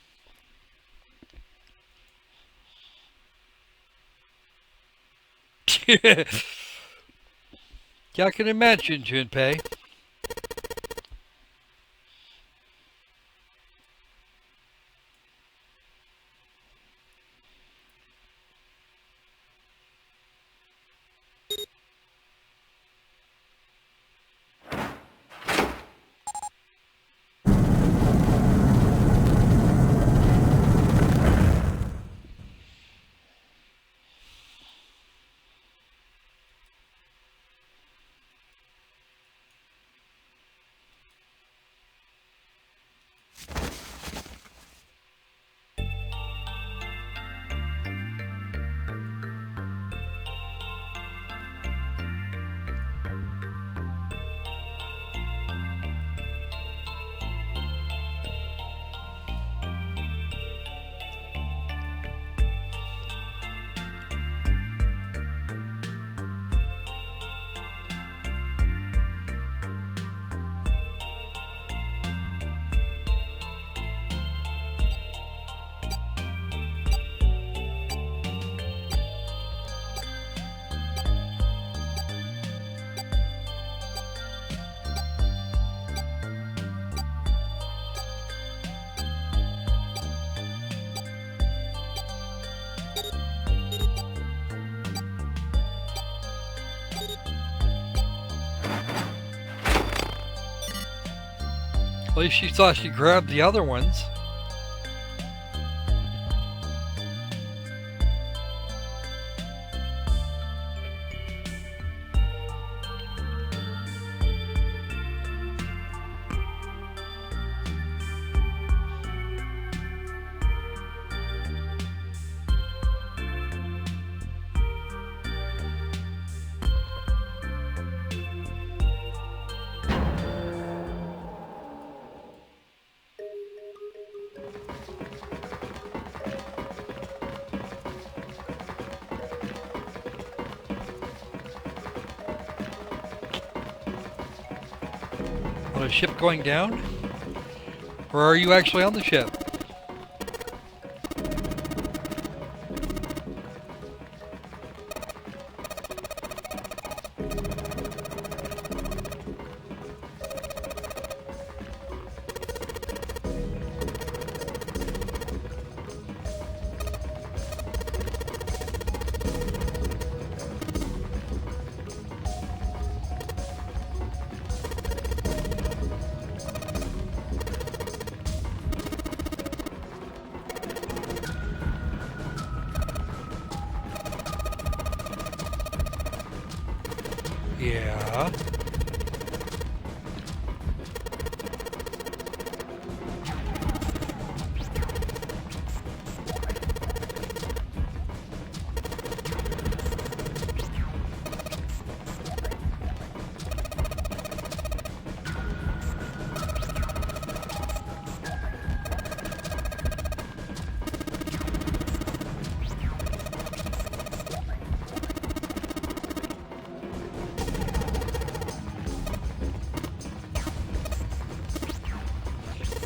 I can imagine, Junpei. At least she thought she grabbed the other ones. On a ship going down? Or are you actually on the ship? Yeah.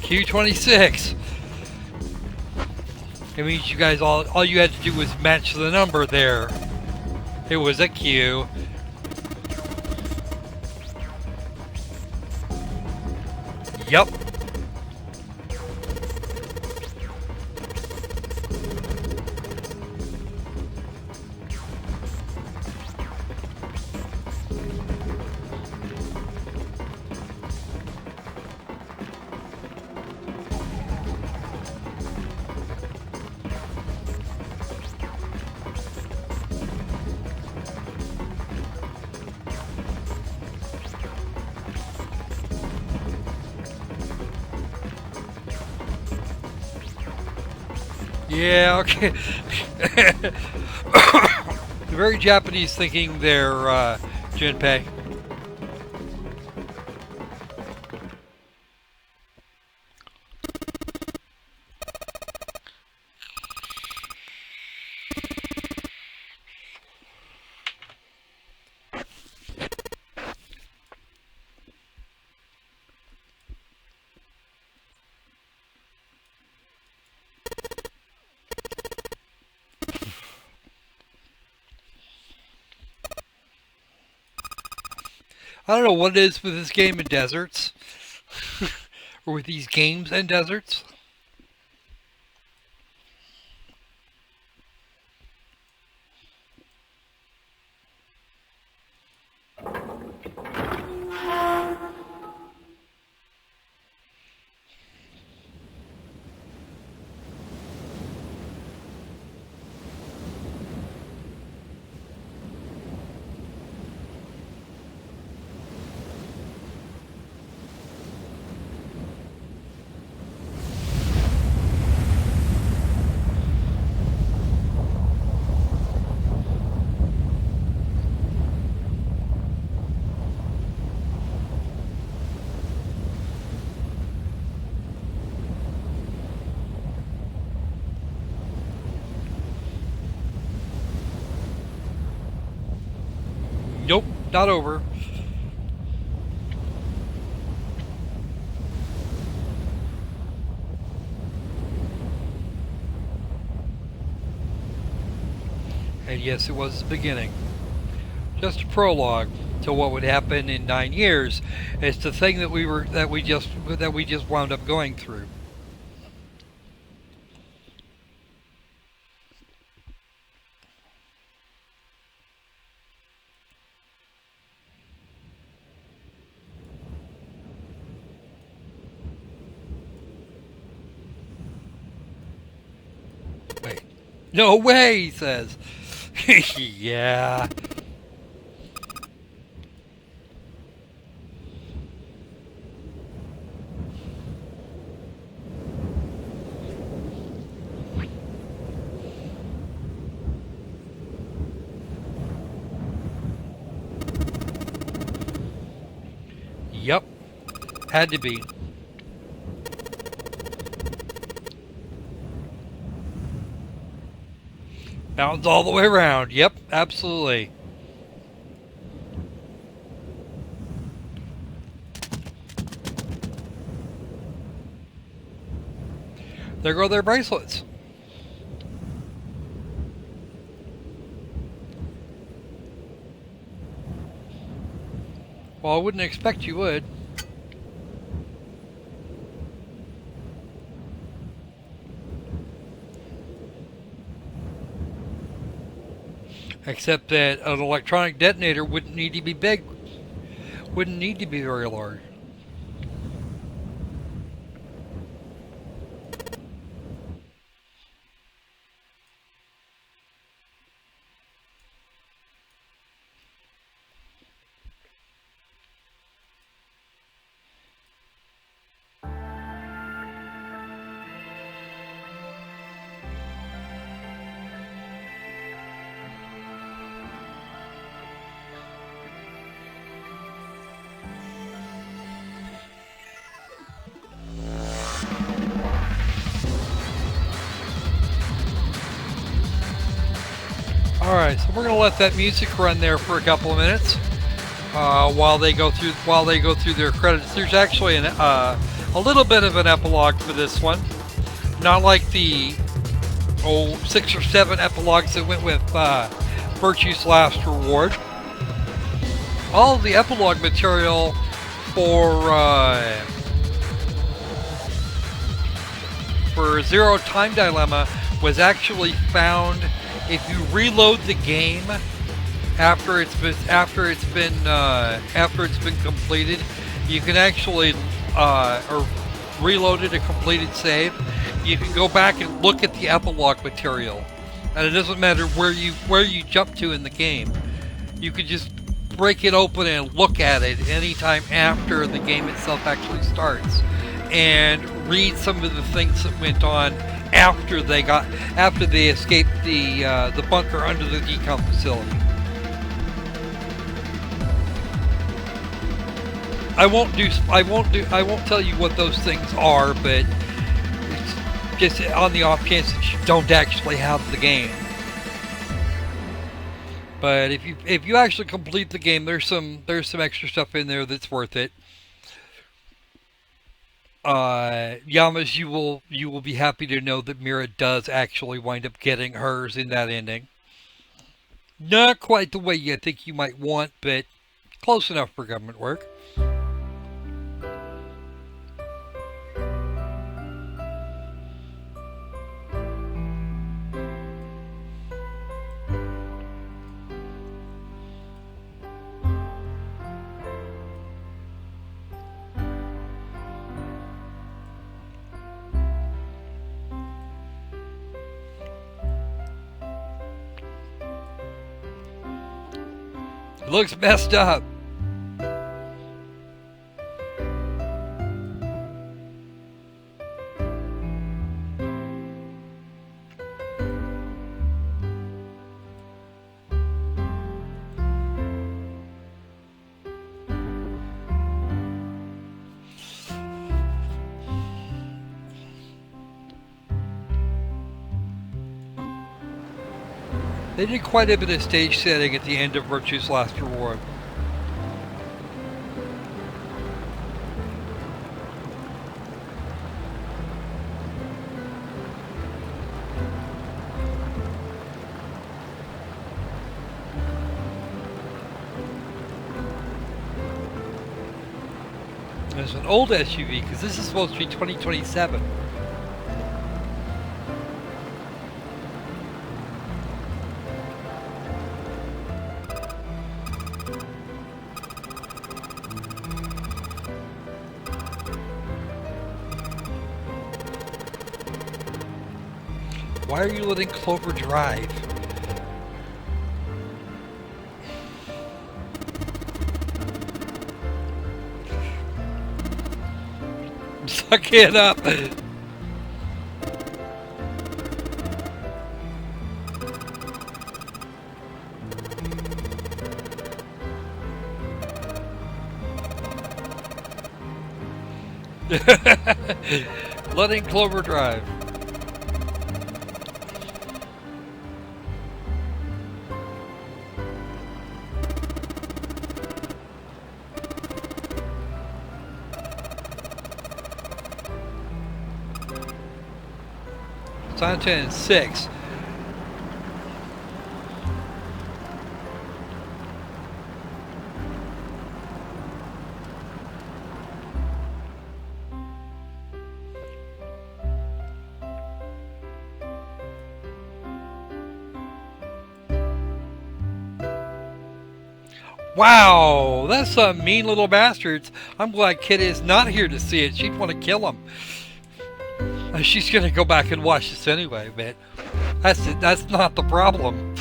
Q26. It means you guys all you had to do was match the number there. It was a Q. Yup. Yeah, okay. Very Japanese thinking there, Junpei. I don't know what it is with this game in deserts. Or with these games in deserts. Nope, not over. And yes, it was the beginning. Just a prologue to what would happen in 9 years. It's the thing that we just wound up going through. Wait. No way, he says. Yeah. Yep. Had to be. Mountains all the way around. Yep, absolutely. There go their bracelets. Well, I wouldn't expect you would. Except that an electronic detonator wouldn't need to be big. Wouldn't need to be very large. Alright, so we're gonna let that music run there for a couple of minutes while they go through their credits. There's actually a little bit of an epilogue for this one, not like the 6 or 7 epilogues that went with Virtue's Last Reward. All of the epilogue material for Zero Time Dilemma was actually found if you reload the game after it's been completed. You can actually or reloaded a completed save. You can go back and look at the epilogue material, and it doesn't matter where you jump to in the game. You could just break it open and look at it anytime after the game itself actually starts, and read some of the things that went on after they escaped the bunker under the decom facility. I won't tell you what those things are, but it's just on the off chance that you don't actually have the game. But if you actually complete the game, there's some extra stuff in there that's worth it. Yamas, you will be happy to know that Mira does actually wind up getting hers in that ending. Not quite the way you think you might want, but close enough for government work. It looks messed up. They did quite a bit of stage setting at the end of Virtue's Last Reward. It's an old SUV because this is supposed to be 2027. Why are you letting Clover drive? Suck it up! Letting Clover drive. Santa and 6. Wow, that's some mean little bastards. I'm glad Kid is not here to see it. She'd want to kill him. She's gonna go back and watch this anyway, but that's not the problem.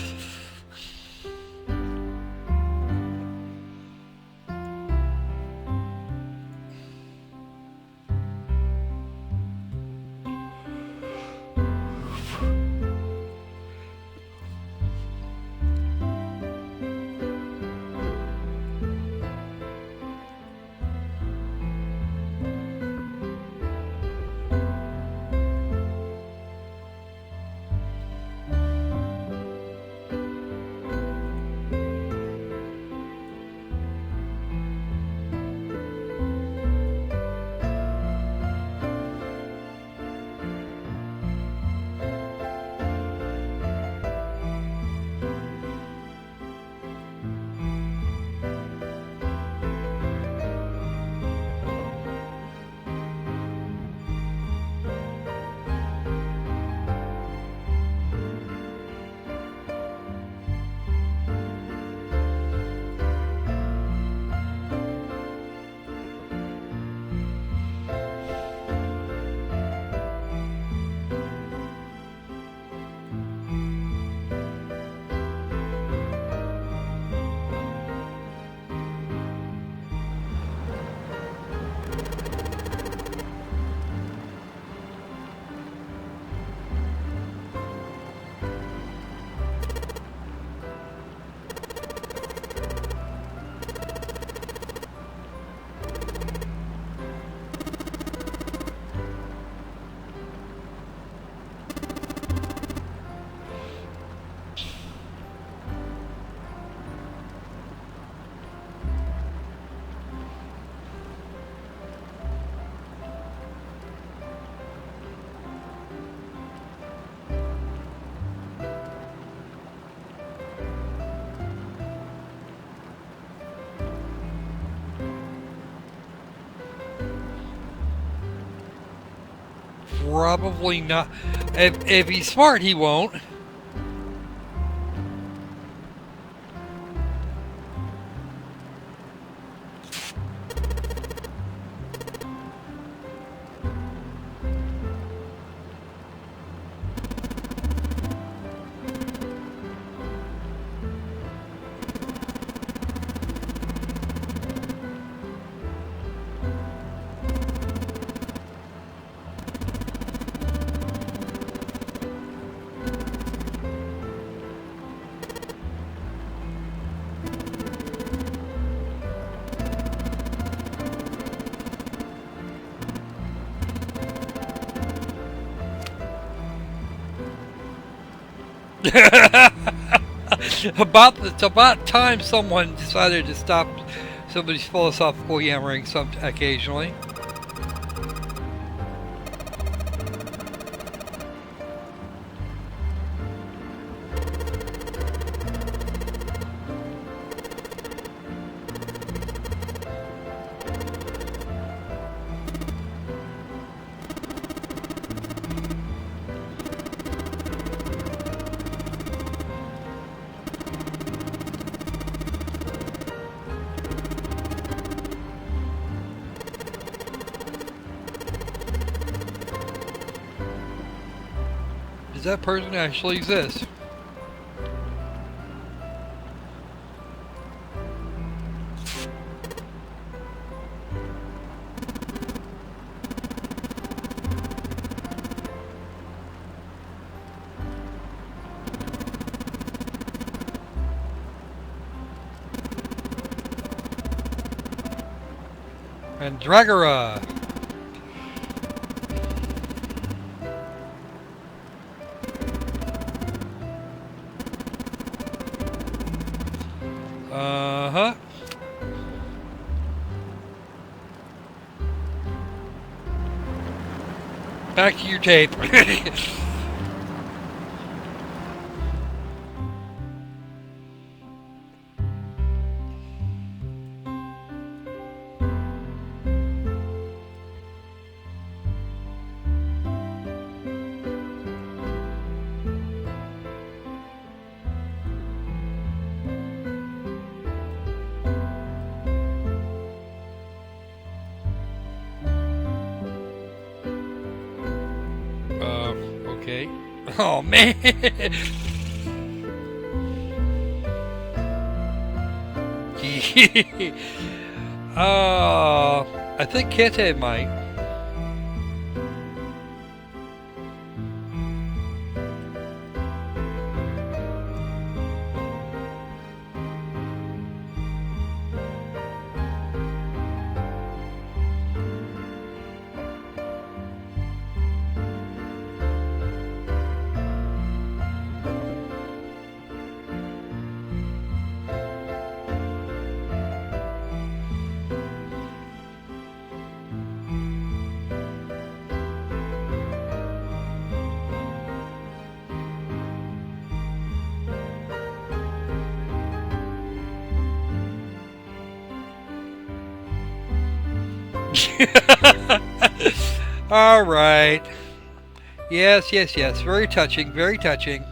Probably not. If he's smart, he won't. It's about time someone decided to stop somebody's philosophical yammering occasionally. Does that person actually exist? And Dragora. Uh-huh. Back to your tape. Okay. Oh man. I think Kete might. All right. Yes, yes, yes. Very touching, very touching.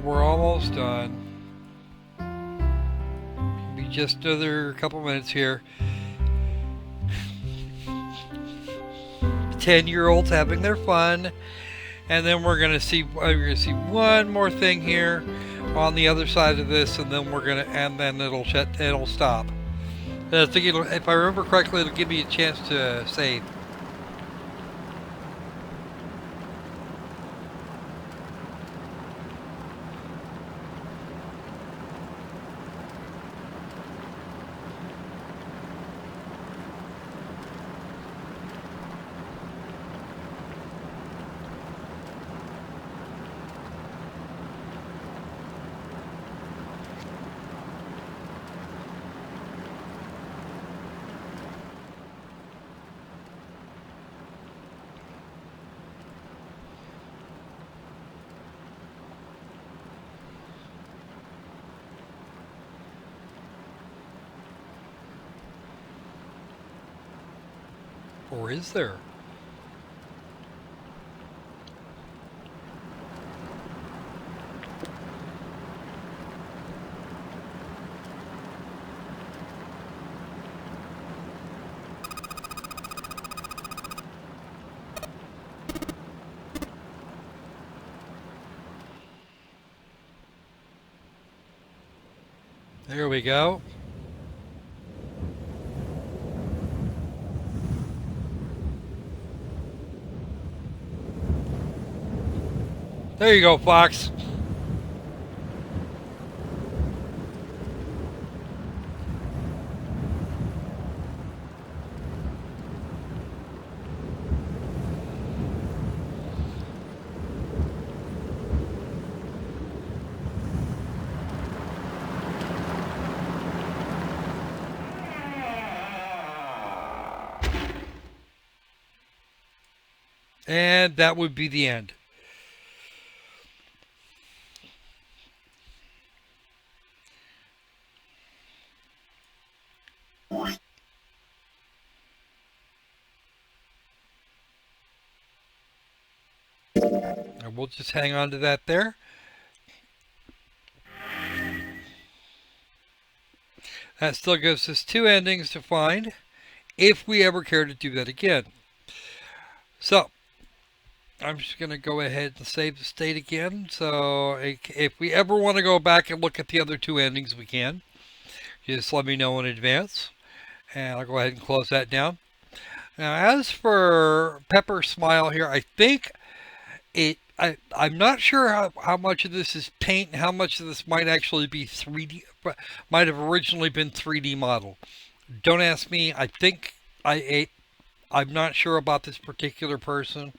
We're almost done. Be just another couple minutes here. 10-year-olds having their fun, and then we're gonna see one more thing here on the other side of this, and then it'll stop. I think if I remember correctly, it'll give me a chance to save. Or is there? There we go. There you go, Fox. And that would be the end. And we'll just hang on to that there. That still gives us 2 endings to find, if we ever care to do that again. So, I'm just going to go ahead and save the state again. So, if we ever want to go back and look at the other 2 endings, we can. Just let me know in advance. And I'll go ahead and close that down. Now, as for Pepper Smile here, I think I'm not sure how much of this is paint and how much of this might actually be 3D, might have originally been 3D model. Don't ask me. I think I'm not sure about this particular person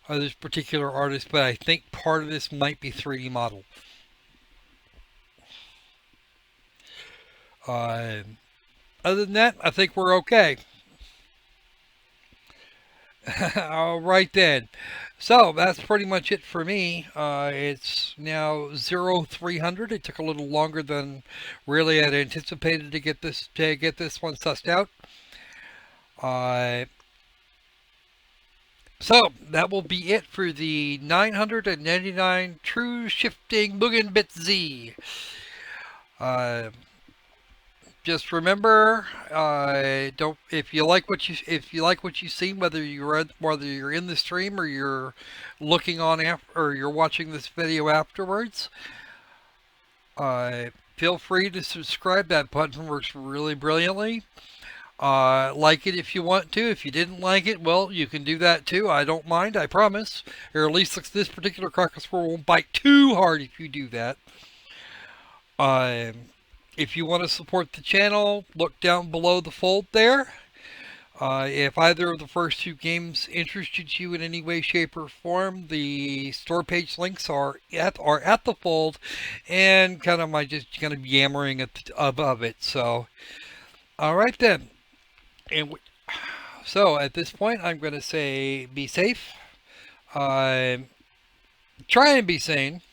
or this particular artist, but I think part of this might be 3D model. Other than that, I think we're okay. All right then. So that's pretty much it for me. It's now 0300. It took a little longer than really I'd anticipated to get this one sussed out. So that will be it for the 999 True Shifting Mugen Bit Z. Just remember, if you like what you see, whether you're in the stream or you're looking on or you're watching this video afterwards, feel free to subscribe. That button works really brilliantly. Like it if you want to. If you didn't like it, well, you can do that too. I don't mind, I promise. Or at least this particular Crocus won't bite too hard if you do that. If you want to support the channel, look down below the fold there. If either of the first 2 games interested you in any way, shape, or form, the store page links are at the fold, and kind of just kind of yammering above it. So, all right then. And so at this point, I'm going to say be safe. Try and be sane.